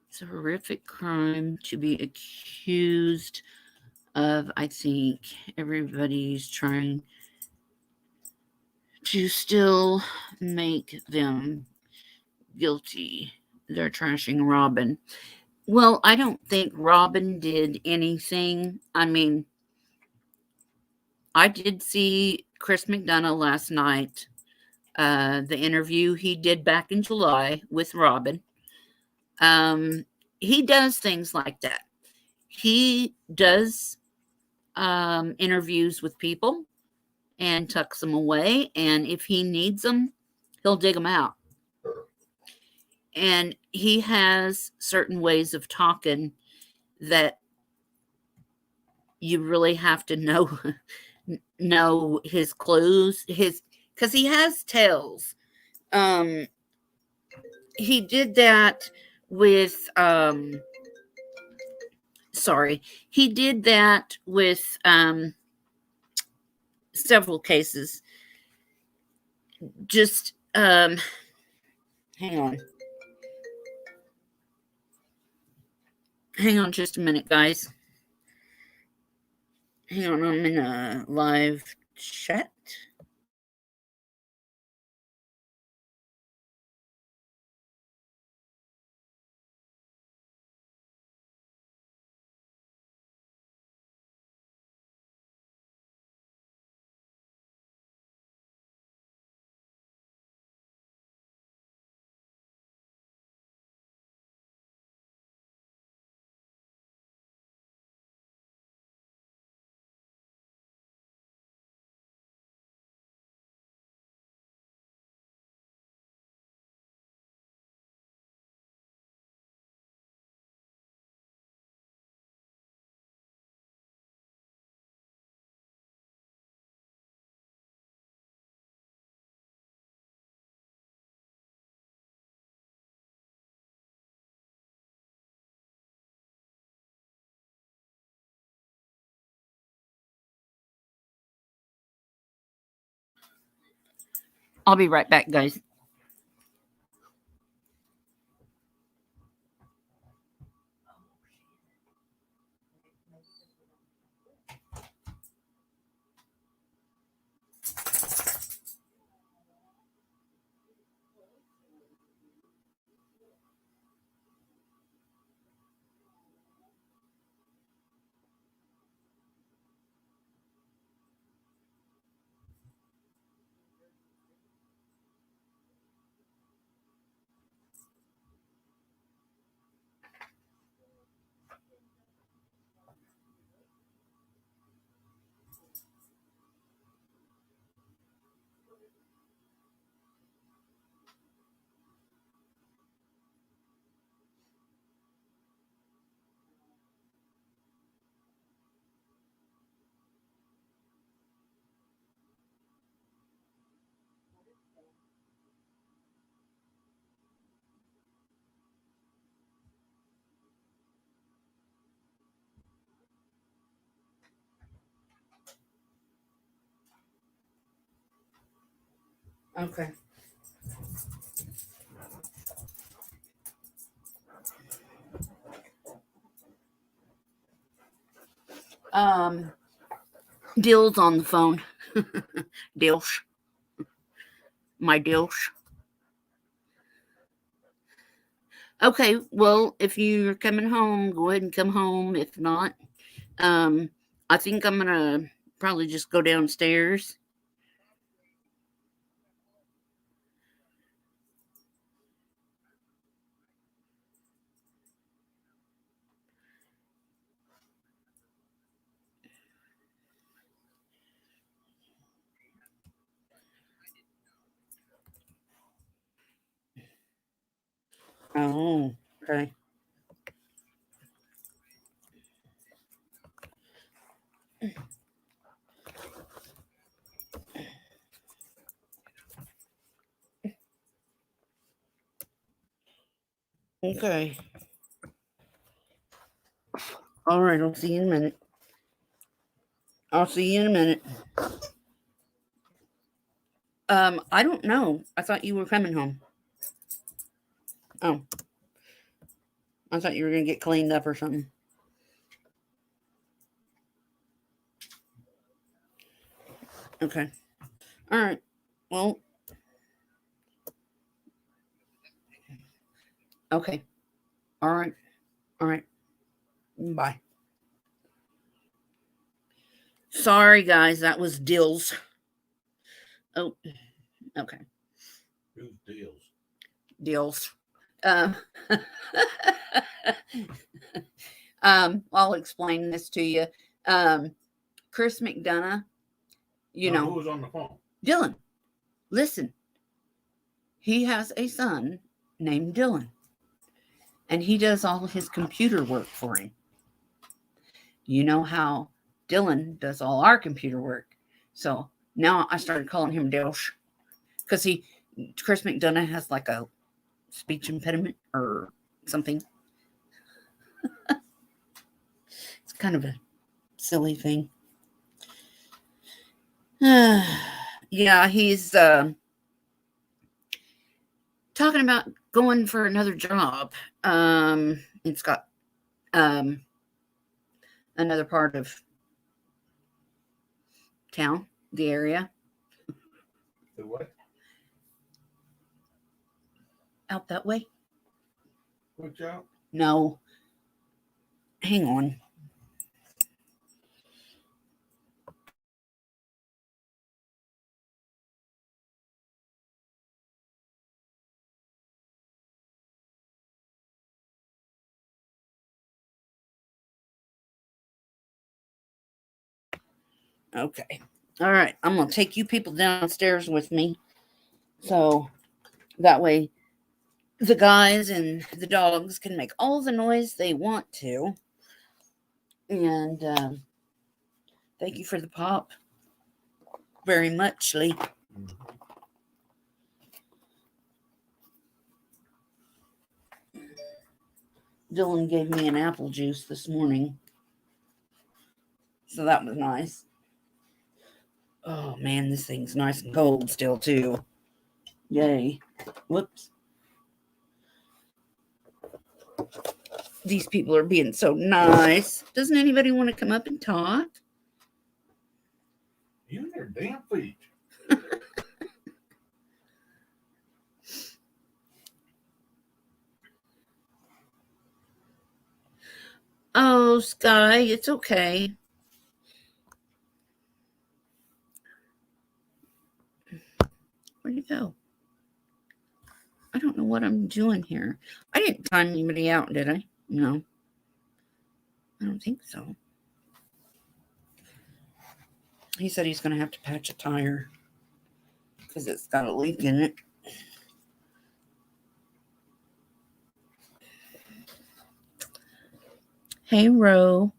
It's a horrific crime to be accused of. I think everybody's trying to still make them guilty. They're trashing Robin. Well, I don't think Robin did anything. I mean, I did see Chris McDonough last night, the interview he did back in July with Robin. He does things like that. He does interviews with people and tucks them away, and if he needs them, he'll dig them out. And he has certain ways of talking that you really have to know know his clues, because he has tails. He did that with he did that with several cases. Just hang on just a minute, guys. Hang on, I'm in a live chat. I'll be right back, guys. Okay. Dill's on the phone. Dilsh. My Dilsh. Okay, well, if you're coming home, go ahead and come home. If not, I think I'm gonna probably just go downstairs. Oh, okay. Okay. All right, I'll see you in a minute. I'll see you in a minute. I don't know. I thought you were coming home. Oh. I thought you were gonna get cleaned up or something. Okay. All right. Well. Okay. All right. All right. Bye. Sorry, guys. That was Dills. Oh. Okay. Who's Deals? Dills. I'll explain this to you. Chris McDonough, you know. Who was on the phone? Dylan. Listen. He has a son named Dylan. And he does all his computer work for him. You know how Dylan does all our computer work. So now I started calling him Delsh because Chris McDonough has like a speech impediment or something. It's kind of a silly thing. Yeah, he's talking about going for another job. It's got another part of town, the area. The what? Out that way? Which out? No. Hang on. Okay. All right. I'm going to take you people downstairs with me. So that way the guys and the dogs can make all the noise they want to. And thank you for the pop. Very muchly. Mm-hmm. Dylan gave me an apple juice this morning. So that was nice. Oh man, this thing's nice and cold still too. Yay. Whoops. These people are being so nice. Doesn't anybody want to come up and talk? You and their damn feet. Oh, Sky, it's okay. Where'd you go? I don't know what I'm doing here. I didn't time anybody out, did I? No. I don't think so. He said he's going to have to patch a tire because it's got a leak in it. Hey, Ro.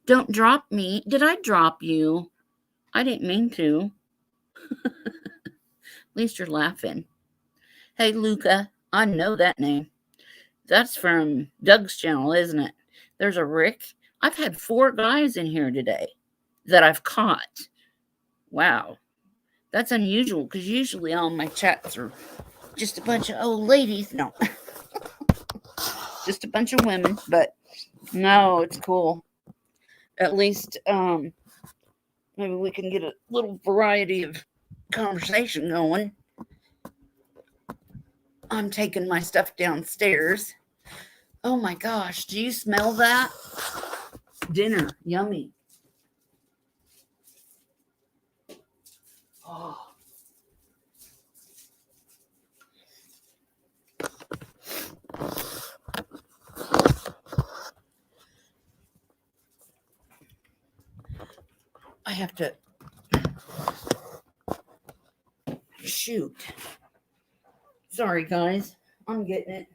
Don't drop me. Did I drop you? I didn't mean to. At least you're laughing. Hey, Luca. I know that name. That's from Doug's channel, isn't it? There's a Rick. I've had 4 guys in here today that I've caught. Wow. That's unusual because usually all my chats are just a bunch of old ladies. No. Just a bunch of women. But no, it's cool. At least maybe we can get a little variety of conversation going. I'm taking my stuff downstairs. Oh my gosh, do you smell that? Dinner, yummy. Oh. I have to shoot. Sorry, guys. I'm getting it.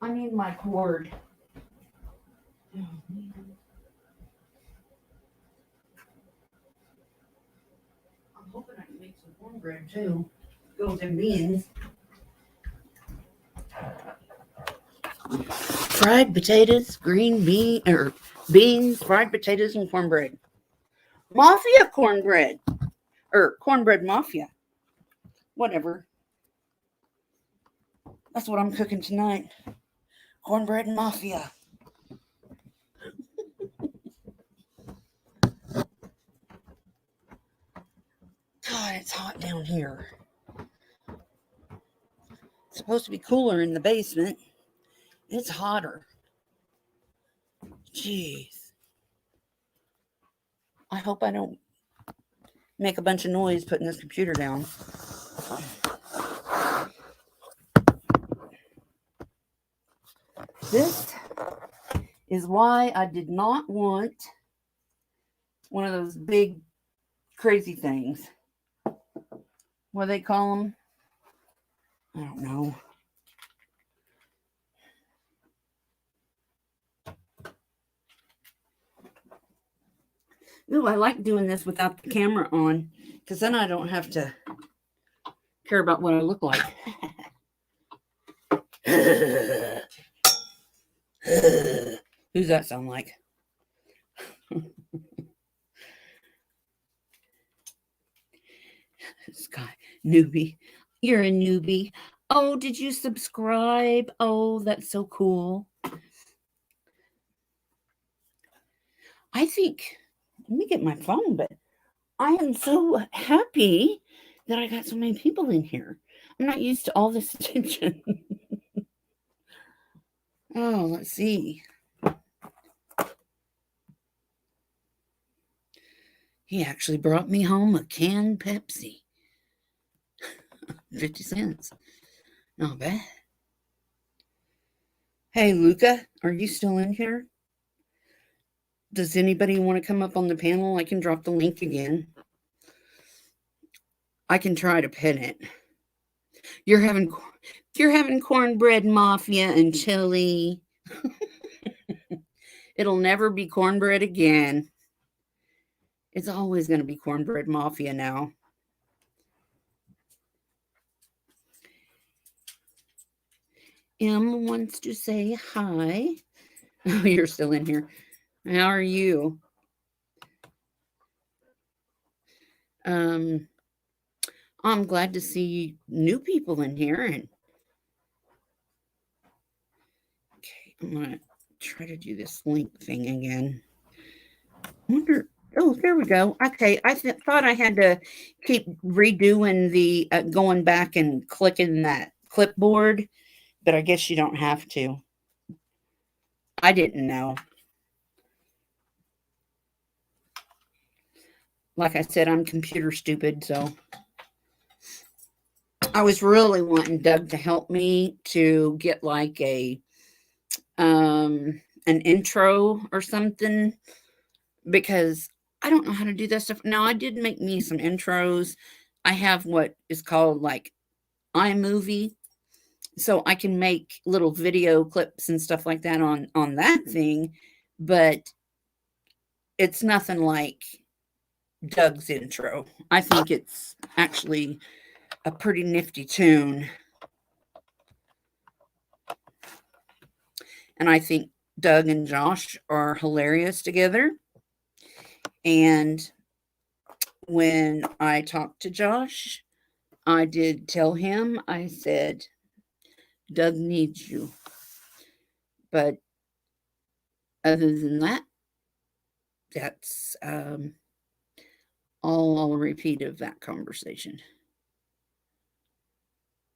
I need my cord. Oh, man. I'm hoping I can make some cornbread too. Go with them beans. Fried potatoes, green bean or beans, fried potatoes, and cornbread. Mafia cornbread. Or cornbread mafia. Whatever. That's what I'm cooking tonight. Cornbread mafia. God, it's hot down here. It's supposed to be cooler in the basement. It's hotter. Jeez. I hope I don't make a bunch of noise putting this computer down. This is why I did not want one of those big crazy things. What do they call them? I don't know. Ooh, I like doing this without the camera on, because then I don't have to care about what I look like. Who's that sound like? Sky, newbie. You're a newbie. Oh, did you subscribe? Oh, that's so cool. I think, let me get my phone, but I am so happy that I got so many people in here. I'm not used to all this attention. Oh, let's see. He actually brought me home a canned Pepsi. 50 cents. Not bad. Hey, Luca, are you still in here? Does anybody want to come up on the panel? I can drop the link again. I can try to pin it. You're having cornbread mafia and chili. It'll never be cornbread again. It's always going to be cornbread mafia now. M wants to say hi. Oh, you're still in here. How are you? I'm glad to see new people in here. And okay, I'm gonna try to do this link thing again. Wonder. Oh, there we go. Okay, I thought I had to keep redoing the going back and clicking that clipboard, but I guess you don't have to. I didn't know. Like I said, I'm computer stupid, so I was really wanting Doug to help me to get like an intro or something, because I don't know how to do that stuff. Now, I did make me some intros. I have what is called like iMovie, so I can make little video clips and stuff like that on that thing, but it's nothing like Doug's intro. I think it's actually a pretty nifty tune. And I think Doug and Josh are hilarious together. And when I talked to Josh, I did tell him, I said, Doug needs you. But other than that, that's all I'll repeat of that conversation,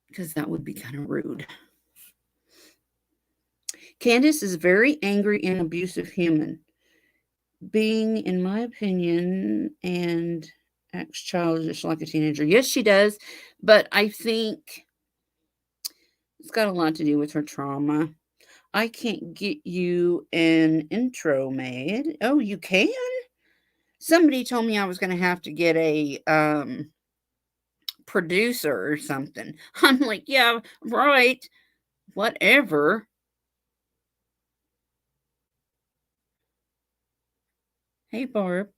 because that would be kind of rude. Candace is a very angry and abusive human, being, in my opinion, and acts childish like a teenager. Yes, she does, but I think it's got a lot to do with her trauma. I can't get you an intro made. Oh, you can? Somebody told me I was going to have to get a producer or something. I'm like, yeah, right. Whatever. Hey, Barb.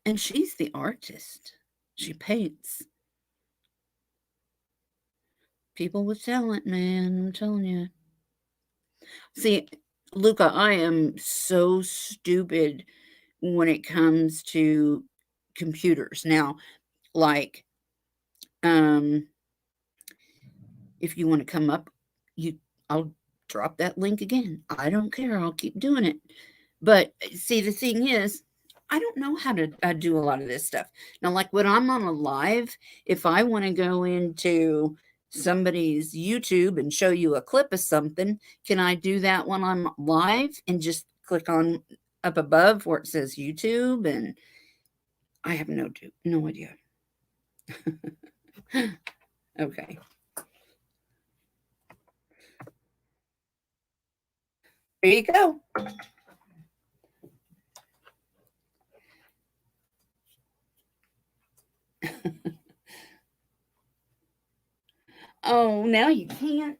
And she's the artist. She paints. People with talent, man. I'm telling you. See, Luca, I am so stupid when it comes to computers. Now, like, if you want to come up, I'll drop that link again. I don't care. I'll keep doing it. But see, the thing is, I don't know how to do a lot of this stuff. Now, like when I'm on a live, if I want to go into somebody's YouTube and show you a clip of something, can I do that when I'm live and just click on up above where it says YouTube? And I have no idea. Okay. There you go. Oh, now you can't.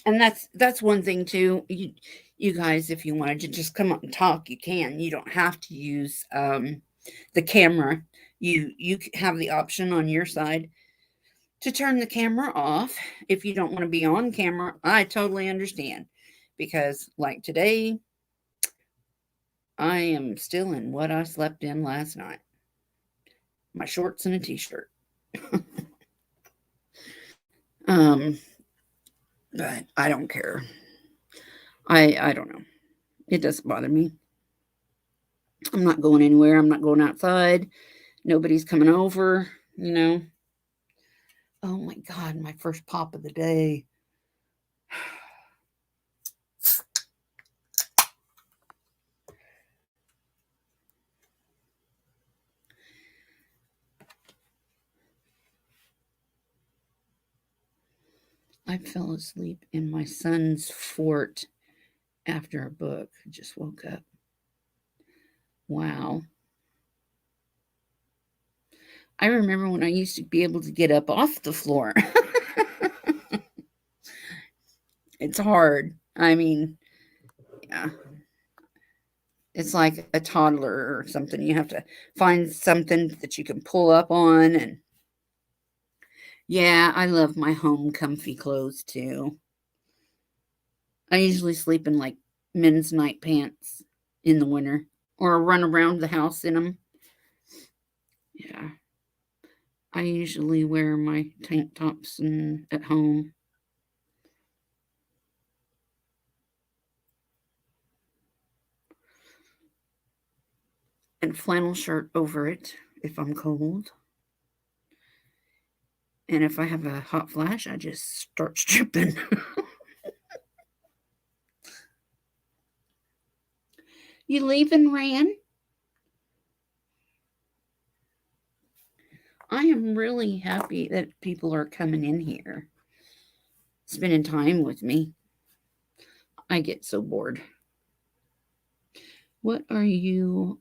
And that's one thing too. You guys, if you wanted to just come up and talk, you can. You don't have to use the camera. You have the option on your side to turn the camera off if you don't want to be on camera. I totally understand, because like today, I am still in what I slept in last night. My shorts and a t-shirt. um, but I don't care. I don't know. It doesn't bother me. I'm not going anywhere. I'm not going outside. Nobody's coming over, you know. Oh my God, my first pop of the day. I fell asleep in my son's fort after a book. Just woke up. Wow. I remember when I used to be able to get up off the floor. It's hard. I mean, yeah. It's like a toddler or something. You have to find something that you can pull up on. And yeah, I love my home comfy clothes too. I usually sleep in like men's night pants in the winter, or run around the house in them. Yeah. I usually wear my tank tops and at home. And flannel shirt over it if I'm cold. And if I have a hot flash, I just start stripping. You leaving, Ran? I am really happy that people are coming in here, spending time with me. I get so bored. What are you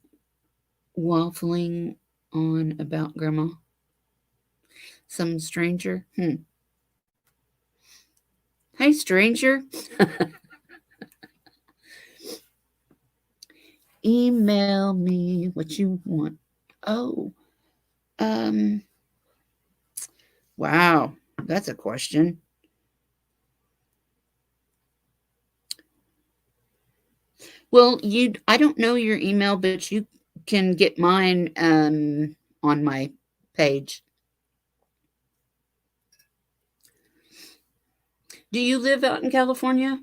waffling on about, Grandma? Some stranger? Hey, stranger. Email me what you want. Oh, um, wow, that's a question. Well, I don't know your email, but you can get mine on my page. Do you live out in California?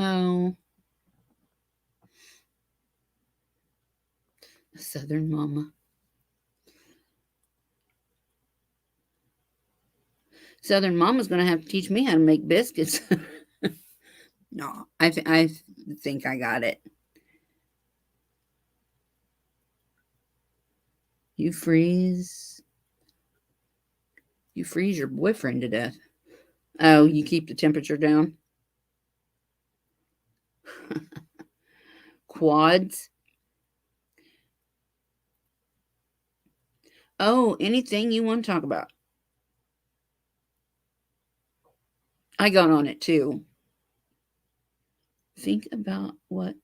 Oh, Southern Mama. Southern Mama's going to have to teach me how to make biscuits. No, I think I got it. You freeze. You freeze your boyfriend to death. Oh, you keep the temperature down. Quads. Oh, anything you want to talk about. I got on it too. Think about what.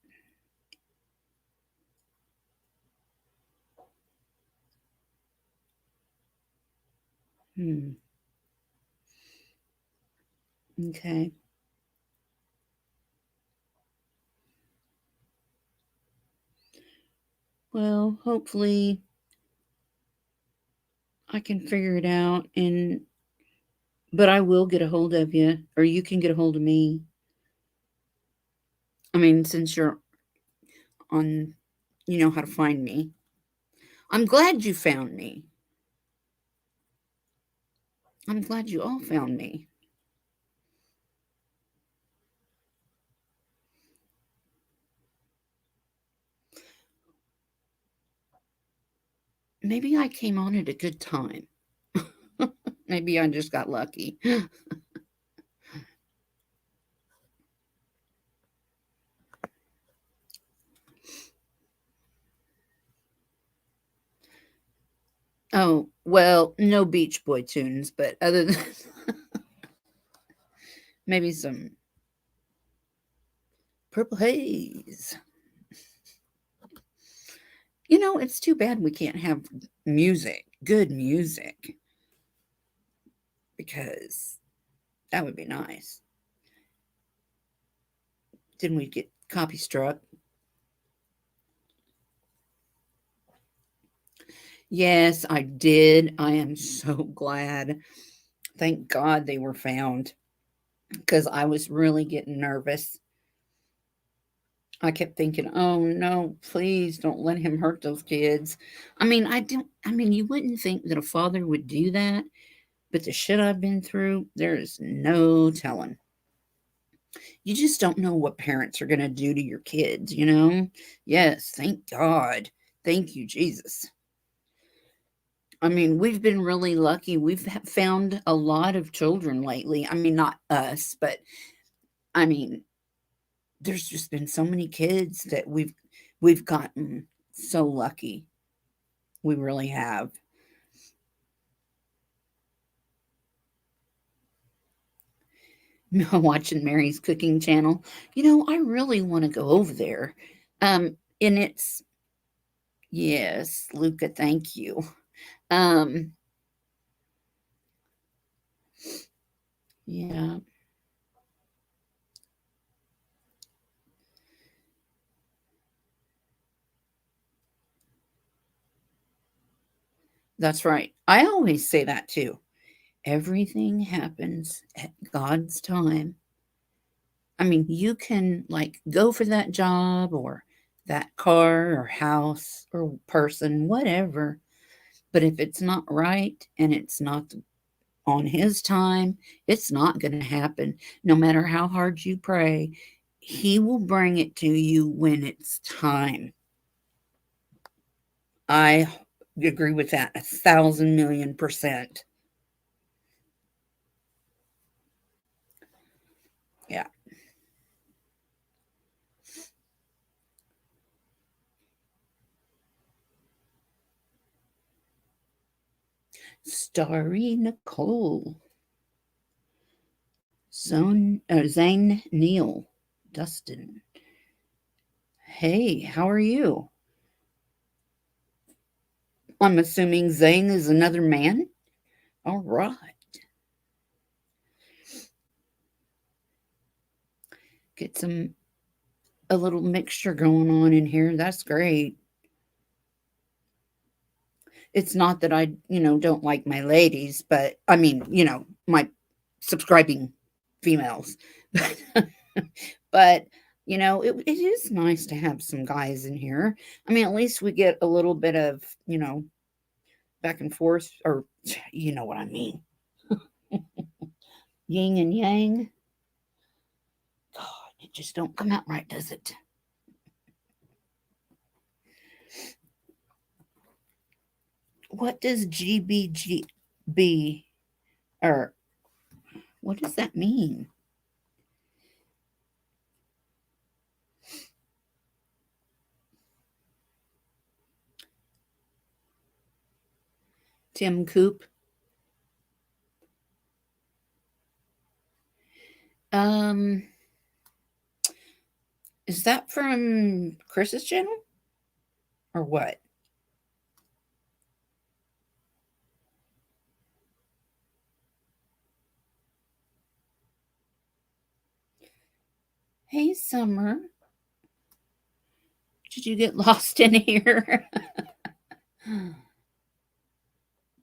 Okay. Well, hopefully I can figure it out, but I will get a hold of you, or you can get a hold of me. I mean, since you're on, you know how to find me. I'm glad you found me. I'm glad you all found me. Maybe I came on at a good time. Maybe I just got lucky. Oh, well, no Beach Boy tunes, but other than maybe some Purple Haze. It's too bad we can't have music, good music, because that would be nice. Didn't we get copy struck? Yes, I did. I am so glad. Thank God they were found, because I was really getting nervous. I kept thinking, "Oh no, please don't let him hurt those kids." I mean, you wouldn't think that a father would do that, but the shit I've been through, there is no telling. You just don't know what parents are going to do to your kids? Yes, thank God. Thank you, Jesus. I mean, we've been really lucky. We've found a lot of children lately. I mean, not us, but I mean, there's just been so many kids that we've gotten so lucky. We really have. Watching Mary's cooking channel. I really want to go over there. And it's yes, Luca, thank you. Um, yeah, that's right. I always say that too. Everything happens at God's time. I mean, you can like go for that job or that car or house or person, whatever. But if it's not right and it's not on his time, it's not going to happen. No matter how hard you pray, he will bring it to you when it's time. I agree with that 1,000,000,000%. Yeah. Starry Nicole. Zane Neal. Dustin. Hey, how are you? I'm assuming Zane is another man? All right. Get a little mixture going on in here. That's great. It's not that I don't like my ladies, but I mean, my subscribing females. But it is nice to have some guys in here. I mean, at least we get a little bit of back and forth, or you know what I mean. Yin and yang. God, it just don't come out right, does it? What does GBGB, or what does that mean? Tim Coop. Um, is that from Chris's channel? Or what? Hey, Summer. Did you get lost in here?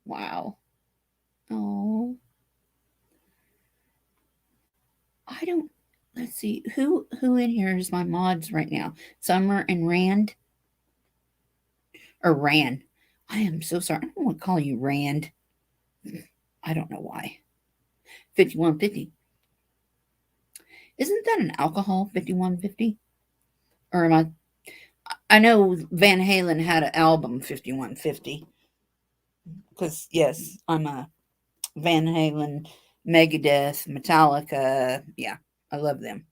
Wow. Oh, I don't. Let's see who in here is my mods right now. Summer and Rand, or Ran. I am so sorry. I don't want to call you Rand. I don't know why. 5150. Isn't that an alcohol 5150? Or am I know Van Halen had an album 5150. Because yes, I'm a Van Halen, Megadeth, Metallica. Yeah, I love them.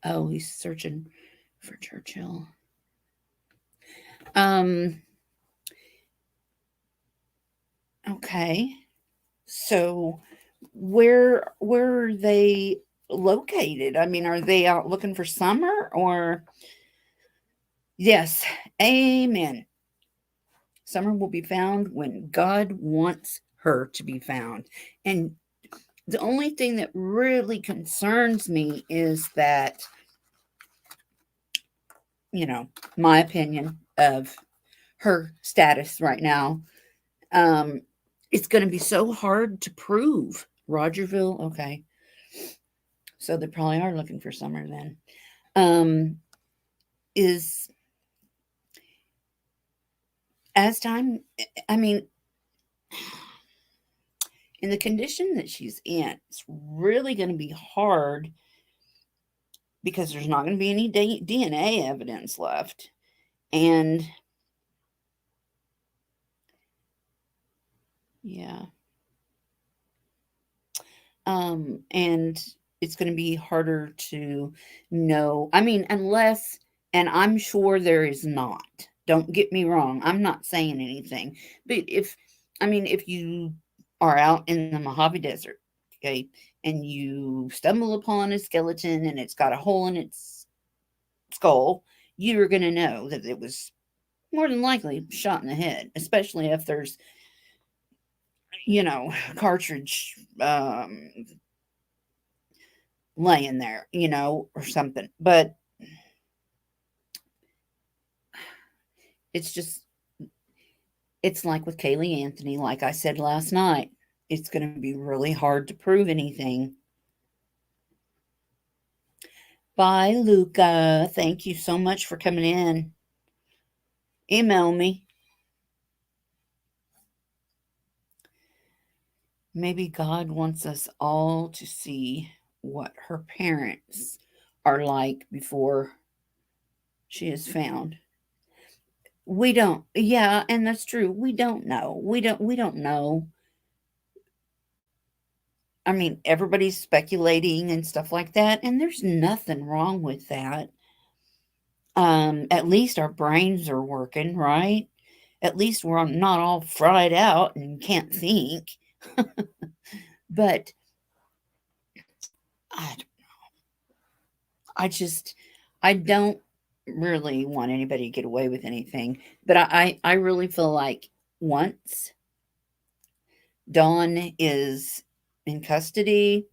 Oh, he's searching for Churchill. Um, okay. So where are they located? I mean, are they out looking for summer or yes, amen. Summer will be found when God wants her to be found. And the only thing that really concerns me is that, you know, my opinion of her status right now, um, it's going to be so hard to prove. Rogerville, okay. So they probably are looking for summer then. Is as time, I mean, in the condition that she's in, it's really going to be hard because there's not going to be any DNA evidence left. And yeah, and it's going to be harder to know. I mean, unless, and I'm sure there is not. Don't get me wrong. I'm not saying anything. But if, I mean, if you are out in the Mojave Desert, okay, and you stumble upon a skeleton and it's got a hole in its skull, you're going to know that it was more than likely shot in the head, especially if there's, you know, cartridge laying there, you know, or something. But it's just, it's like with Kaylee Anthony, like I said last night, it's going to be really hard to prove anything. Bye, Luca. Thank you so much for coming in. Email me. Maybe God wants us all to see what her parents are like before she is found. We don't. Yeah, and that's true. We don't know. We don't know. I mean, everybody's speculating and stuff like that, and there's nothing wrong with that. At least our brains are working, right? At least we're not all fried out and can't think. But I, I just, I don't really want anybody to get away with anything. But I really feel like once Don is in custody,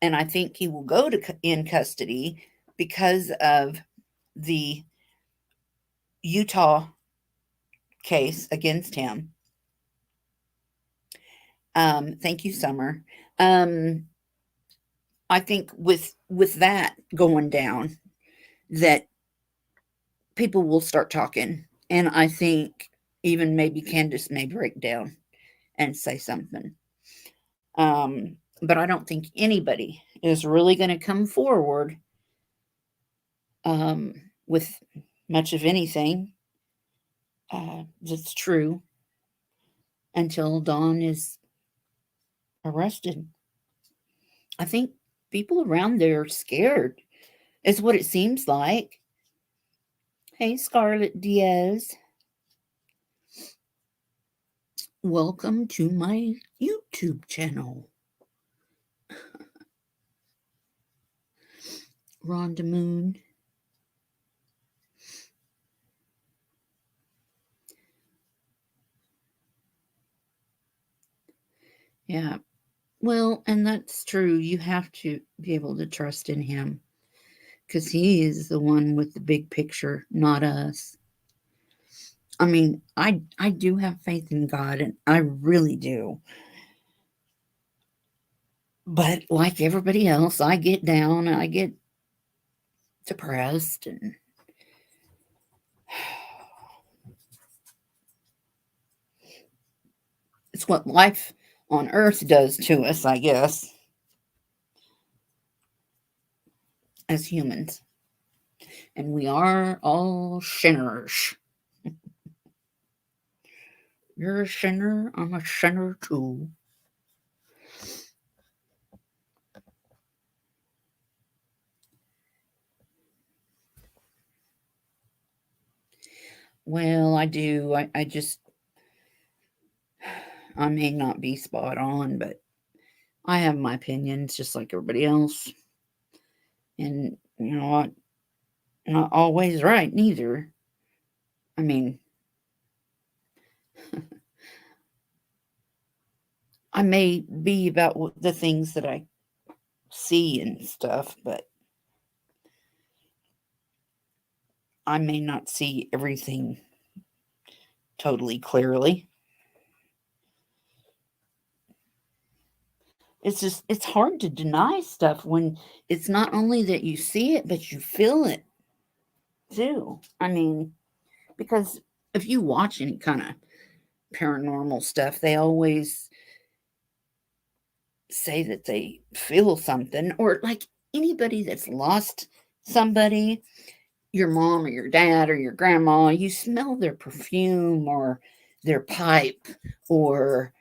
and I think he will go to in custody because of the Utah case against him. Thank you, Summer. Um, I think with that going down, that people will start talking, and I think even maybe Candace may break down and say something. But I don't think anybody is really going to come forward with much of anything that's true until Dawn is arrested. I think people around there are scared, is what it seems like. Hey, Scarlett Diaz. Welcome to my YouTube channel. Rhonda Moon. Yeah. Well, and that's true. You have to be able to trust in him because he is the one with the big picture, not us. I mean, I do have faith in God, and I really do. But like everybody else, I get down, I get depressed, and it's what life on earth does to us, I guess, as humans. And we are all sinners. You're a sinner, I'm a sinner too. Well, I do. I just, I may not be spot on, but I have my opinions just like everybody else. And, you know what? Not always right, neither. I mean, I may be about the things that I see and stuff, but I may not see everything totally clearly. It's just, it's hard to deny stuff when it's not only that you see it, but you feel it too. I mean, because if you watch any kind of paranormal stuff, they always say that they feel something, or like anybody that's lost somebody, your mom or your dad or your grandma, you smell their perfume or their pipe or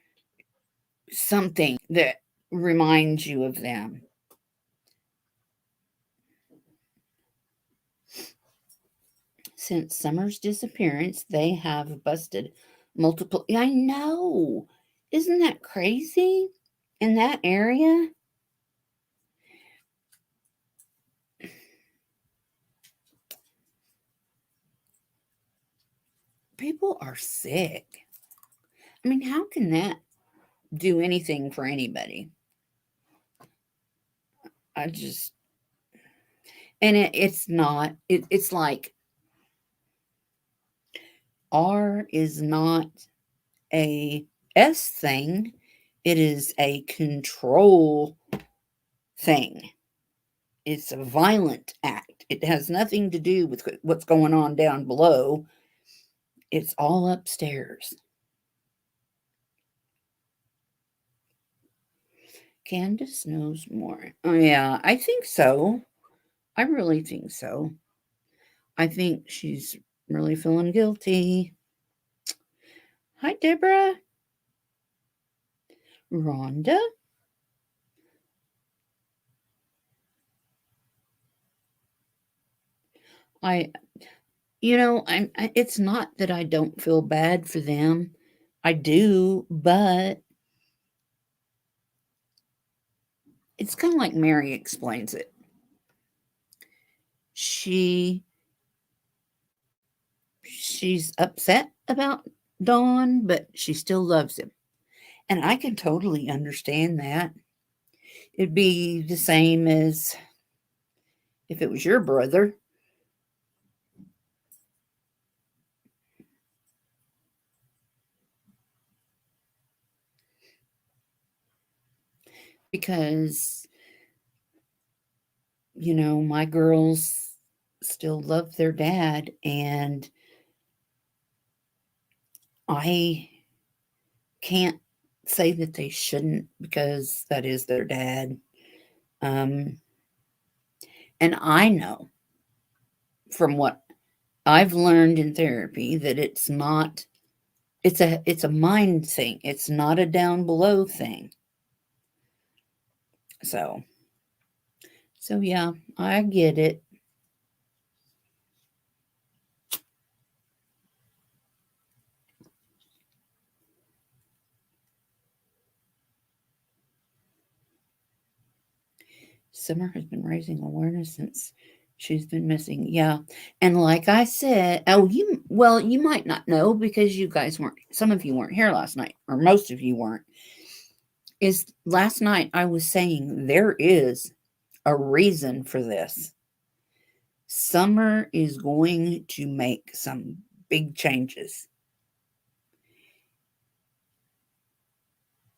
something that reminds you of them. Since Summer's disappearance, they have busted multiple. I know. Isn't that crazy? In that area? People are sick. I mean, how can that do anything for anybody? I just, and it's not, it's like R is not a S thing, it is a control thing. It's a violent act. It has nothing to do with what's going on down below. It's all upstairs. Candace knows more. Oh, yeah, I think so. I really think so. I think she's really feeling guilty. Hi, Deborah. Rhonda. I, it's not that I don't feel bad for them. I do, but it's kind of like Mary explains it. She's upset about Dawn, but she still loves him. And I can totally understand that. It'd be the same as if it was your brother. Because, my girls still love their dad, and I can't say that they shouldn't because that is their dad. And I know from what I've learned in therapy that it's a mind thing. It's not a down below thing. So yeah, I get it. Summer has been raising awareness since she's been missing. Yeah. And like I said, you might not know because some of you weren't here last night, or most of you weren't. Is last night I was saying there is a reason for this. Summer is going to make some big changes.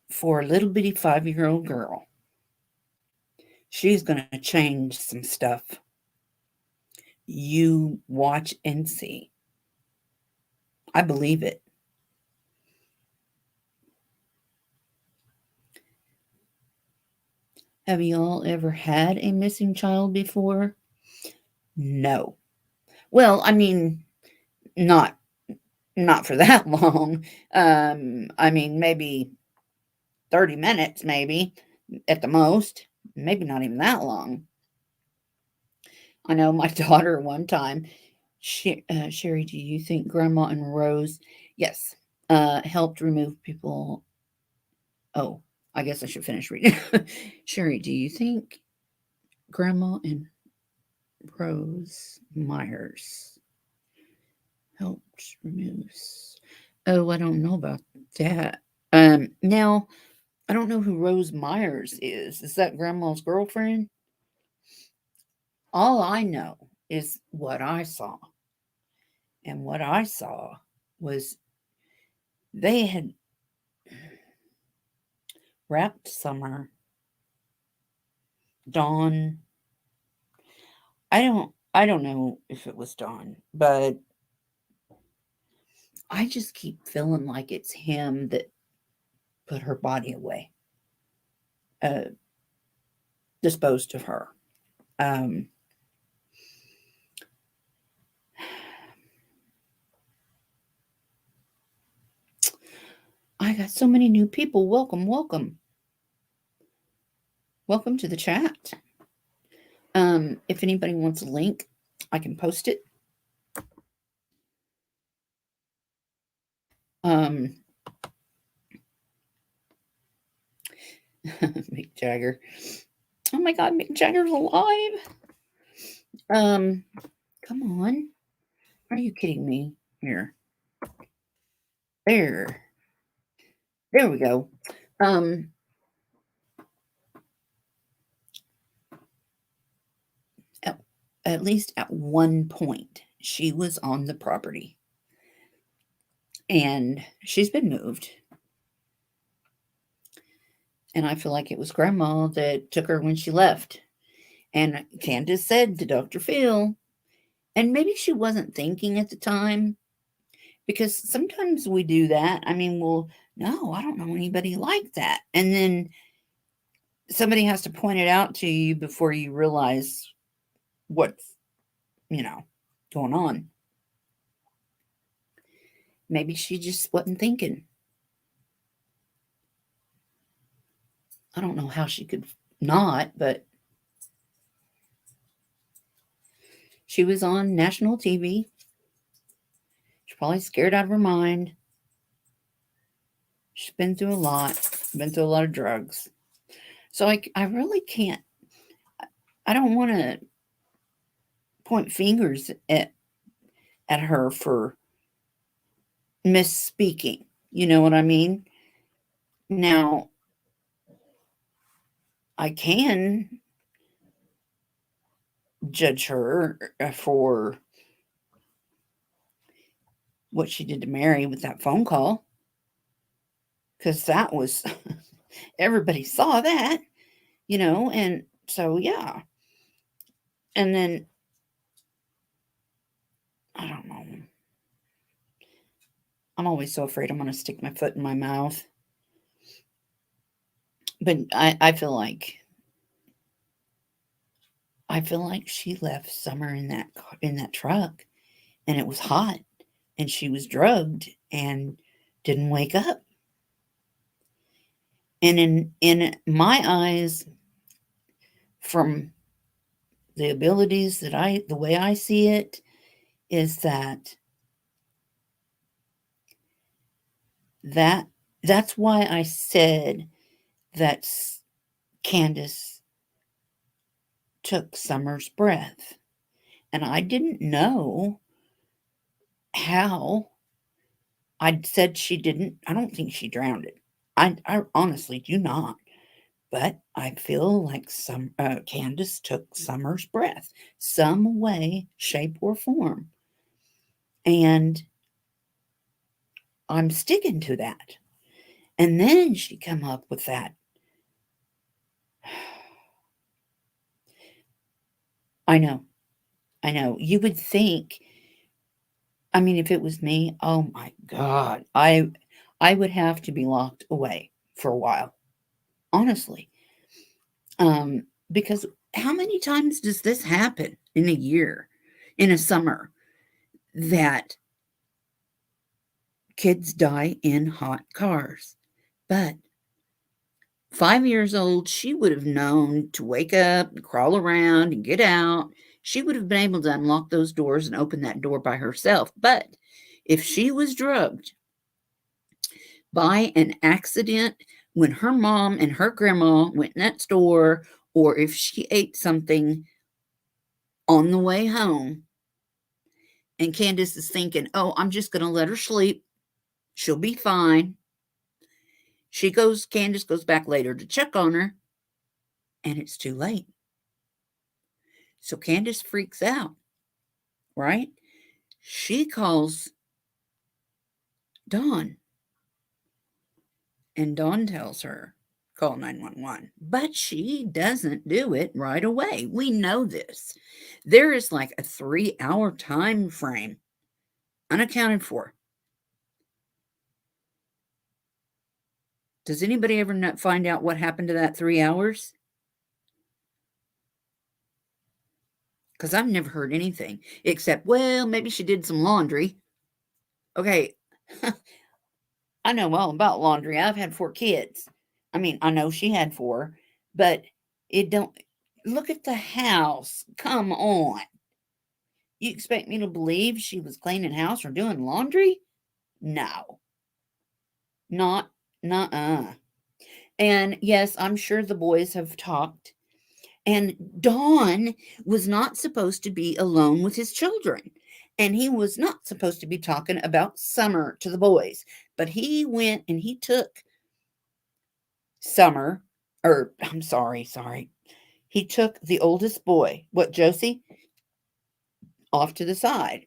For a little bitty 5-year-old girl, she's going to change some stuff. You watch and see. I believe it. Have you all ever had a missing child before? No. Well, I mean, not for that long. I mean, maybe 30 minutes, maybe at the most. Maybe not even that long. I know my daughter one time, Sherry, do you think Grandma and Rose, yes, helped remove people? Oh, I guess I should finish reading. Sherry, do you think Grandma and Rose Myers helped remove? Oh, I don't know about that. Now I don't know who Rose Myers is. Is that Grandma's girlfriend? All I know is what I saw. And what I saw was they had wrapped Summer, Dawn. I don't know if it was Dawn, but I just keep feeling like it's him that put her body away. Uh Disposed of her. Um I got so many new people. Welcome, welcome. Welcome to the chat. If anybody wants a link, I can post it. Um, Mick Jagger. Oh my God, Mick Jagger's alive. Come on. Are you kidding me? Here. There. There we go. At least at one point, she was on the property. And she's been moved. And I feel like it was Grandma that took her when she left. And Candace said to Dr. Phil, and maybe she wasn't thinking at the time, because sometimes we do that. I mean, well, no, I don't know anybody like that. And then somebody has to point it out to you before you realize what's, going on. Maybe she just wasn't thinking. I don't know how she could not, but she was on national TV. She's probably scared out of her mind. She's been through a lot of drugs. So I really can't, I don't want to point fingers at her for misspeaking. You know what I mean? Now, I can judge her for what she did to Mary with that phone call, because that was, everybody saw that, and so, yeah. And then, I don't know. I'm always so afraid I'm going to stick my foot in my mouth. But I feel like she left Summer in that truck, and it was hot, and she was drugged and didn't wake up. And in my eyes, from the abilities the way I see it, is that's why I said that Candace took Summer's breath. And I didn't know how. I said she didn't. I don't think she drowned it. I honestly do not. But I feel like Candace took Summer's breath, some way, shape, or form. And I'm sticking to that. And then she come up with that. I know. You would think, I mean, if it was me, oh my God, I would have to be locked away for a while. Honestly. Because how many times does this happen in a year, in a summer, that kids die in hot cars? But 5 years old, she would have known to wake up and crawl around and get out She would have been able to unlock those doors and open that door by herself. But if she was drugged by an accident when her mom and her grandma went in that store, or if she ate something on the way home, and Candace is thinking, oh, I'm just going to let her sleep. She'll be fine. Candace goes back later to check on her, and it's too late. So Candace freaks out, right? She calls Dawn, and Dawn tells her, call 911. But she doesn't do it right away. We know this. There is like a 3-hour time frame unaccounted for. Does anybody ever find out what happened to that 3 hours? Because I've never heard anything except, well, maybe she did some laundry. Okay, I know all about laundry. I've had 4 kids. I mean, I know she had 4, but it don't look at the house. Come on. You expect me to believe she was cleaning house or doing laundry? No. Not, nuh-uh. And yes, I'm sure the boys have talked. And Dawn was not supposed to be alone with his children. And he was not supposed to be talking about Summer to the boys. But he went and he took Summer, or I'm sorry. He took the oldest boy, Josie, off to the side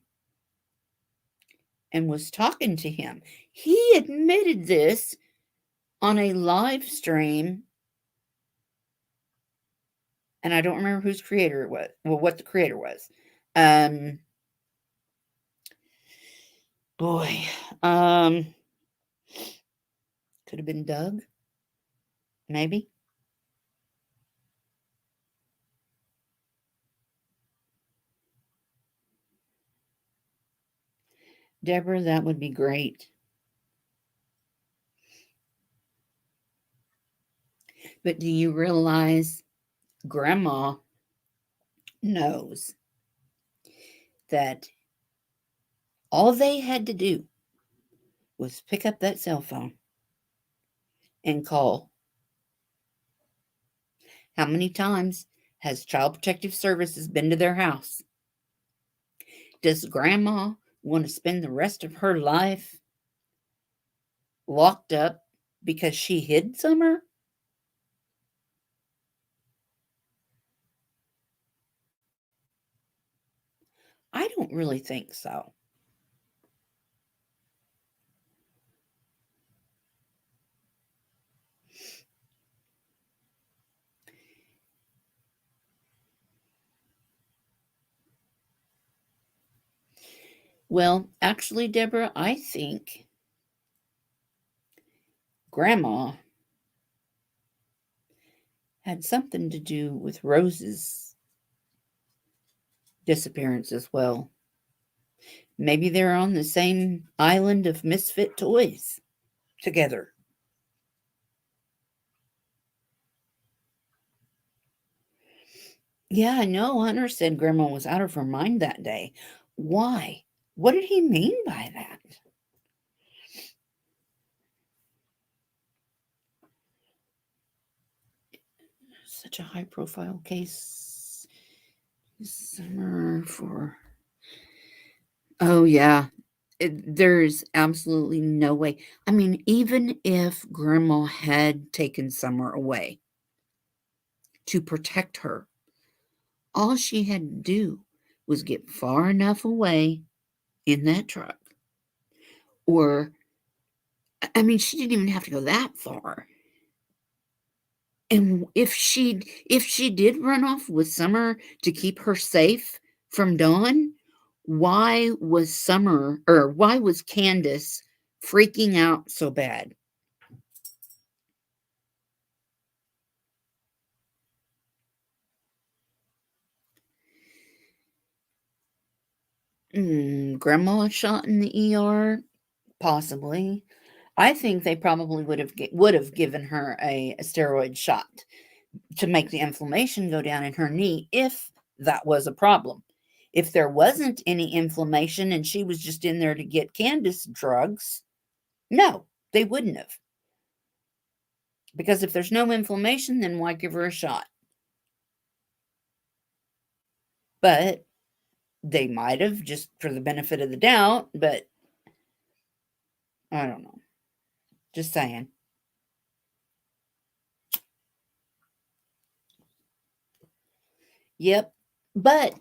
and was talking to him. He admitted this on a live stream. And I don't remember whose creator it was. Well, what the creator was. Could have been Doug. Maybe. Deborah, that would be great. But do you realize Grandma knows that all they had to do was pick up that cell phone and call? How many times has Child Protective Services been to their house? Does Grandma want to spend the rest of her life locked up because she hid Summer? I don't really think so. Well, actually, Deborah, I think Grandma had something to do with Rose's disappearance as well. Maybe they're on the same island of misfit toys together. Yeah, I know. Hunter said Grandma was out of her mind that day. Why? What did he mean by that? Such a high-profile case. Summer for... Oh, yeah. There's absolutely no way. I mean, even if Grandma had taken Summer away to protect her, all she had to do was get far enough away in that truck. Or, I mean, she didn't even have to go that far. And if she did run off with Summer to keep her safe from Dawn, why was Candace freaking out so bad? Grandma shot in the ER? Possibly. I think they probably would have given her a steroid shot to make the inflammation go down in her knee if that was a problem. If there wasn't any inflammation and she was just in there to get Candace drugs, no, they wouldn't have. Because if there's no inflammation, then why give her a shot? But they might have, just for the benefit of the doubt, but I don't know. Just saying. Yep. But,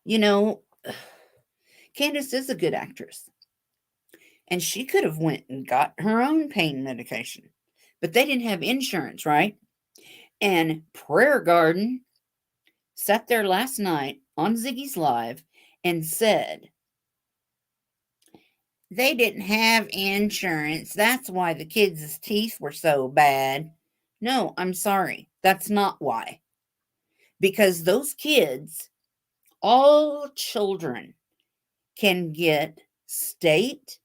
you know, Candace is a good actress. And she could have went and got her own pain medication. But they didn't have insurance, right? And Prayer Garden sat there last night on Ziggy's Live and said they didn't have insurance. That's why the kids' teeth were so bad. No, I'm sorry. That's not why. Because those kids, all children, can get state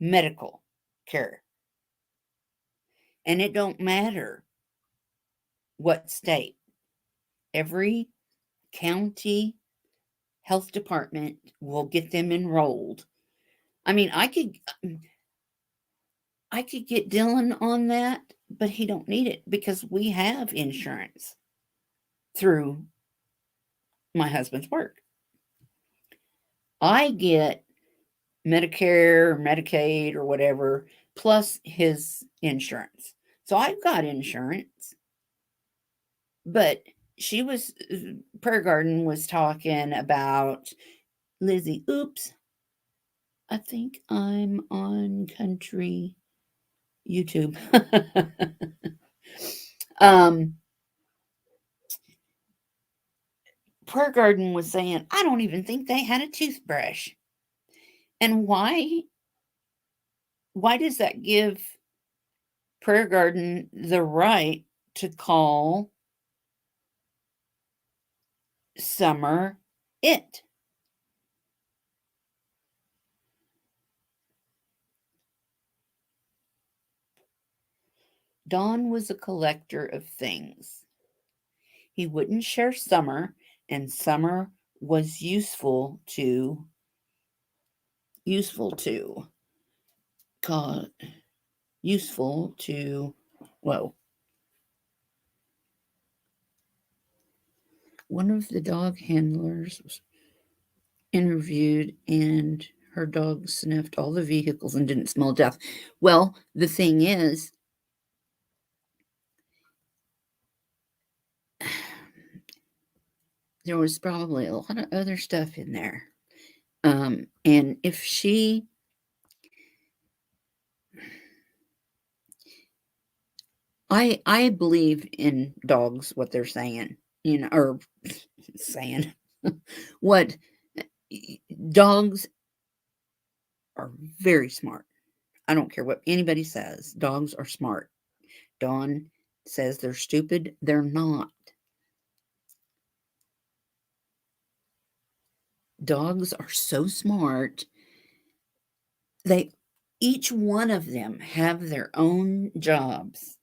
medical care. And it don't matter what state. Every county health department will get them enrolled. I mean, I could get Dylan on that, but he don't need it because we have insurance through my husband's work. I get Medicare, or Medicaid, or whatever, plus his insurance. So I've got insurance. But Prayer Garden was talking about Lizzie. Oops. I think I'm on country YouTube. Prayer Garden was saying, I don't even think they had a toothbrush. And why does that give Prayer Garden the right to call Summer it? Don was a collector of things. He wouldn't share Summer, and Summer was useful to whoa. One of the dog handlers was interviewed, and her dog sniffed all the vehicles and didn't smell death. Well, the thing is, there was probably a lot of other stuff in there. And if I believe in dogs, what they're saying, or saying what dogs are very smart. I don't care what anybody says. Dogs are smart. Dawn says they're stupid. They're not. Dogs are so smart. Each one of them have their own jobs.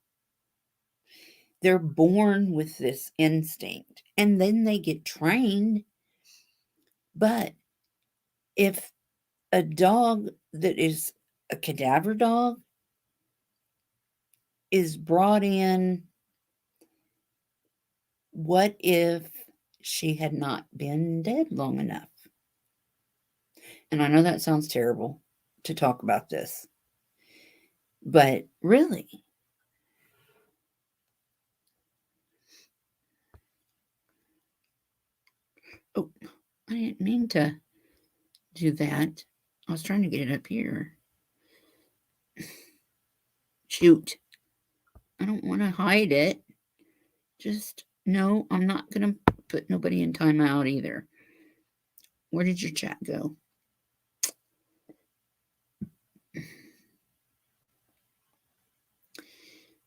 They're born with this instinct, and then they get trained. But if a dog that is a cadaver dog is brought in, what if she had not been dead long enough? And I know that sounds terrible to talk about this, but really, oh, I didn't mean to do that. I was trying to get it up here. Shoot. I don't want to hide it. No, I'm not going to put nobody in timeout either. Where did your chat go?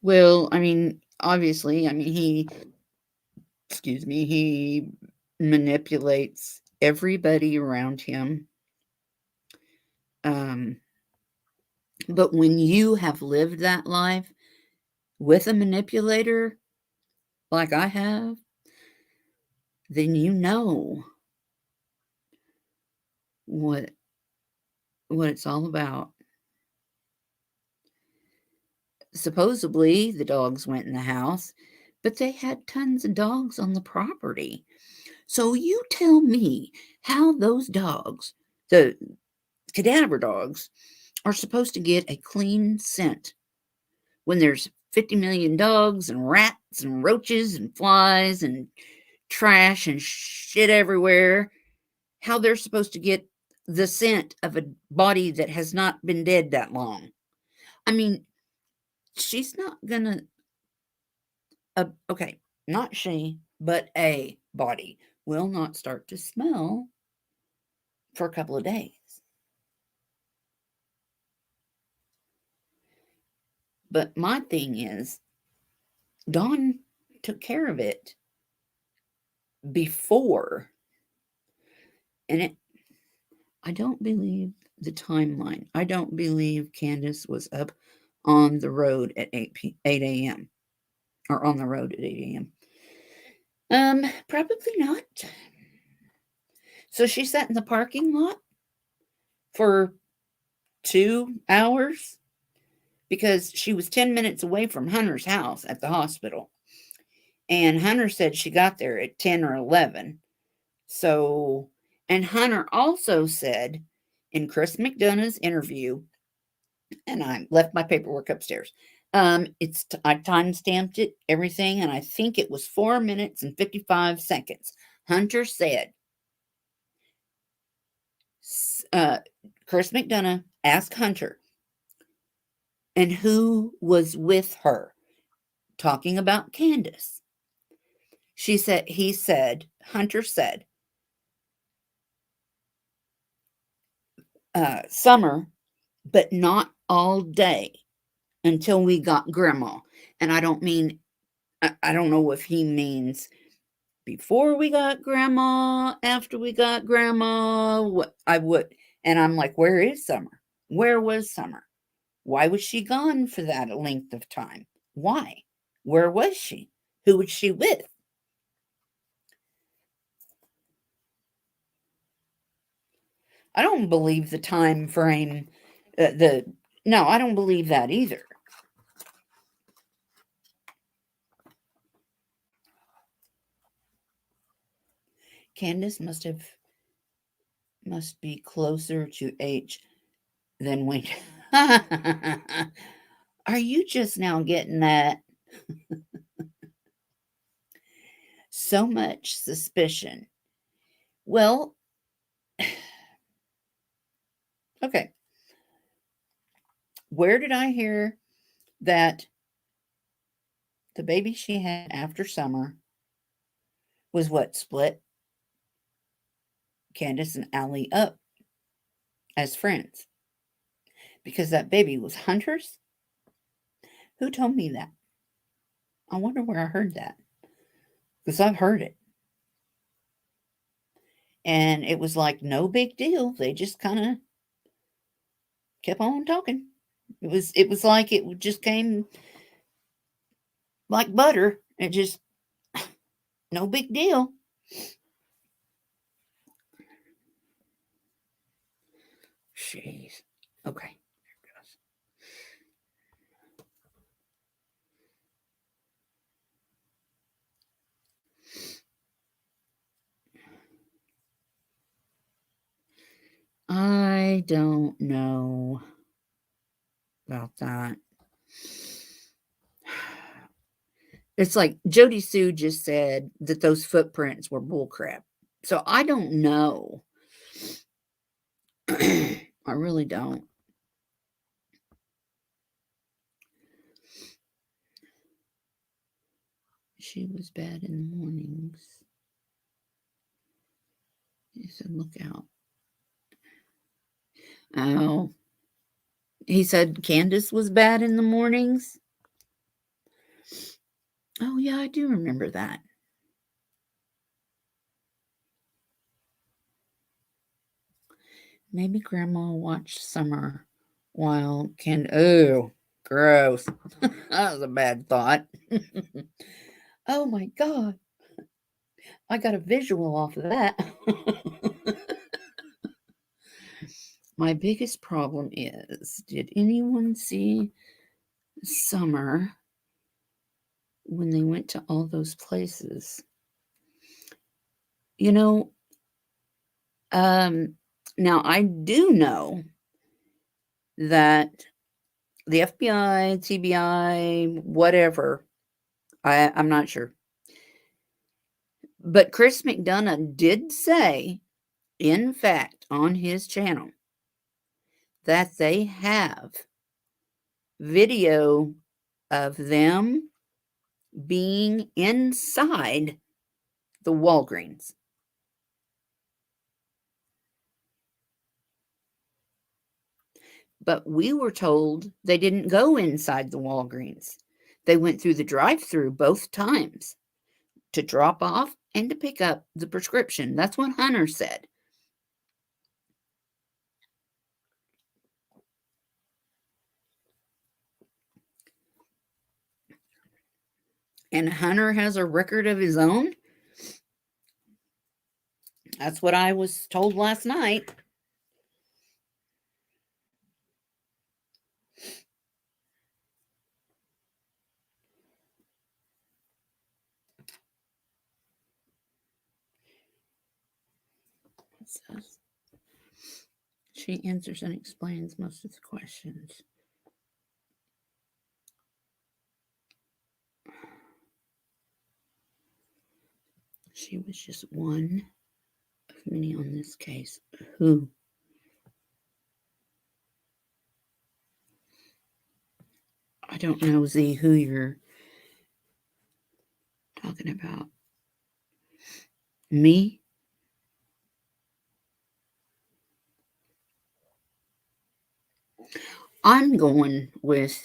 Well, I mean, obviously, he manipulates everybody around him. But when you have lived that life with a manipulator, like I have, then you know what it's all about. Supposedly, the dogs went in the house, but they had tons of dogs on the property. So you tell me how those dogs, the cadaver dogs, are supposed to get a clean scent when there's 50 million dogs and rats and roaches and flies and trash and shit everywhere. How they're supposed to get the scent of a body that has not been dead that long. I mean, she's not gonna, okay, not she, but a body will not start to smell for a couple of days. But my thing is, Dawn took care of it before, and I don't believe the timeline. I don't believe Candace was up on the road at 8 a.m. or on the road at 8 a.m. Probably not. So she sat in the parking lot for 2 hours because she was 10 minutes away from Hunter's house at the hospital. And Hunter said she got there at 10 or 11. So, and Hunter also said in Chris McDonough's interview, and I left my paperwork upstairs. I time stamped it, everything, and I think it was 4 minutes and 55 seconds. Hunter said, Chris McDonough asked Hunter, and who was with her, talking about Candace. Hunter said, Summer, but not all day until we got Grandma. And I don't mean, I don't know if he means before we got Grandma, after we got Grandma, what I would. And I'm like, where is Summer? Where was Summer? Why was she gone for that length of time? Why? Where was she? Who was she with? I don't believe the time frame. No, I don't believe that either. Candace must be closer to H than Wayne. Are you just now getting that? So much suspicion. Well, okay. Where did I hear that the baby she had after Summer was what split Candace and Allie up as friends? Because that baby was Hunter's? Who told me that? I wonder where I heard that. Because I've heard it. And it was like no big deal. They just kind of kept on talking. It was like it just came like butter. It just no big deal. Jeez. Okay. There it goes. I don't know about that. It's like Jody Sue just said that those footprints were bullcrap. So I don't know. I really don't. She was bad in the mornings. He said, look out. Oh. He said Candace was bad in the mornings. Oh, yeah, I do remember that. Maybe Grandma watched Summer while oh, gross. That was a bad thought. Oh my God. I got a visual off of that. My biggest problem is, did anyone see Summer when they went to all those places? You know, now I do know that the FBI, TBI, whatever, I'm not sure. But Chris McDonough did say, in fact, on his channel, that they have video of them being inside the Walgreens. But we were told they didn't go inside the Walgreens. They went through the drive-through both times to drop off and to pick up the prescription. That's what Hunter said. And Hunter has a record of his own. That's what I was told last night. It says, she answers and explains most of the questions. She was just one of many on this case. Who? I don't know, Z, who you're talking about. Me? I'm going with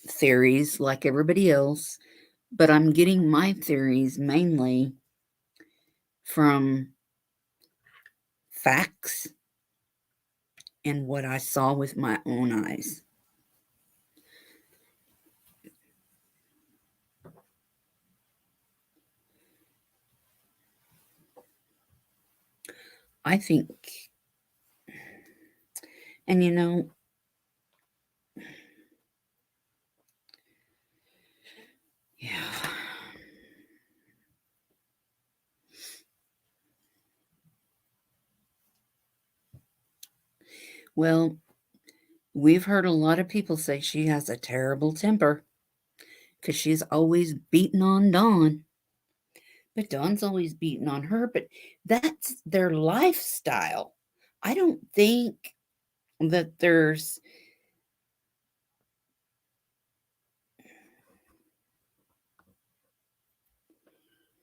theories like everybody else, but I'm getting my theories mainly from facts and what I saw with my own eyes. I think, and you know, yeah. Well, we've heard a lot of people say she has a terrible temper because she's always beating on Dawn. But Dawn's always beating on her, but that's their lifestyle. I don't think that there's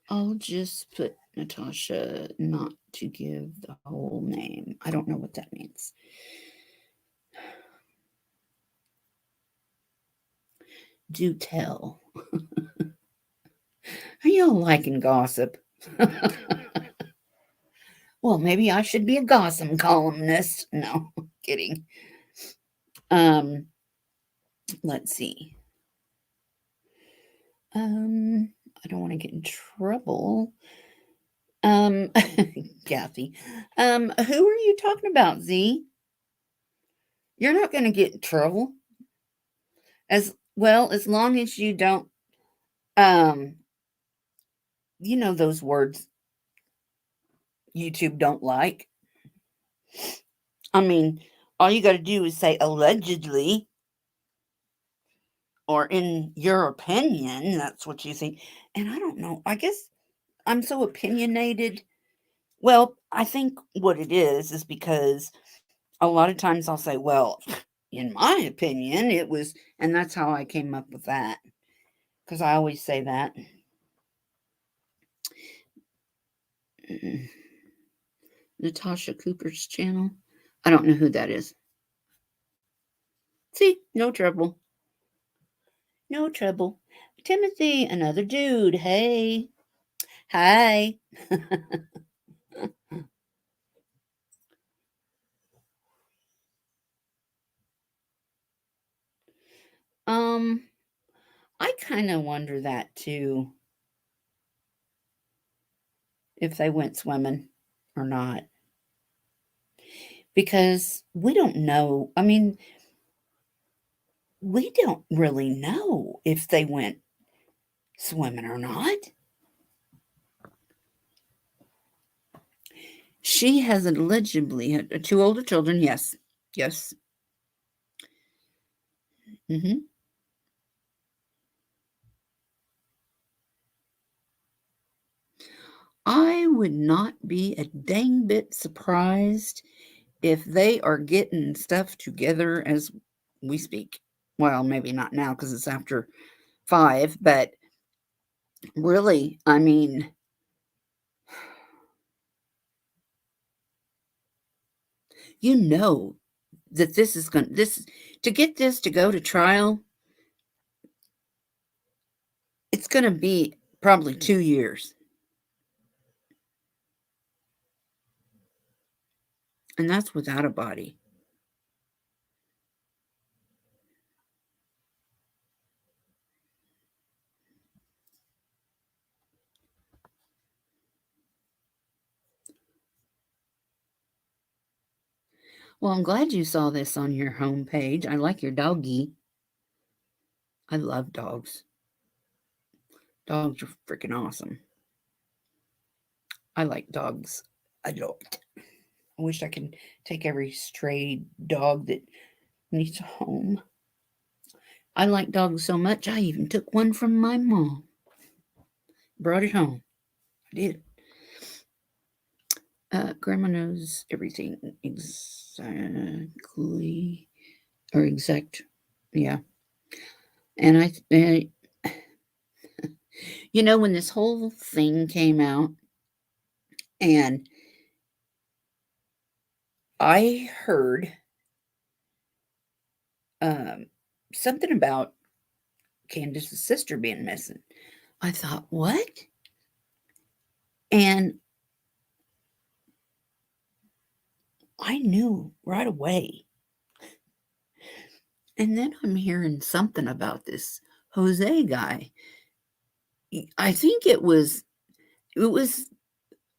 I'll just put Natasha, not to give the whole name. I don't know what that means. Do tell. Are you all liking gossip? Well, maybe I should be a gossip columnist. No, kidding. Let's see. I don't want to get in trouble. Kathy. Who are you talking about, Z? You're not going to get in trouble. As well, as long as you don't, you know those words YouTube don't like. I mean, all you got to do is say allegedly, or in your opinion, that's what you think. And I don't know. I guess I'm so opinionated. Well, I think what it is because a lot of times I'll say, well, in my opinion, it was, and that's how I came up with that. Because I always say that. Natasha Cooper's channel. I don't know who that is. See, no trouble. No trouble. Timothy, another dude. Hey. Hi. I kind of wonder that too. if they went swimming or not. Because we don't know. I mean, we don't really know if they went swimming or not. She has allegedly had 2 older children. Yes. Yes. Hmm. I would not be a dang bit surprised if they are getting stuff together as we speak. Well, maybe not now because it's after 5, but really, I mean, you know that this is going to get this to go to trial, it's going to be probably 2 years. And that's without a body. Well, I'm glad you saw this on your homepage. I like your doggy. I love dogs. Dogs are freaking awesome. I like dogs a lot. I wish I could take every stray dog that needs a home. I like dogs so much, I even took one from my mom. Brought it home. I did. Grandma knows everything exactly. Or exact. Yeah. And when this whole thing came out, and I heard something about Candace's sister being missing. I thought, what? And I knew right away. And then I'm hearing something about this Jose guy. I think it was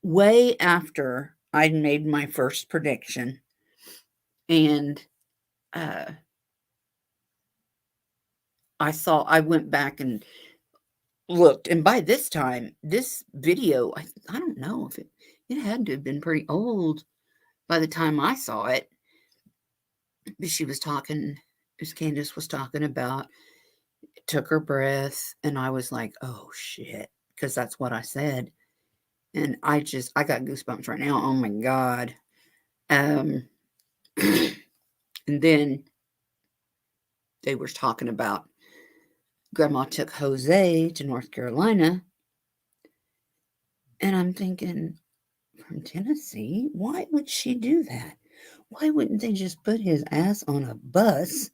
way after I'd made my first prediction. And I went back and looked, and by this time, this video, I don't know if it had to have been pretty old by the time I saw it. But she was talking, as Candace was talking about, it took her breath, and I was like, oh shit, because that's what I said. And I got goosebumps right now. Oh my God. And then they were talking about Grandma took Jose to North Carolina. And I'm thinking, from Tennessee? Why would she do that? Why wouldn't they just put his ass on a bus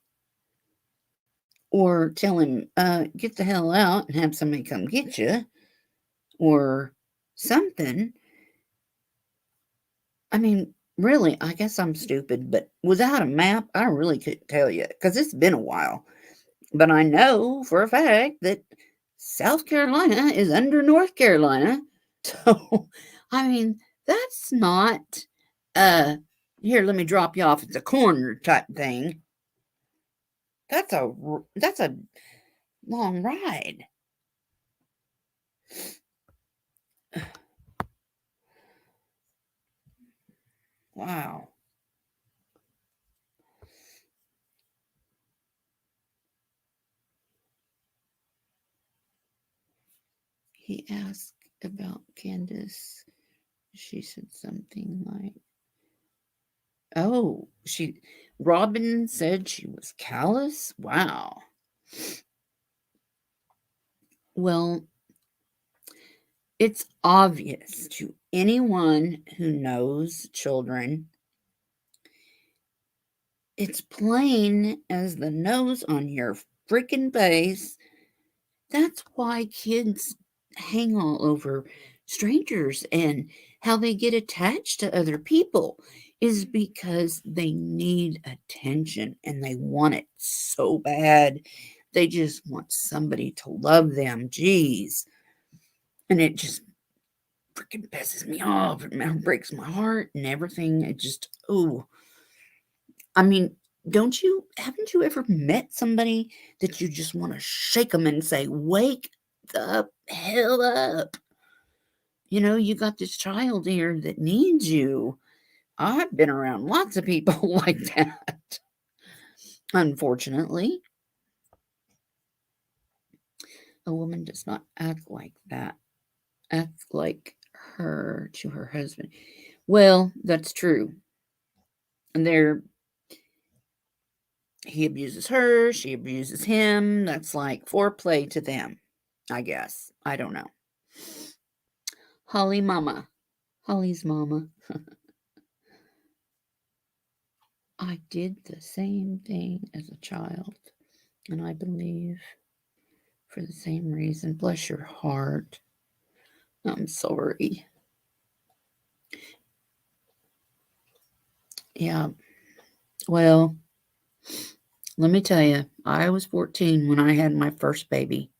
or tell him, get the hell out and have somebody come get you or something? I mean, really, I guess I'm stupid, but without a map, I really couldn't tell you because it's been a while. But I know for a fact that South Carolina is under North Carolina. So, I mean, that's not, here, let me drop you off at the corner type thing. That's a long ride. Wow. He asked about Candace. She said something like, oh, Robin said she was callous? Wow. Well, it's obvious to anyone who knows children. It's plain as the nose on your freaking face. That's why kids hang all over strangers and how they get attached to other people is because they need attention and they want it so bad. They just want somebody to love them. Jeez. And it just freaking pisses me off. It breaks my heart and everything. It just, oh. I mean, haven't you ever met somebody that you just want to shake them and say, wake the hell up? You got this child here that needs you. I've been around lots of people like that, unfortunately. A woman does not act like that, act like her to her husband. Well, that's true. And he abuses her, she abuses him. That's like foreplay to them, I guess. I don't know. Holly's mama. I did the same thing as a child, and I believe for the same reason. Bless your heart. I'm sorry. Yeah. Well, let me tell you, I was 14 when I had my first baby,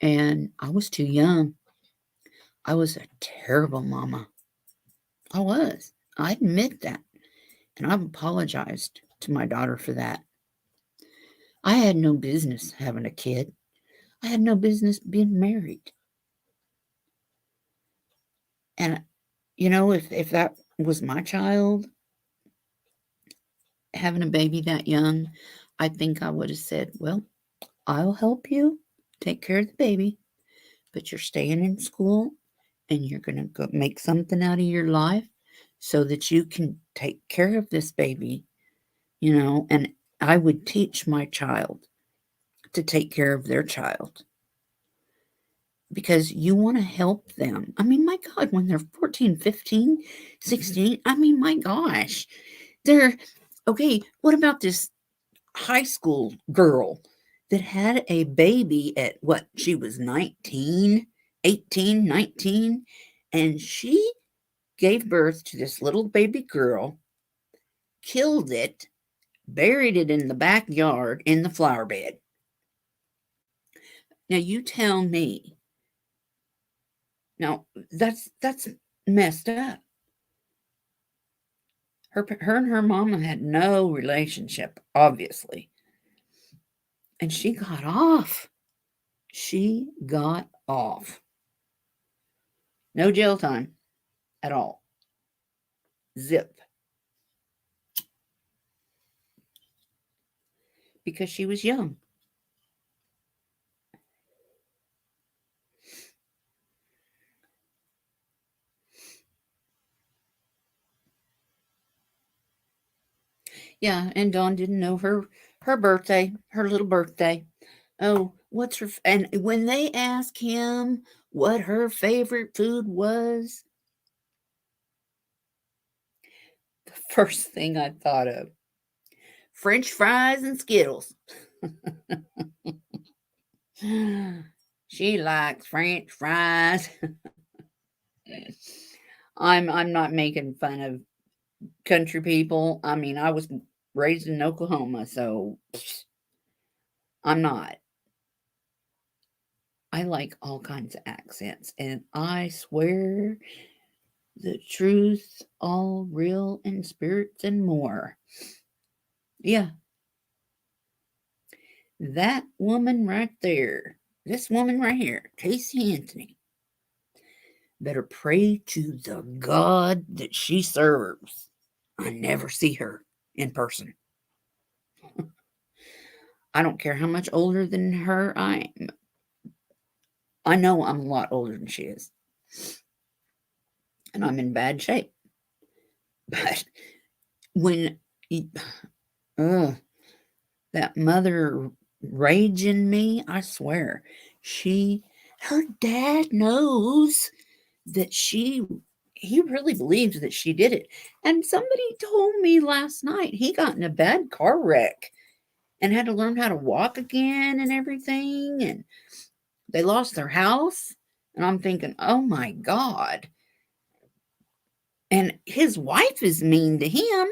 and I was too young. I was a terrible mama. I was. I admit that. And I've apologized to my daughter for that. I had no business having a kid. I had no business being married. And, if that was my child having a baby that young, I think I would have said, well, I'll help you take care of the baby, but you're staying in school and you're going to go make something out of your life so that you can take care of this baby, and I would teach my child to take care of their child because you want to help them. I mean, my God, when they're 14, 15, 16, I mean, my gosh, they're okay. What about this high school girl that had a baby at what? She was 19, 18, 19, and she gave birth to this little baby girl, killed it, buried it in the backyard in the flower bed. Now you tell me. Now that's messed up. Her and her mama had no relationship, obviously. And she got off. She got off. No jail time at all. Zip. Because she was young. Yeah, and Dawn didn't know her birthday, her little birthday. Oh, what's her and when they asked him what her favorite food was, the first thing I thought of, French fries and Skittles. She likes French fries. I'm not making fun of country people. I mean, I was raised in Oklahoma, so I'm not. I like all kinds of accents, and I swear the truth, all real and spirits and more. Yeah, that woman right there, this woman right here, Casey Anthony, better pray to the God that she serves. I never see her in person. I don't care how much older than her I am. I know I'm a lot older than she is. And I'm in bad shape. But when that mother rage in me, I swear, her dad knows that he really believes that she did it. And somebody told me last night he got in a bad car wreck and had to learn how to walk again and everything. And they lost their house. And I'm thinking, oh my God. And his wife is mean to him.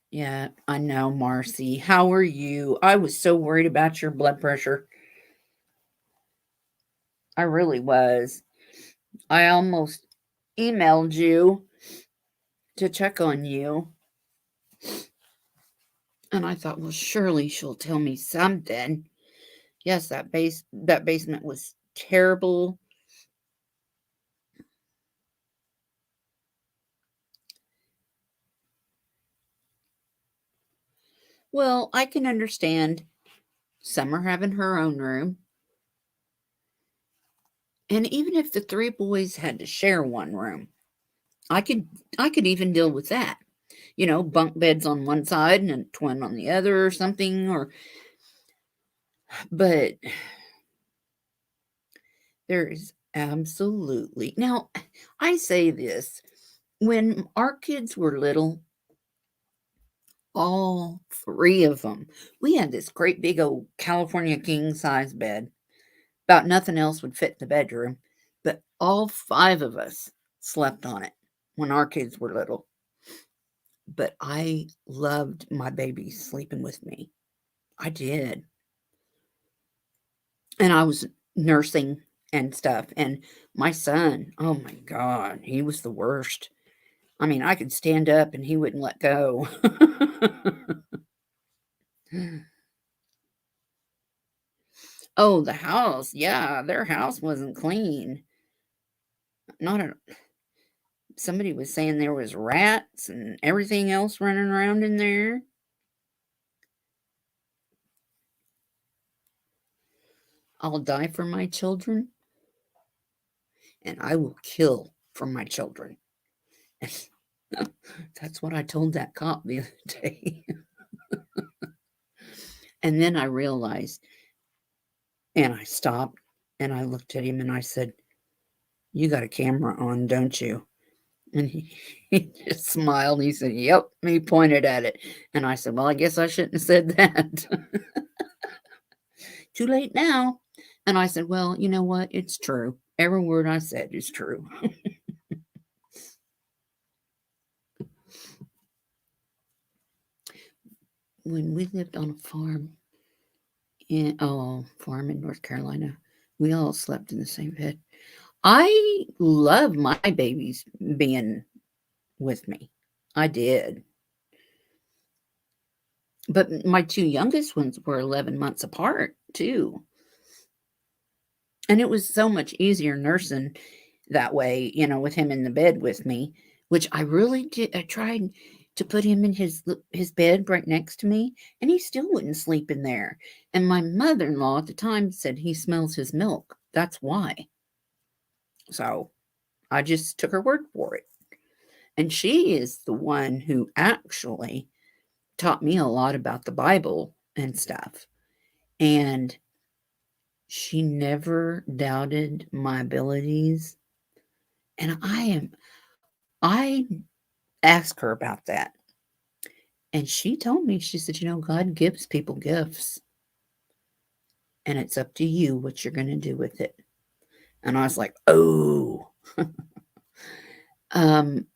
Yeah, I know, Marcy. How are you? I was so worried about your blood pressure. I really was. I almost emailed you to check on you. And I thought, well, surely she'll tell me something. Yes, that basement was terrible. Well, I can understand Summer having her own room. And even if the three boys had to share one room, I could I could even deal with that. Bunk beds on one side and a twin on the other or something or but there is absolutely. Now, I say this, when our kids were little, all three of them, we had this great big old California king size bed. About nothing else would fit in the bedroom, but all five of us slept on it when our kids were little. But I loved my babies sleeping with me. I did. And I was nursing and stuff. And my son, oh my God, he was the worst. I mean, I could stand up and he wouldn't let go. Oh, the house. Yeah, their house wasn't clean. Not a, somebody was saying there was rats and everything else running around in there. I'll die for my children and I will kill for my children. That's what I told that cop the other day. And then I realized, and I stopped and I looked at him and I said, "You got a camera on, don't you?" And he just smiled. He said, "Yep." And he pointed at it. And I said, "Well, I guess I shouldn't have said that." Too late now. And I said, "Well, you know what? It's true. Every word I said is true." When we lived on a farm in North Carolina, we all slept in the same bed. I love my babies being with me. I did. But my two youngest ones were 11 months apart, too. And it was so much easier nursing that way, with him in the bed with me, which I really did. I tried to put him in his bed right next to me, and he still wouldn't sleep in there. And my mother-in-law at the time said he smells his milk. That's why. So I just took her word for it. And she is the one who actually taught me a lot about the Bible and stuff. And she never doubted my abilities. And I asked her about that. And she told me, she said, God gives people gifts. And it's up to you what you're going to do with it. And I was like, oh. um,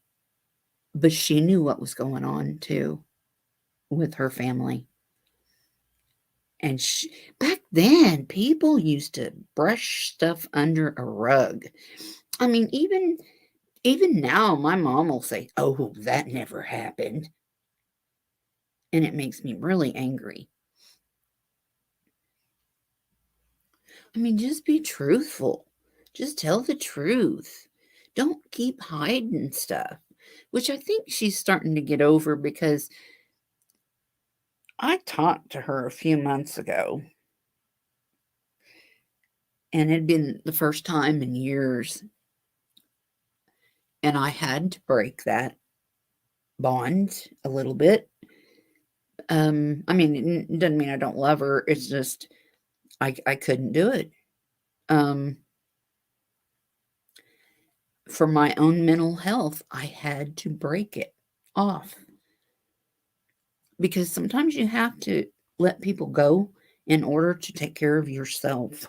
but she knew what was going on too with her family. And back then, people used to brush stuff under a rug. I mean, even now, my mom will say, "Oh, that never happened," and it makes me really angry. I mean, just be truthful. Just tell the truth. Don't keep hiding stuff, which I think she's starting to get over because I talked to her a few months ago, and it had been the first time in years, and I had to break that bond a little bit. I mean, it doesn't mean I don't love her. It's just I couldn't do it. Um, for my own mental health, I had to break it off because sometimes you have to let people go in order to take care of yourself.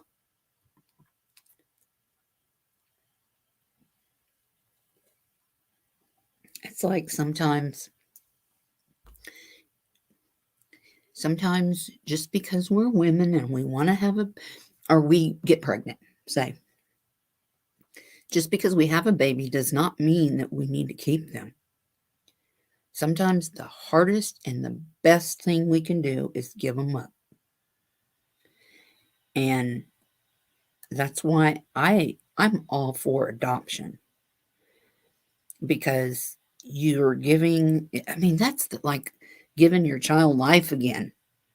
It's like sometimes Sometimes just because we're women and we want to have or we get pregnant, say, just because we have a baby does not mean that we need to keep them. Sometimes the hardest and the best thing we can do is give them up. And that's why I'm all for adoption, because you're giving, I mean, that's like giving your child life again,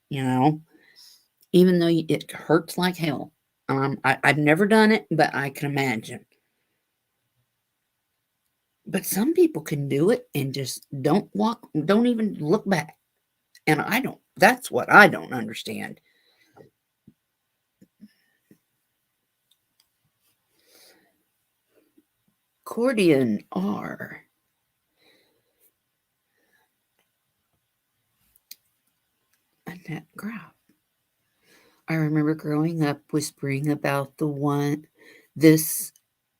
you know, even though it hurts like hell. I've never done it, but I can imagine. But some people can do it and just don't even look back. And that's what I don't understand. Cordian R. Annette Graf. I remember growing up whispering about this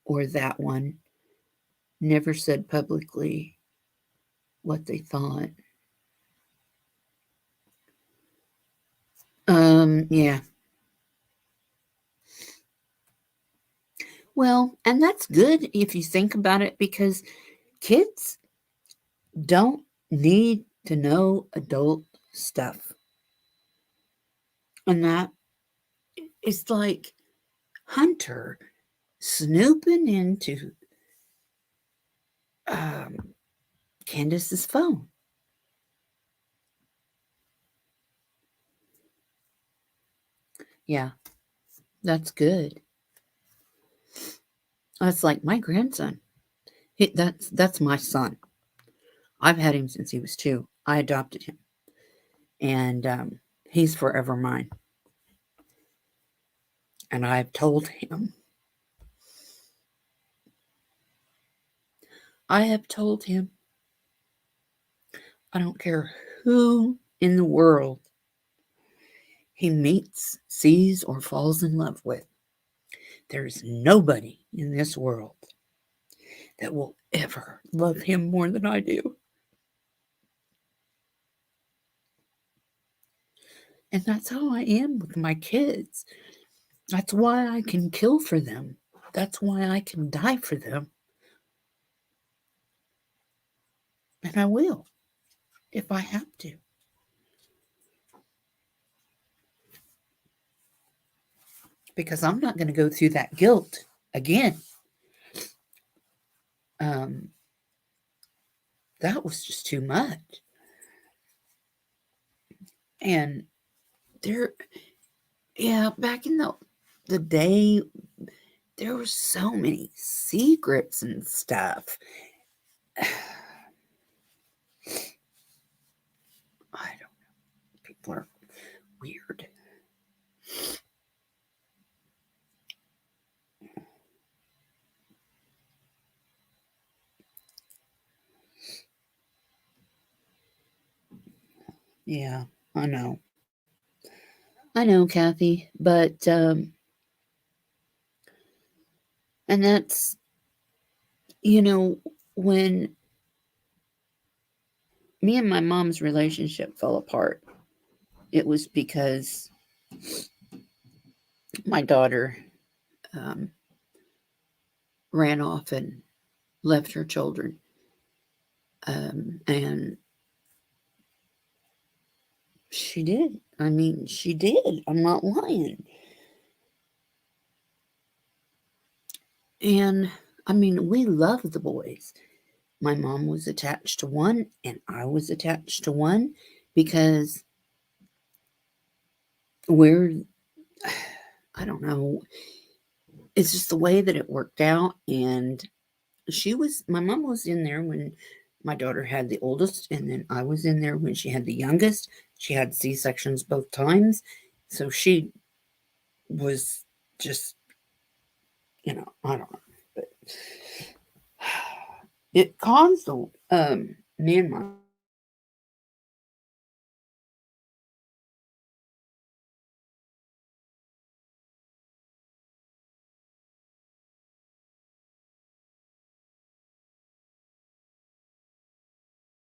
or that one, never said publicly what they thought. Yeah. Well, and that's good if you think about it, because kids don't need to know adult stuff. And that is like Hunter snooping into Candace's phone. Yeah, that's good. That's like my grandson. That's my son. I've had him since he was 2. I adopted him, and he's forever mine. And I've told him, I don't care who in the world he meets, sees, or falls in love with. There's nobody in this world that will ever love him more than I do. And that's how I am with my kids. That's why I can kill for them. That's why I can die for them. And I will, if I have to. Because I'm not going to go through that guilt again. That was just too much. And back in the day, there were so many secrets and stuff. I don't know. People are weird. Yeah, I know. I know, Kathy, but and that's, when me and my mom's relationship fell apart, it was because my daughter ran off and left her children. And she did. I mean, she did. I'm not lying. And I mean, we love the boys. My mom was attached to one, and I was attached to one, because I don't know, it's just the way that it worked out. And my mom was in there when my daughter had the oldest, and then I was in there when she had the youngest. She had C-sections both times. So she was just, I don't know. But it caused me and my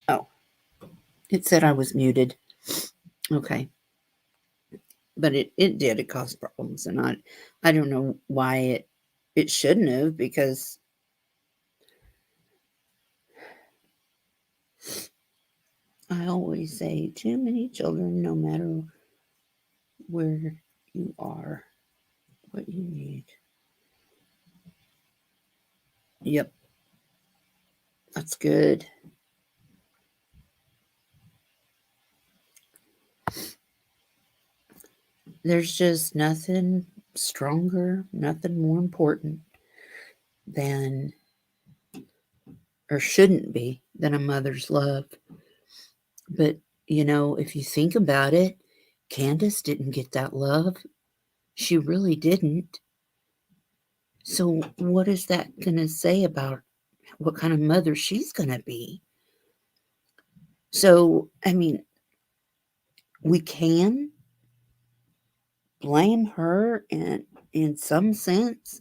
oh, it said I was muted. Okay. But it did. It caused problems. And I don't know why it shouldn't have, because I always say too many children, no matter where you are, what you need. Yep, that's good. There's just nothing stronger, nothing more important than, or shouldn't be, than a mother's love. But, if you think about it, Candace didn't get that love. She really didn't. So, what is that going to say about what kind of mother she's going to be? So, I mean, we can blame her in some sense,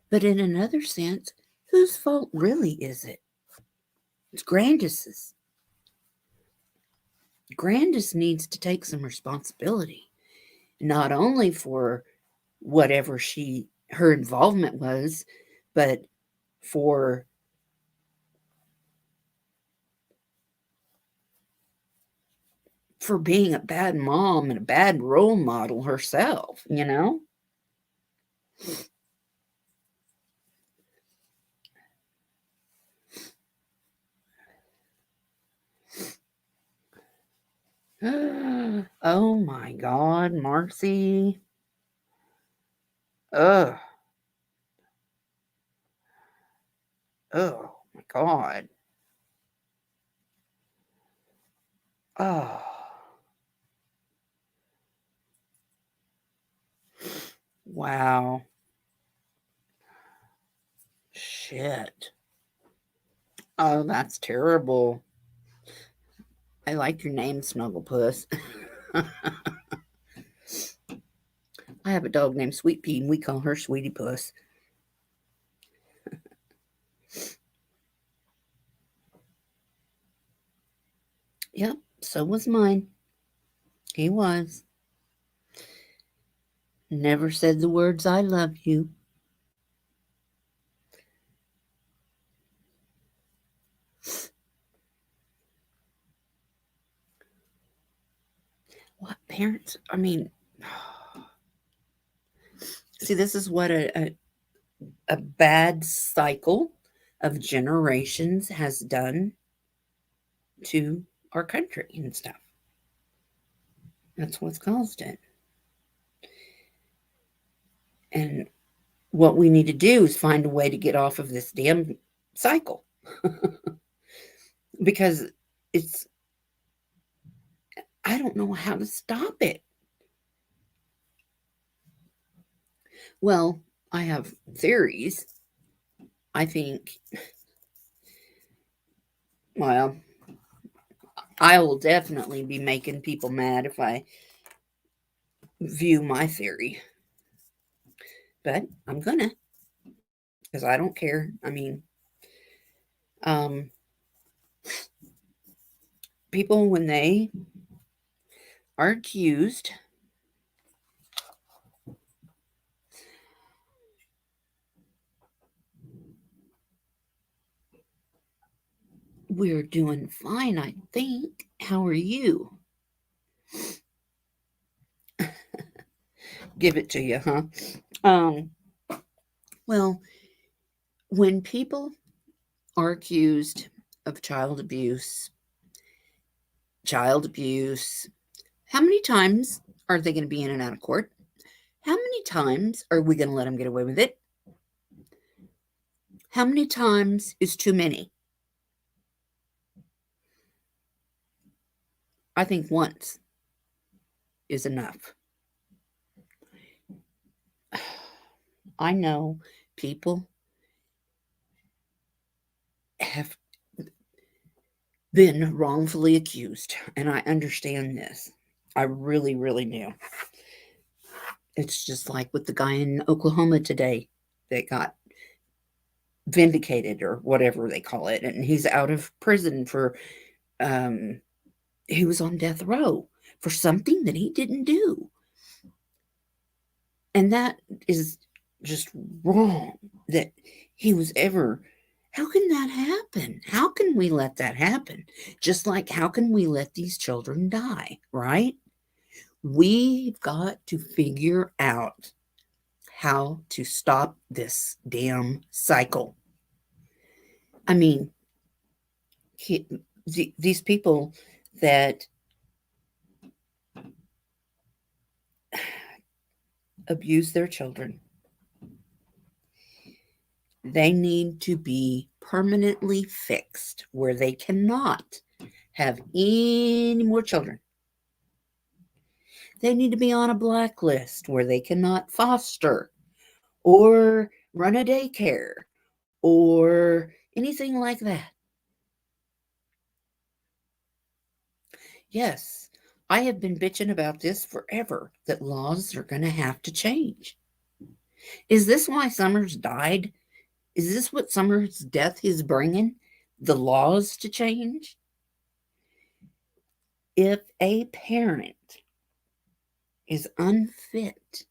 but in another sense, whose fault really is it? It's Grandis's. Grandis needs to take some responsibility, not only for whatever her involvement was, but for being a bad mom and a bad role model herself. Oh my God, Marcy. Ugh. Oh my God. Oh. Wow. Shit. Oh, that's terrible. I like your name, Snugglepuss. I have a dog named Sweet Pea, and we call her Sweetie Puss. Yep, so was mine. He was. Never said the words, I love you. What parents? I mean, see, this is what a bad cycle of generations has done to our country and stuff. That's what's caused it. And what we need to do is find a way to get off of this damn cycle. Because I don't know how to stop it. Well, I have theories. I think, well, I will definitely be making people mad if I view my theory. But I'm gonna, because I don't care. I mean, people, when they are accused, we're doing fine, I think. How are you? Give it to you, huh? Well, when people are accused of child abuse, how many times are they going to be in and out of court? How many times are we going to let them get away with it? How many times is too many? I think once is enough. I know people have been wrongfully accused, and I understand this. I really, really do. It's just like with the guy in Oklahoma today that got vindicated, or whatever they call it, and he's out of prison for he was on death row for something that he didn't do. And that is just wrong that he was ever. How can that happen? How can we let that happen? Just like how can we let these children die, right? We've got to figure out how to stop this damn cycle. I mean, these people that abuse their children, they need to be permanently fixed where they cannot have any more children. They need to be on a blacklist where they cannot foster or run a daycare or anything like that. Yes, I have been bitching about this forever, that laws are going to have to change. Is this why Summers died? Is this what Summers' death is bringing? The laws to change? If a parent is unfit,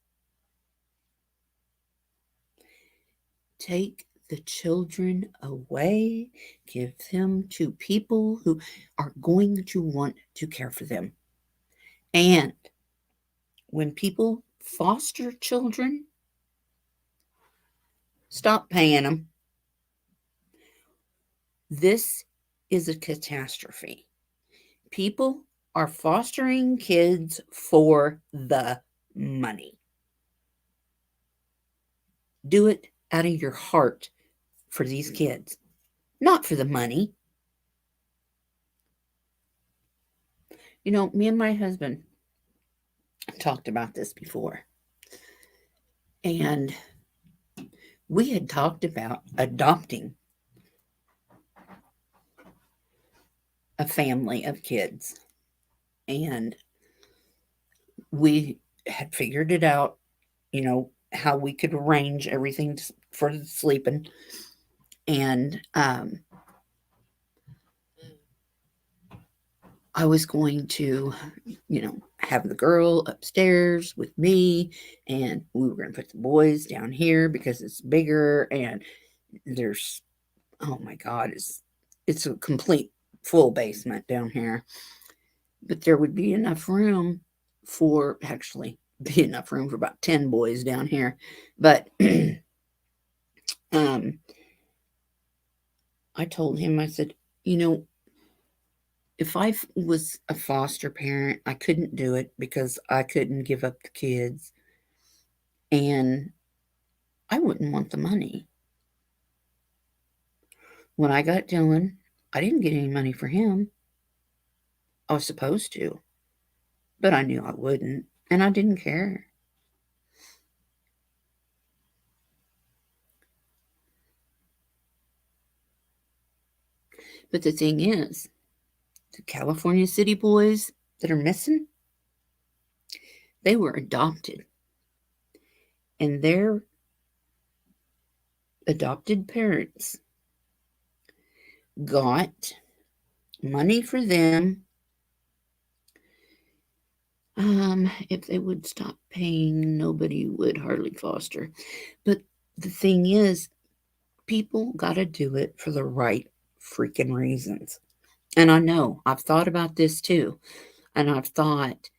take the children away, give them to people who are going to want to care for them. And when people foster children, stop paying them. This is a catastrophe. People are fostering kids for the money. Do it out of your heart for these kids, not for the money. You know, me and my husband talked about this before. And we had talked about adopting a family of kids. And we had figured it out, you know, how we could arrange everything for the sleeping. And I was going to, you know, have the girl upstairs with me, and we were going to put the boys down here because it's bigger, and there's, oh my God, it's a complete full basement down here. But there would be enough room for, actually, be enough room for about 10 boys down here. But I told him, I said, you know, if I was a foster parent, I couldn't do it because I couldn't give up the kids. And I wouldn't want the money. When I got Dylan, I didn't get any money for him. I was supposed to, but I knew I wouldn't, and I didn't care. But the thing is, the California City boys that are missing, they were adopted. And their adopted parents got money for them if they would stop paying, nobody would hardly foster. But the thing is, people got to do it for the right freaking reasons. And I know, I've thought about this too. And I've thought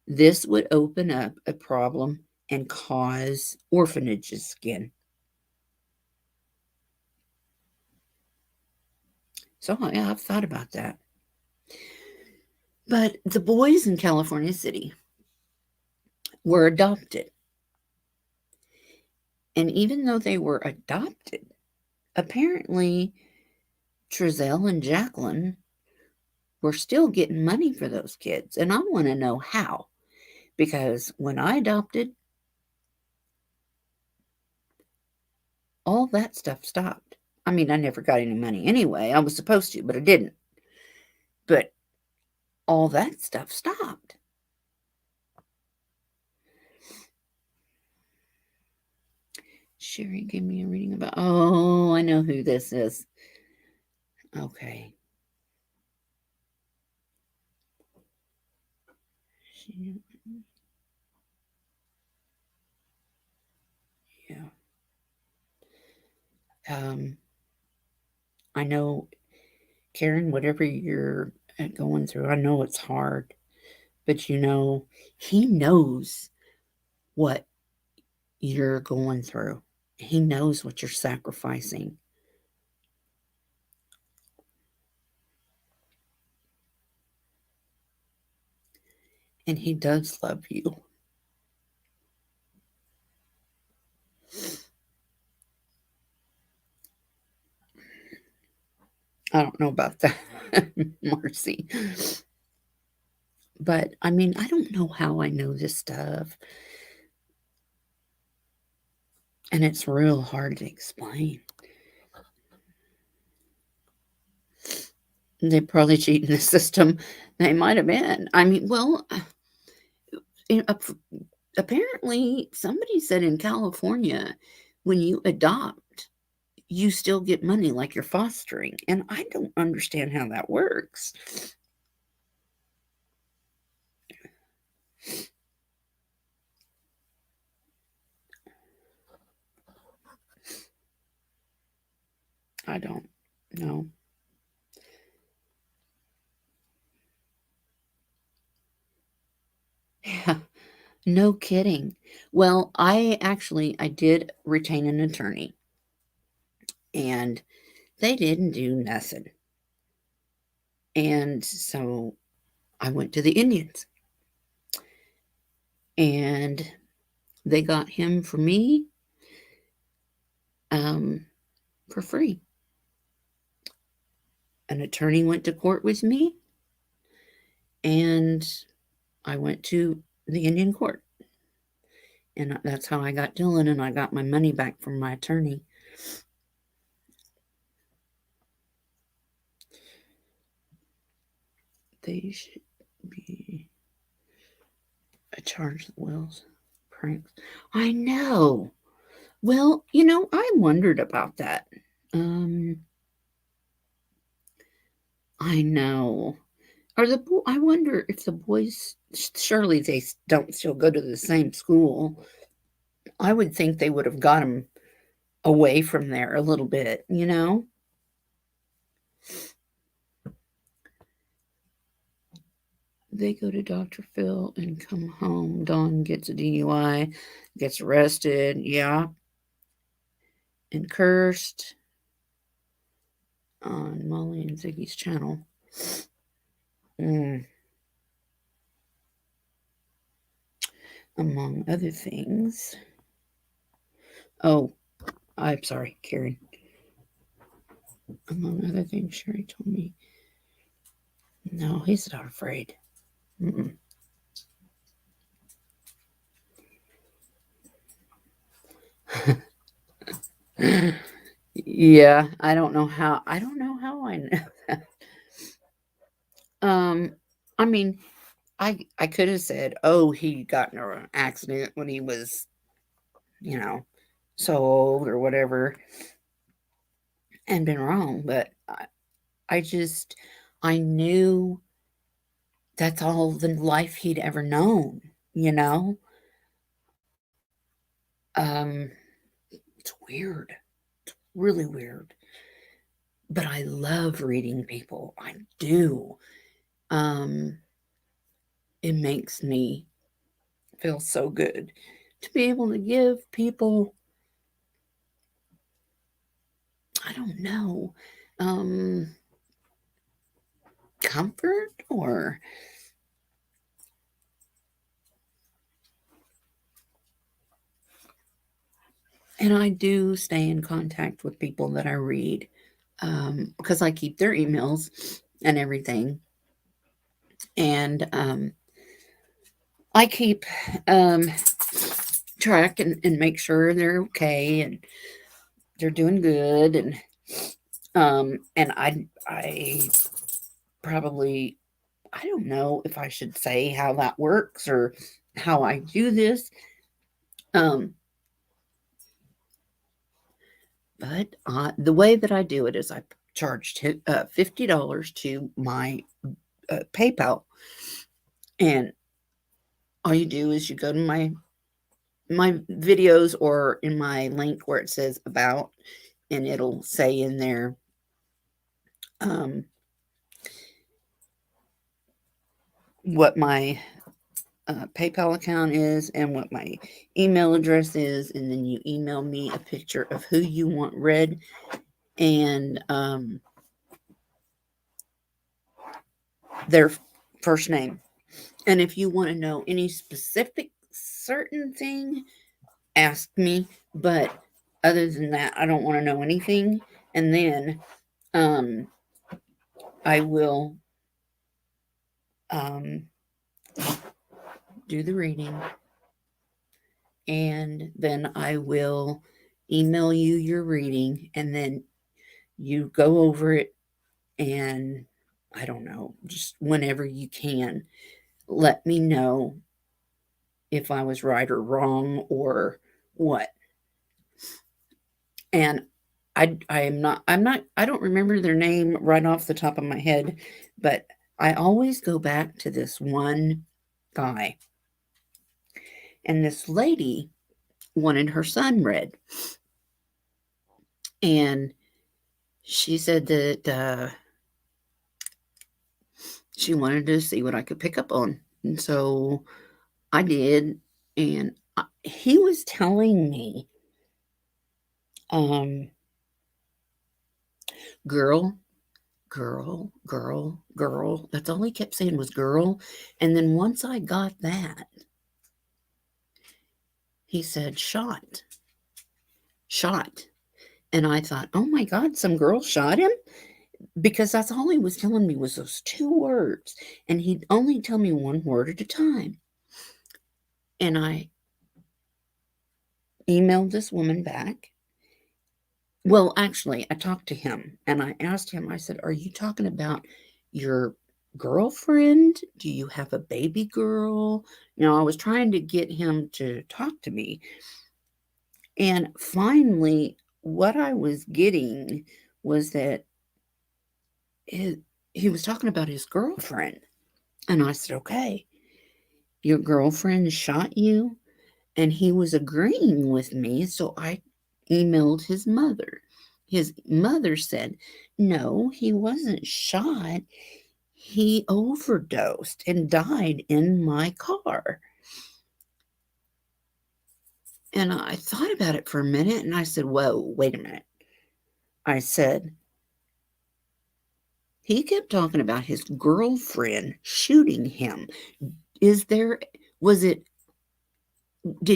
this would open up a problem and cause orphanages again. So yeah, I've thought about that. But the boys in California City were adopted. And even though they were adopted, apparently Trezell and Jacqueline were still getting money for those kids. And I want to know how. Because when I adopted, all that stuff stopped. I mean, I never got any money anyway. I was supposed to, but I didn't. But all that stuff stopped. Sherry gave me a reading about, oh, I know who this is. Okay. Yeah. I know, Karen, whatever you're going through, I know it's hard, but you know, he knows what you're going through. He knows what you're sacrificing. And he does love you. I don't know about that, Marcy. But I mean, I don't know how I know this stuff. And it's real hard to explain. They probably cheating the system. They might have been. I mean, well, apparently somebody said in California, when you adopt, you still get money like you're fostering. And I don't understand how that works. I don't know. Yeah, no kidding. Well, I did retain an attorney, and they didn't do nothing. And so I went to the Indians, and they got him for me for free. An attorney went to court with me, and I went to the Indian court. And that's how I got Dylan, and I got my money back from my attorney. They should be charged the Wells pranks. I know. Well, you know, I wondered about that. I know. I wonder if the boys, surely they don't still go to the same school. I would think they would have got them away from there a little bit, you know? They go to Dr. Phil and come home. Dawn gets a DUI, gets arrested, yeah. And cursed on Molly and Ziggy's channel. Among other things. Oh, I'm sorry, Karen. Among other things, Sherry told me. No, he's not afraid. Yeah, I don't know how I know that. I mean, I could have said, oh, he got in an accident when he was, you know, so old or whatever, and been wrong, but I knew that's all the life he'd ever known, you know? It's weird. It's really weird. But I love reading people. I do. It makes me feel so good to be able to give people, I don't know, comfort or and I do stay in contact with people that I read because I keep their emails and everything. And I keep track and make sure they're okay and they're doing good. And I probably, I don't know if I should say how that works or how I do this. But the way that I do it is I charge $50 to my PayPal, and all you do is you go to my videos or in my link where it says about, and it'll say in there what my PayPal account is and what my email address is, and then you email me a picture of who you want read and their first name. And if you want to know any specific certain thing, ask me. But other than that, I don't want to know anything. And then I will do the reading, and then I will email you your reading, and then you go over it, and I don't know, just whenever you can, let me know if I was right or wrong or what. And I don't remember their name right off the top of my head, but I always go back to this one guy. And this lady wanted her son read. And she said that she wanted to see what I could pick up on. And so I did. And he was telling me, girl, girl, girl, girl. That's all he kept saying was girl. And then once I got that, he said, shot. And I thought, oh my God, some girl shot him? Because that's all he was telling me was those 2 words. And he'd only tell me 1 word at a time. And I emailed this woman back. Well, actually, I talked to him and I asked him, I said, are you talking about your girlfriend? Do you have a baby girl? You know, I was trying to get him to talk to me. And finally, what I was getting was that he was talking about his girlfriend. And I said, okay, your girlfriend shot you? And he was agreeing with me. So I emailed his mother. His mother said, no, he wasn't shot. He overdosed and died in my car. And I thought about it for a minute and I said, whoa, wait a minute. I said, he kept talking about his girlfriend shooting him. Did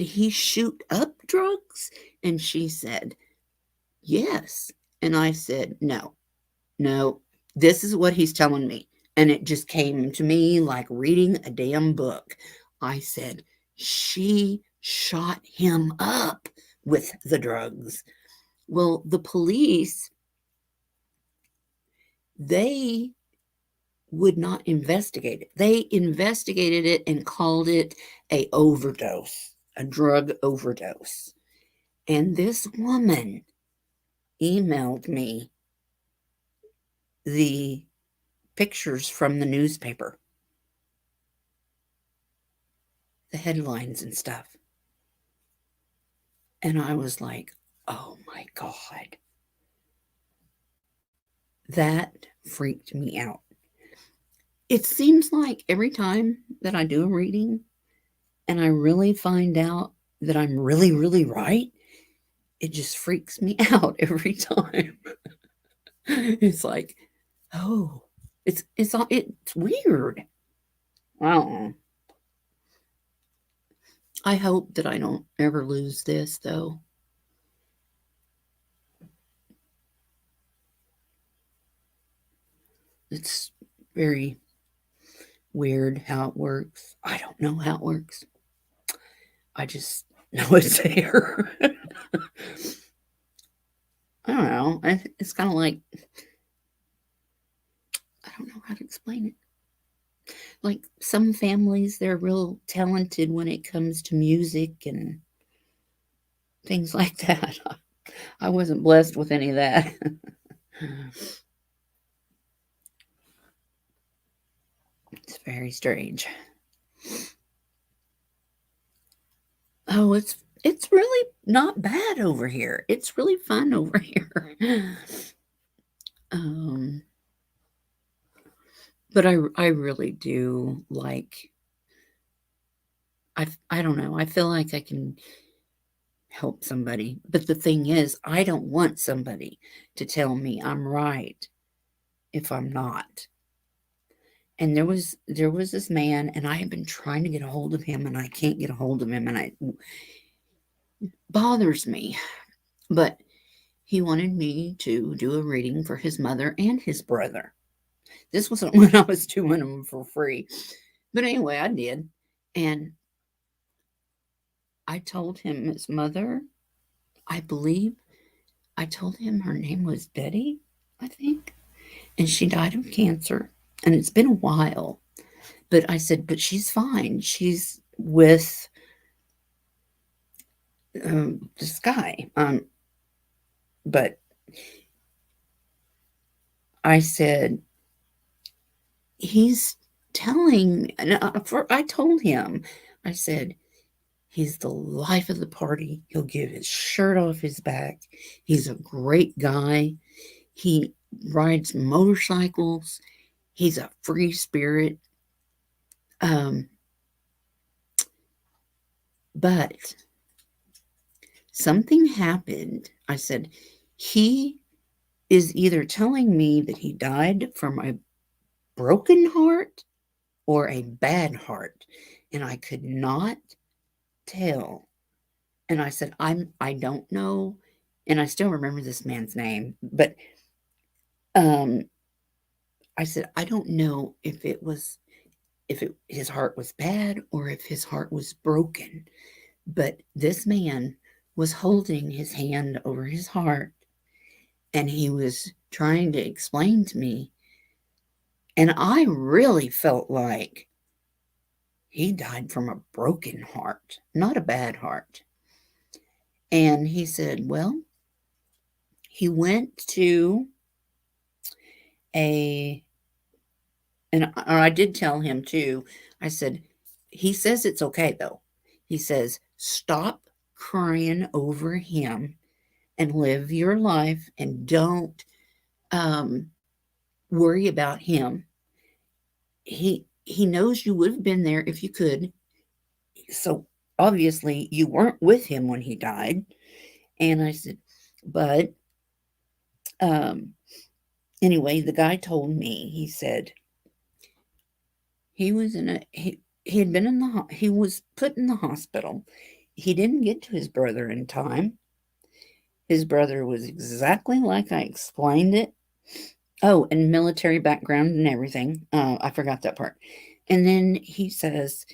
he shoot up drugs? And she said, yes. And I said, no, this is what he's telling me. And it just came to me like reading a damn book. I said, she shot him up with the drugs. Well, the police, they would not investigate it. They investigated it and called it a drug overdose. And this woman emailed me the pictures from the newspaper, the headlines and stuff. And I was like, oh my God. That freaked me out. It seems like every time that I do a reading and I really find out that I'm really, really right, it just freaks me out every time. It's like, oh, it's weird. Wow. I hope that I don't ever lose this, though. It's very weird how it works. I don't know how it works. I just know it's there. I don't know. It's kind of like, I don't know how to explain it. Like some families, they're real talented when it comes to music and things like that. I wasn't blessed with any of that. It's very strange. Oh, it's really not bad over here. It's really fun over here. Um, but I really do like I don't know. I feel like I can help somebody. But the thing is, I don't want somebody to tell me I'm right if I'm not. And there was this man, and I have been trying to get a hold of him, and I can't get a hold of him, and it bothers me. But he wanted me to do a reading for his mother and his brother. This wasn't when I was doing them for free. But anyway, I did. And I told him his mother, I believe, I told him her name was Betty, I think. And she died of cancer. And it's been a while. But I said, but she's fine. She's with this guy. But I said, he's telling, I told him, I said, he's the life of the party. He'll give his shirt off his back. He's a great guy. He rides motorcycles. He's a free spirit. Um, but something happened. I said, he is either telling me that he died from a broken heart or a bad heart. And I could not tell. And I said, I don't know. And I still remember this man's name, but um I said, I don't know if his heart was bad or if his heart was broken. But this man was holding his hand over his heart, and he was trying to explain to me, and I really felt like he died from a broken heart, not a bad heart. And he said, well, he went to a, and I did tell him too, I said, he says it's okay though. He says, stop crying over him and live your life and don't um, worry about him. He knows you would have been there if you could. So obviously you weren't with him when he died. And I said, but um, anyway, the guy told me, he said he was in a he had been in the he was put in the hospital. He didn't get to his brother in time. His brother was exactly like I explained it. Oh, and military background and everything. I forgot that part. And then he says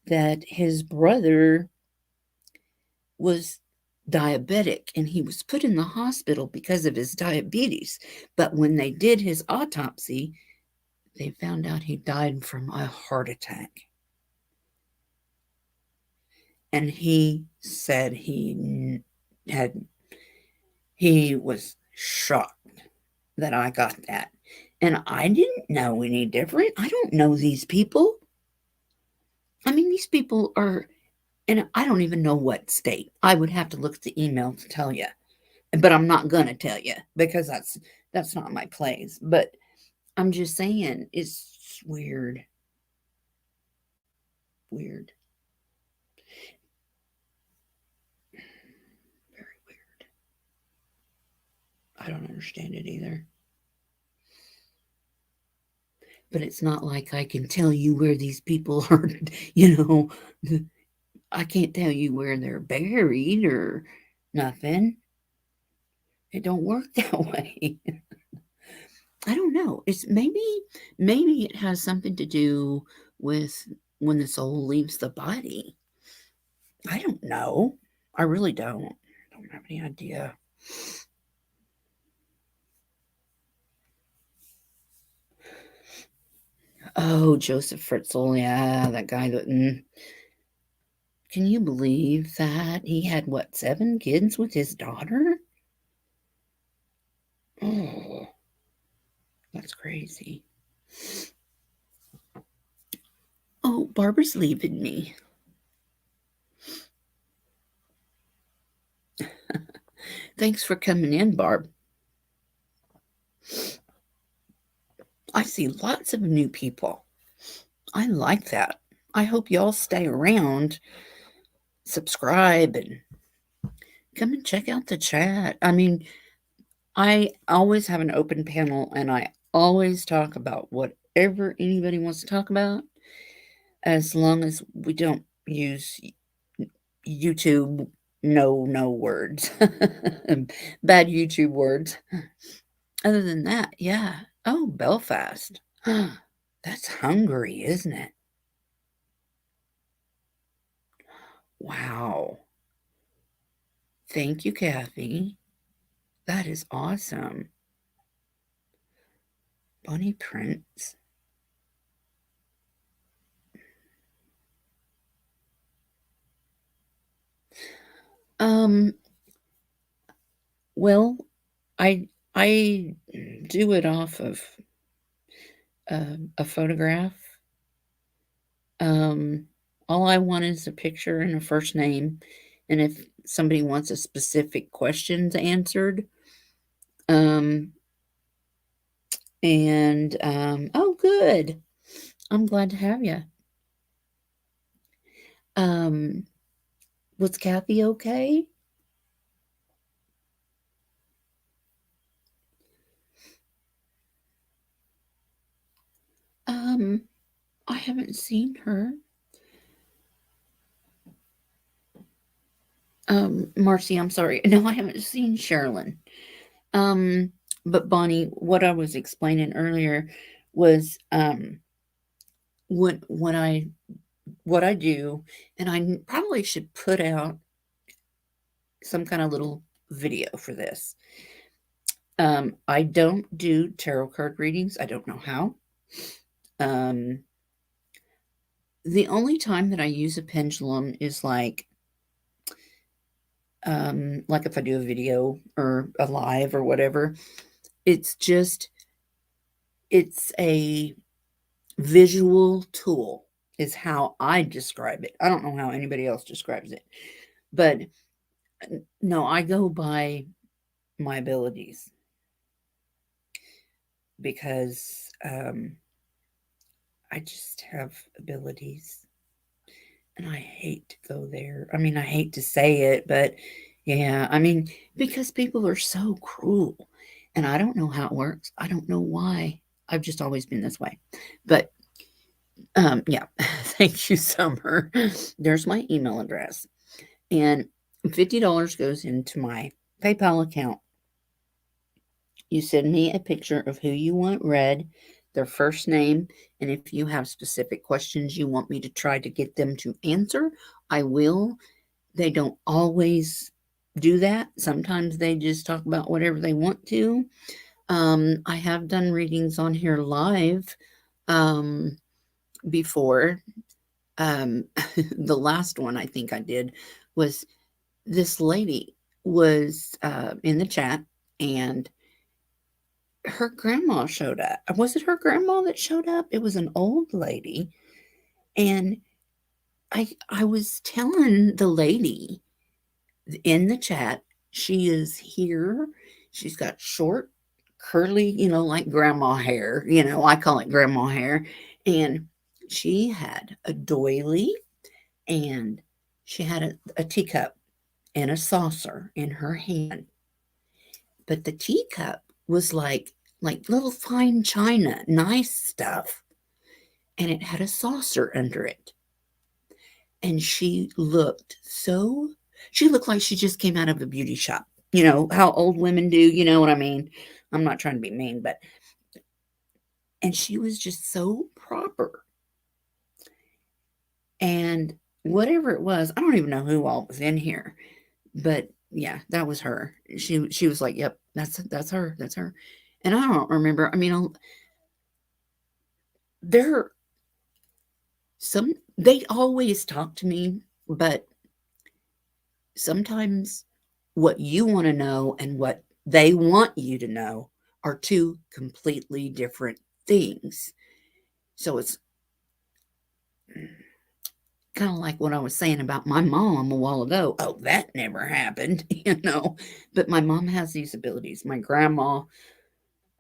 that his brother was diabetic and he was put in the hospital because of his diabetes. But when they did his autopsy, they found out he died from a heart attack. And he said he was shocked that I got that. And I didn't know any different. I don't know these people. I mean, these people are, and I don't even know what state. I would have to look at the email to tell you. But I'm not gonna tell you because that's not my place. But I'm just saying it's weird. Weird. Very weird. I don't understand it either. But it's not like I can tell you where these people are, you know. I can't tell you where they're buried or nothing. It don't work that way. I don't know. It's maybe it has something to do with when the soul leaves the body. I don't know. I really don't. I don't have any idea. Oh, Joseph Fritzl, yeah, that guy that. Can you believe that he had what 7 kids with his daughter? Oh, that's crazy. Oh, Barbara's leaving me. Thanks for coming in, Barb. I see lots of new people. I like that. I hope y'all stay around, subscribe, and come and check out the chat. I mean, I always have an open panel and I always talk about whatever anybody wants to talk about, as long as we don't use YouTube no words, bad YouTube words. Other than that, yeah. Oh, Belfast. That's Hungary, isn't it? Wow. Thank you, Kathy. That is awesome. Bunny Prince. Um, well, I do it off of a photograph. All I want is a picture and a first name, and if somebody wants a specific questions answered, um, and oh, good. I'm glad to have you. Was Kathy okay? I haven't seen her. Marcy, I'm sorry. No, I haven't seen Sherilyn. But Bonnie, what I was explaining earlier was what I do, and I probably should put out some kind of little video for this. I don't do tarot card readings. I don't know how. The only time that I use a pendulum is like if I do a video or a live or whatever. It's a visual tool is how I describe it. I don't know how anybody else describes it, but no, I go by my abilities because I just have abilities and I hate to go there. I mean, I hate to say it, but yeah, I mean, because people are so cruel and I don't know how it works. I don't know why. I've just always been this way. But yeah, thank you, Summer. There's my email address. And $50 goes into my PayPal account. You send me a picture of who you want read, their first name, and if you have specific questions you want me to try to get them to answer, I will. They don't always do that. Sometimes they just talk about whatever they want to. I have done readings on here live before. The last one I think I did was this lady was in the chat and her grandma showed up. Was it her grandma that showed up? It was an old lady. And I was telling the lady in the chat, she is here. She's got short, curly, like grandma hair. I call it grandma hair. And she had a doily and she had a teacup and a saucer in her hand. But the teacup was like little fine china, nice stuff. And it had a saucer under it. And she looked like she just came out of a beauty shop. You know how old women do, you know what I mean? I'm not trying to be mean, and she was just so proper. And whatever it was, I don't even know who all was in here, but yeah, that was her. She was like, "Yep, that's her. That's her." And I don't remember. I mean, they always talk to me, but sometimes what you want to know and what they want you to know are two completely different things. So it's kind of like what I was saying about my mom a while ago. Oh, that never happened, But my mom has these abilities. My grandma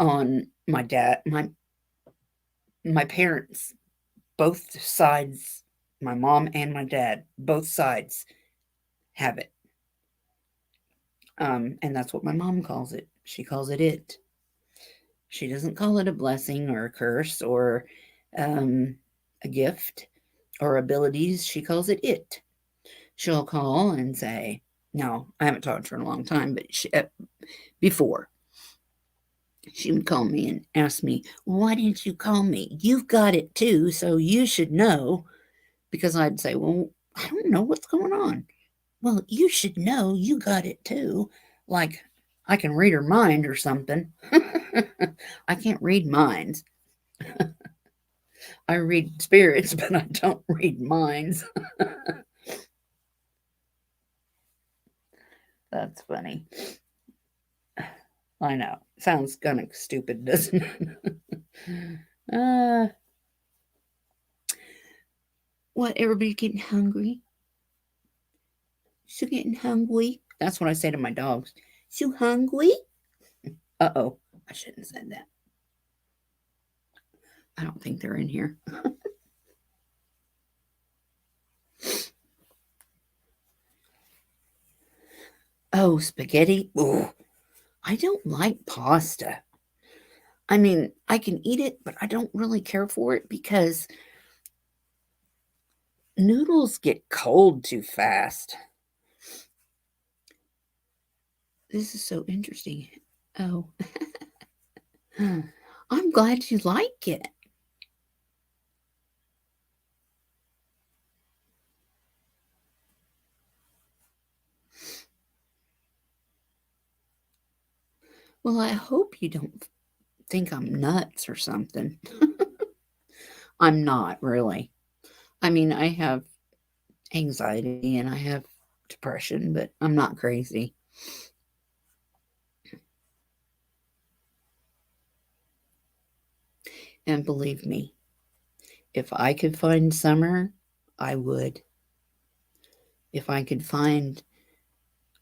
on my dad, my parents, both sides, my mom and my dad, both sides have it. And that's what my mom calls it. She calls it it. She doesn't call it a blessing or a curse or a gift or abilities. She calls it it. She'll call and say, no, I haven't talked to her in a long time, but before, she would call me and ask me, why didn't you call me? You've got it too, so you should know. Because I'd say, well, I don't know what's going on. Well, you should know you got it too. Like, I can read her mind or something. I can't read minds. I read spirits, but I don't read minds. That's funny. I know. Sounds kind of stupid, doesn't it? What? Everybody getting hungry? So getting hungry? That's what I say to my dogs. So hungry? Uh-oh. I shouldn't have said that. I don't think they're in here. Oh, spaghetti? Ooh, I don't like pasta. I mean, I can eat it, but I don't really care for it because noodles get cold too fast. This is so interesting. Oh. I'm glad you like it. Well, I hope you don't think I'm nuts or something. I'm not really. I mean, I have anxiety and I have depression, but I'm not crazy. And believe me, if I could find summer, I would. If I could find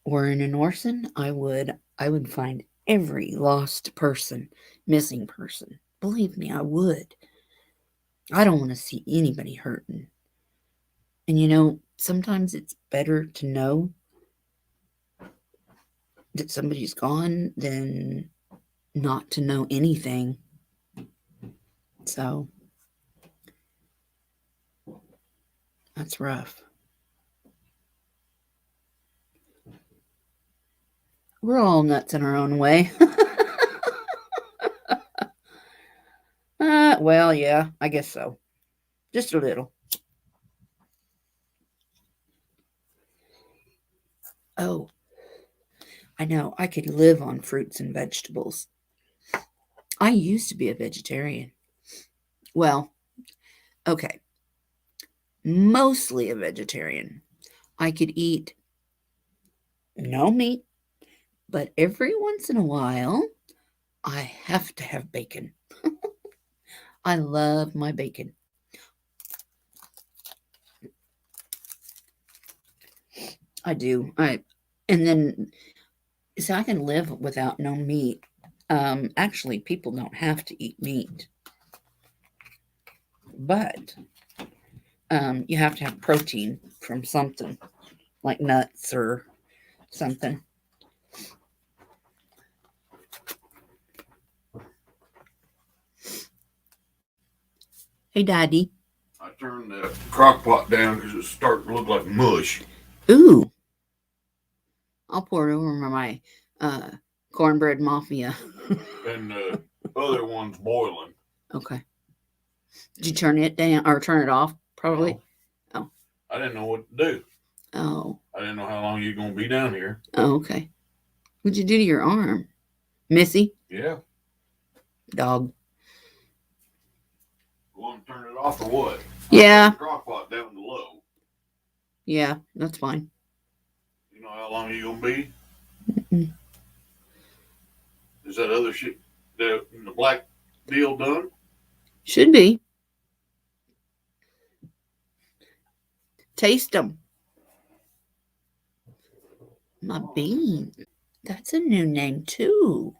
Warren and Orson, I would. I would find every lost person, missing person. Believe me, I would. I don't want to see anybody hurting. And sometimes it's better to know that somebody's gone than not to know anything. So that's rough. We're all nuts in our own way. Well, yeah, I guess so. Just a little. Oh, I know. I could live on fruits and vegetables. I used to be a vegetarian. Well, okay. Mostly a vegetarian. I could eat no meat, but every once in a while, I have to have bacon. I love my bacon. I do. And then so I can live without no meat. Actually, people don't have to eat meat, but you have to have protein from something like nuts or something. Hey, Daddy. I turned the crock pot down because it's starting to look like mush. Ooh. I'll pour it over my cornbread mafia. And the other one's boiling. Okay. Did you turn it down or turn it off? Probably. No. I didn't know what to do. Oh. I didn't know how long you're going to be down here. Oh, okay. What'd you do to your arm? Missy? Yeah. Dog. Want to turn it off or what? Yeah. The crock pot down to low. Yeah, that's fine. You know how long you going to be? Mm-mm. Is that other shit, the black deal done? Should be. Taste them. My bean. That's a new name too.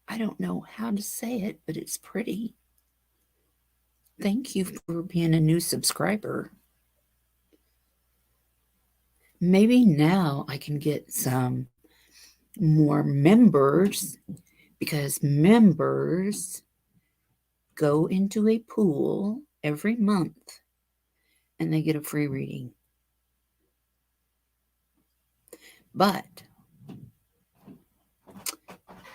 I don't know how to say it, but it's pretty. Thank you for being a new subscriber. Maybe now I can get some more members, because members go into a pool every month and they get a free reading. But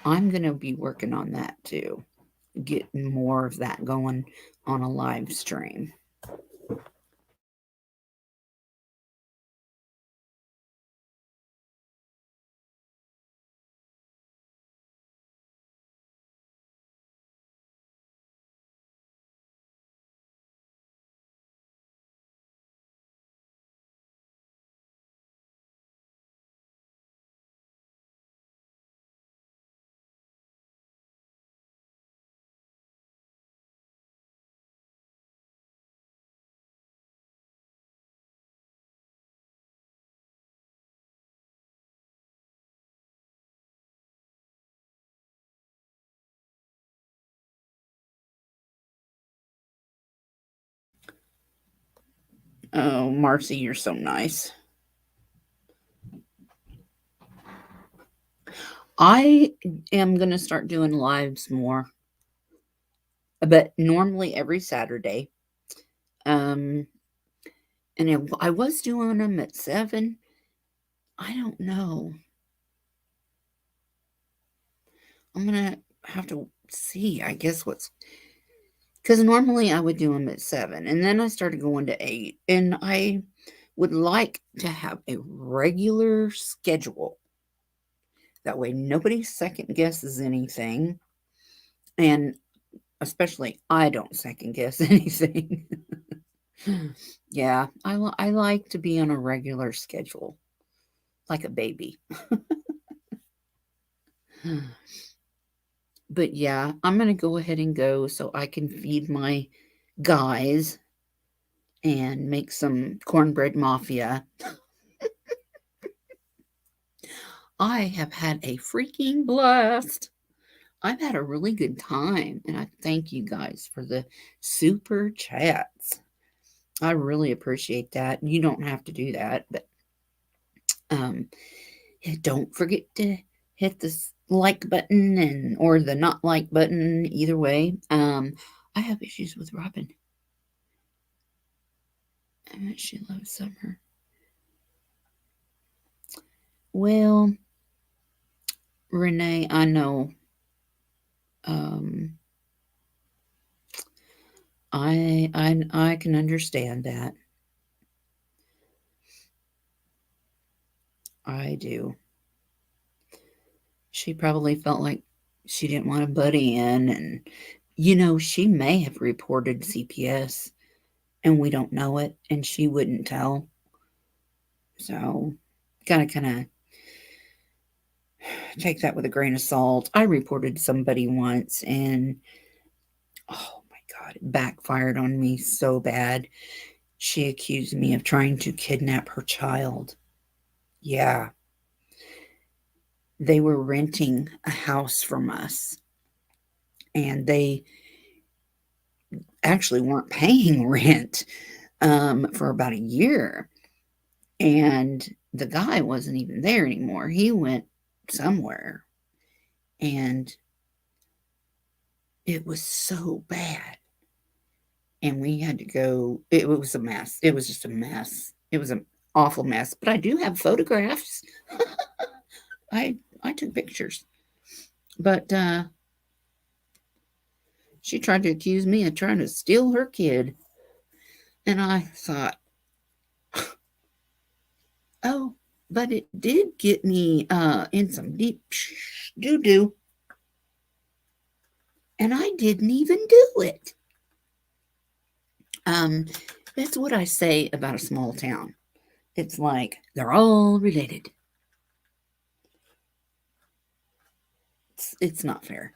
I'm going to be working on that too, getting more of that going on a live stream. Oh, Marcy, you're so nice. I am going to start doing lives more, but normally every Saturday. And I was doing them at 7. I don't know. I'm going to have to see, I guess, because normally I would do them at 7, and then I started going to 8, and I would like to have a regular schedule. That way nobody second guesses anything, and especially I don't second guess anything. Yeah, I like to be on a regular schedule, like a baby. But yeah, I'm going to go ahead and go so I can feed my guys and make some cornbread mafia. I have had a freaking blast. I've had a really good time, and I thank you guys for the super chats. I really appreciate that. You don't have to do that, but don't forget to hit the like button or the not like button. Either way, I have issues with Robin. I bet she loves summer. Well, Renee, I know. I can understand that. I do. She probably felt like she didn't want to buddy in, and she may have reported CPS and we don't know it, and she wouldn't tell. So gotta kind of take that with a grain of salt. I reported somebody once, and oh my God, it backfired on me so bad. She accused me of trying to kidnap her child. Yeah. They were renting a house from us, and they actually weren't paying rent for about a year. And the guy wasn't even there anymore. He went somewhere. And it was so bad. And we had to go. It was a mess. It was just a mess. It was an awful mess. But I do have photographs. I took pictures. But she tried to accuse me of trying to steal her kid. And I thought, oh, but it did get me in some deep doo-doo. And I didn't even do it. That's what I say about a small town. It's like they're all related. It's not fair.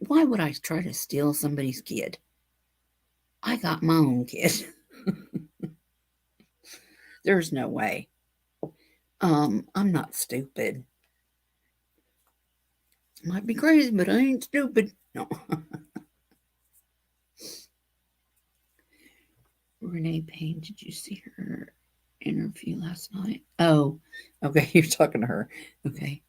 Why would I try to steal somebody's kid? I got my own kid. There's no way. I'm not stupid. Might be crazy, but I ain't stupid. No. Renee Payne, did you see her interview last night? Oh, okay. You're talking to her. Okay.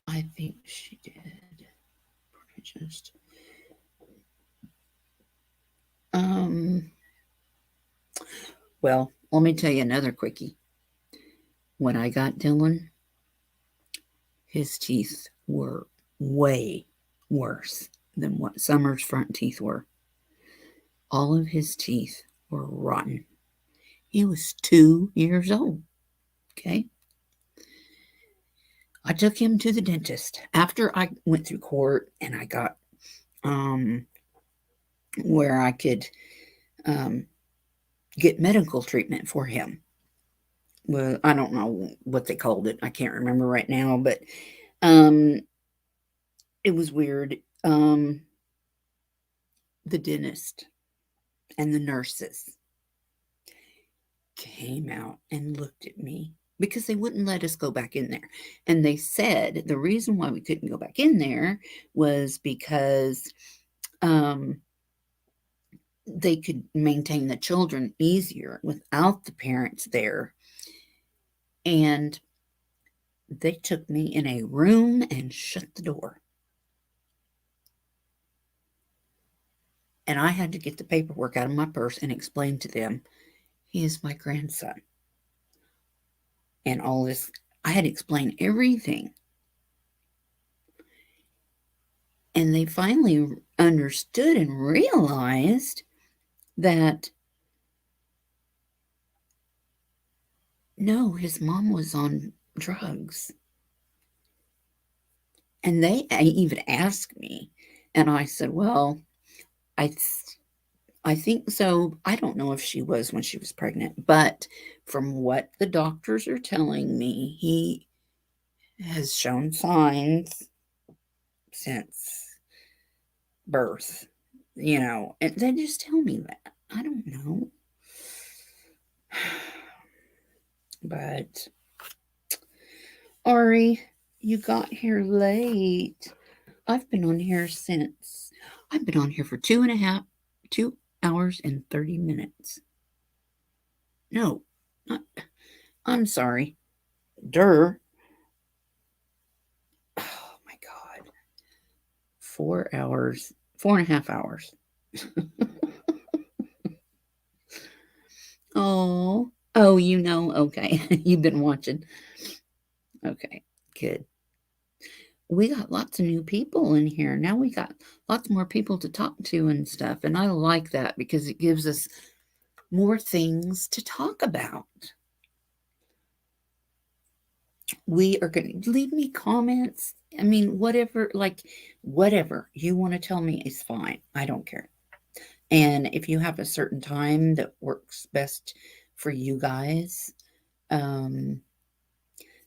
I think she did. Just well, let me tell you another quickie. When I got Dylan, his teeth were way worse than what Summer's front teeth were. All of his teeth were rotten. He was 2 years old. Okay. I took him to the dentist after I went through court and I got where I could get medical treatment for him. Well, I don't know what they called it. I can't remember right now, but it was weird. The dentist and the nurses came out and looked at me because they wouldn't let us go back in there. And they said the reason why we couldn't go back in there was because they could maintain the children easier without the parents there. And they took me in a room and shut the door. And I had to get the paperwork out of my purse and explain to them, he is my grandson. And all this, I had to explain everything. And they finally understood and realized that no, his mom was on drugs. And they even asked me, and I said, well, I think so. I don't know if she was when she was pregnant, but from what the doctors are telling me, he has shown signs since birth, and they just tell me that. I don't know. But Ari, you got here late. I've been on here for 2 hours and 30 minutes. No, I'm sorry. Oh my God. 4 hours, 4.5 hours. Oh, okay. You've been watching. Okay, good. We got lots of new people in here. Now we got lots more people to talk to and stuff. And I like that because it gives us more things to talk about. We are going to leave me comments. I mean, whatever you want to tell me is fine. I don't care. And if you have a certain time that works best for you guys,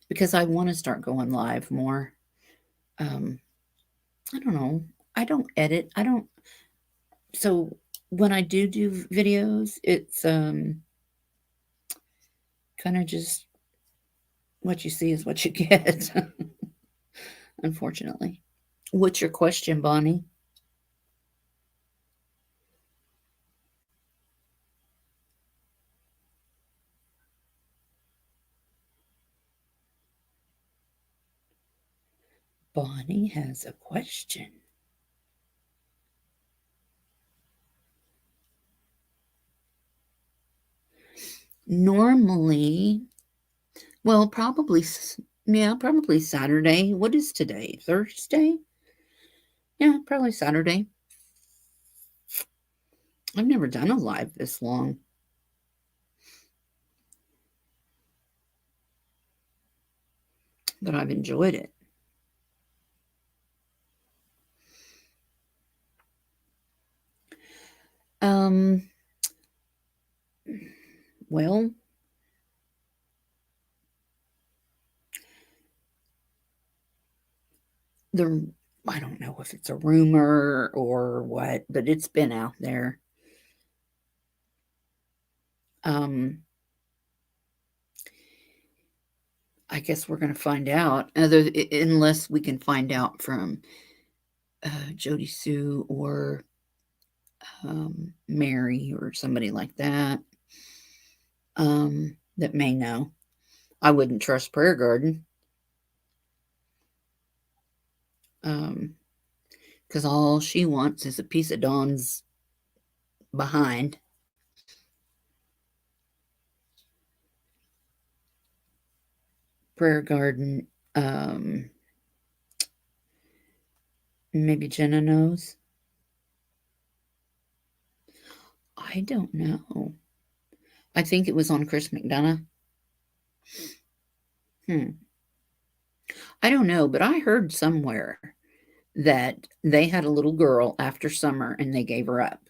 because I want to start going live more. I don't know. I don't edit. So when I do videos, it's kind of just what you see is what you get. Unfortunately. What's your question, Bonnie? Bonnie has a question. Normally, well, probably Saturday. What is today? Thursday? Yeah, probably Saturday. I've never done a live this long. But I've enjoyed it. Well, I don't know if it's a rumor or what, but it's been out there. I guess we're going to find out, unless we can find out from Jody Sue or Mary or somebody like that that may know. I wouldn't trust Prayer Garden because all she wants is a piece of Dawn's behind. Prayer Garden, maybe Jenna knows. I don't know. I think it was on Chris McDonough. I don't know, but I heard somewhere that they had a little girl after summer and they gave her up.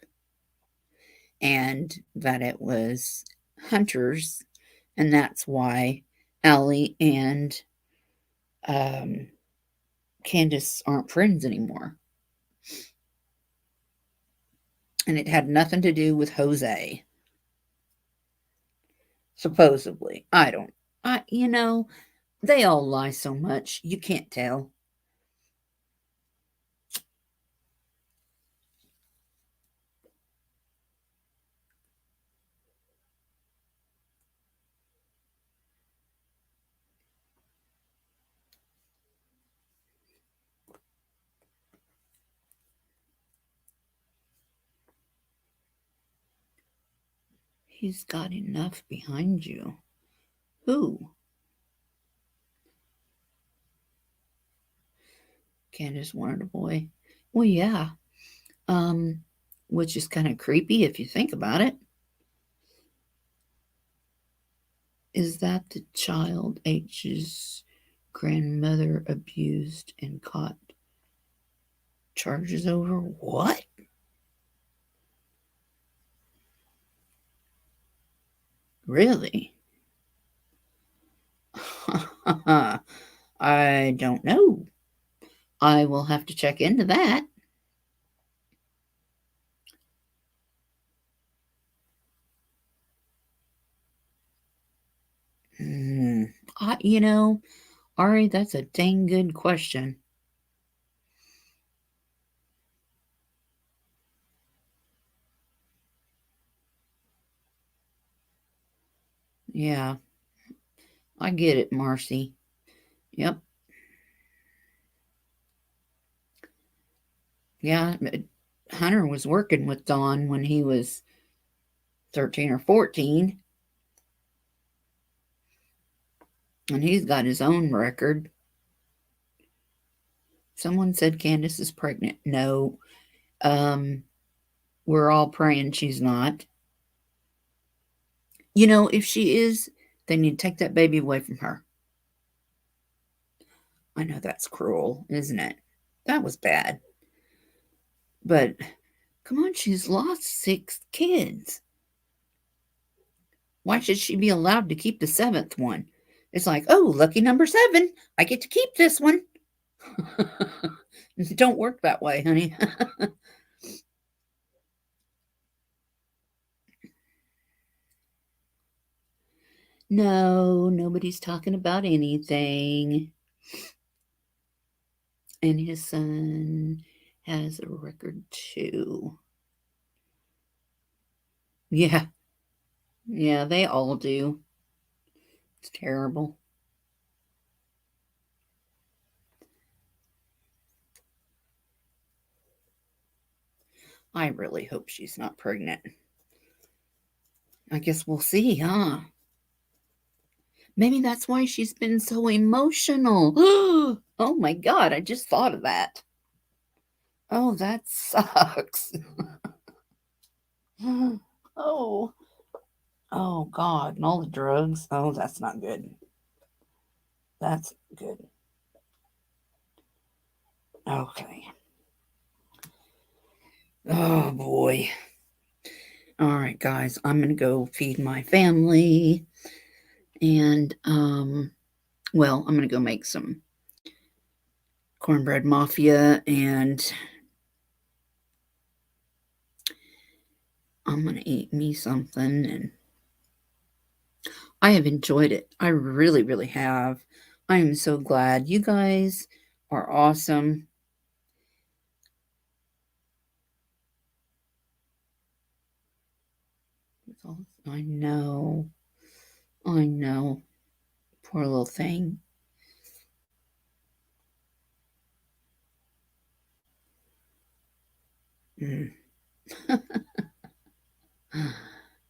And that it was Hunter's, and that's why Allie and Candace aren't friends anymore. And it had nothing to do with Jose. Supposedly. They all lie so much, you can't tell. He's got enough behind you. Who? Candace wanted a boy. Well, yeah. Which is kind of creepy if you think about it. Is that the child H's grandmother abused and caught charges over? What? Really? I don't know. I will have to check into that. Ari, that's a dang good question. Yeah, I get it, Marcy. Yep. Yeah, Hunter was working with Dawn when he was 13 or 14. And he's got his own record. Someone said Candace is pregnant. No. We're all praying she's not. If she is, then you take that baby away from her. I know that's cruel, isn't it? That was bad. But come on, she's lost 6 kids. Why should she be allowed to keep the 7th one? It's like, oh, lucky number 7. I get to keep this one. Don't work that way, honey. No, nobody's talking about anything. And his son has a record too. Yeah. Yeah, they all do. It's terrible. I really hope she's not pregnant. I guess we'll see, huh? Maybe that's why she's been so emotional. Oh my God, I just thought of that. Oh, that sucks. Oh. Oh God, and all the drugs. Oh, that's not good. That's good. Okay. Oh boy. All right, guys, I'm gonna go feed my family. And I'm gonna go make some Cornbread Mafia, and I'm going to eat me something. And I have enjoyed it. I really, really have. I am so glad. You guys are awesome. I know. I know. Poor little thing.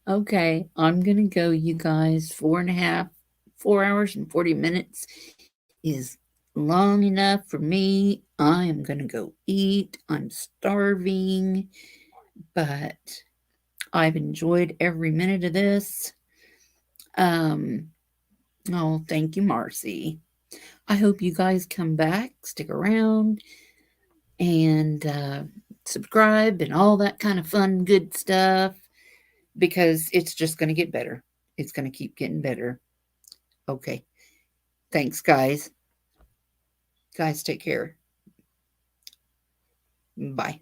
Okay, I'm gonna go, you guys. 4 hours and 40 minutes is long enough for me. I am gonna go eat. I'm starving, but I've enjoyed every minute of this. Oh, thank you, Marcy. I hope you guys come back, stick around, and subscribe and all that kind of fun, good stuff, because it's just going to get better. It's going to keep getting better. Okay. Thanks, guys. Guys, take care. Bye.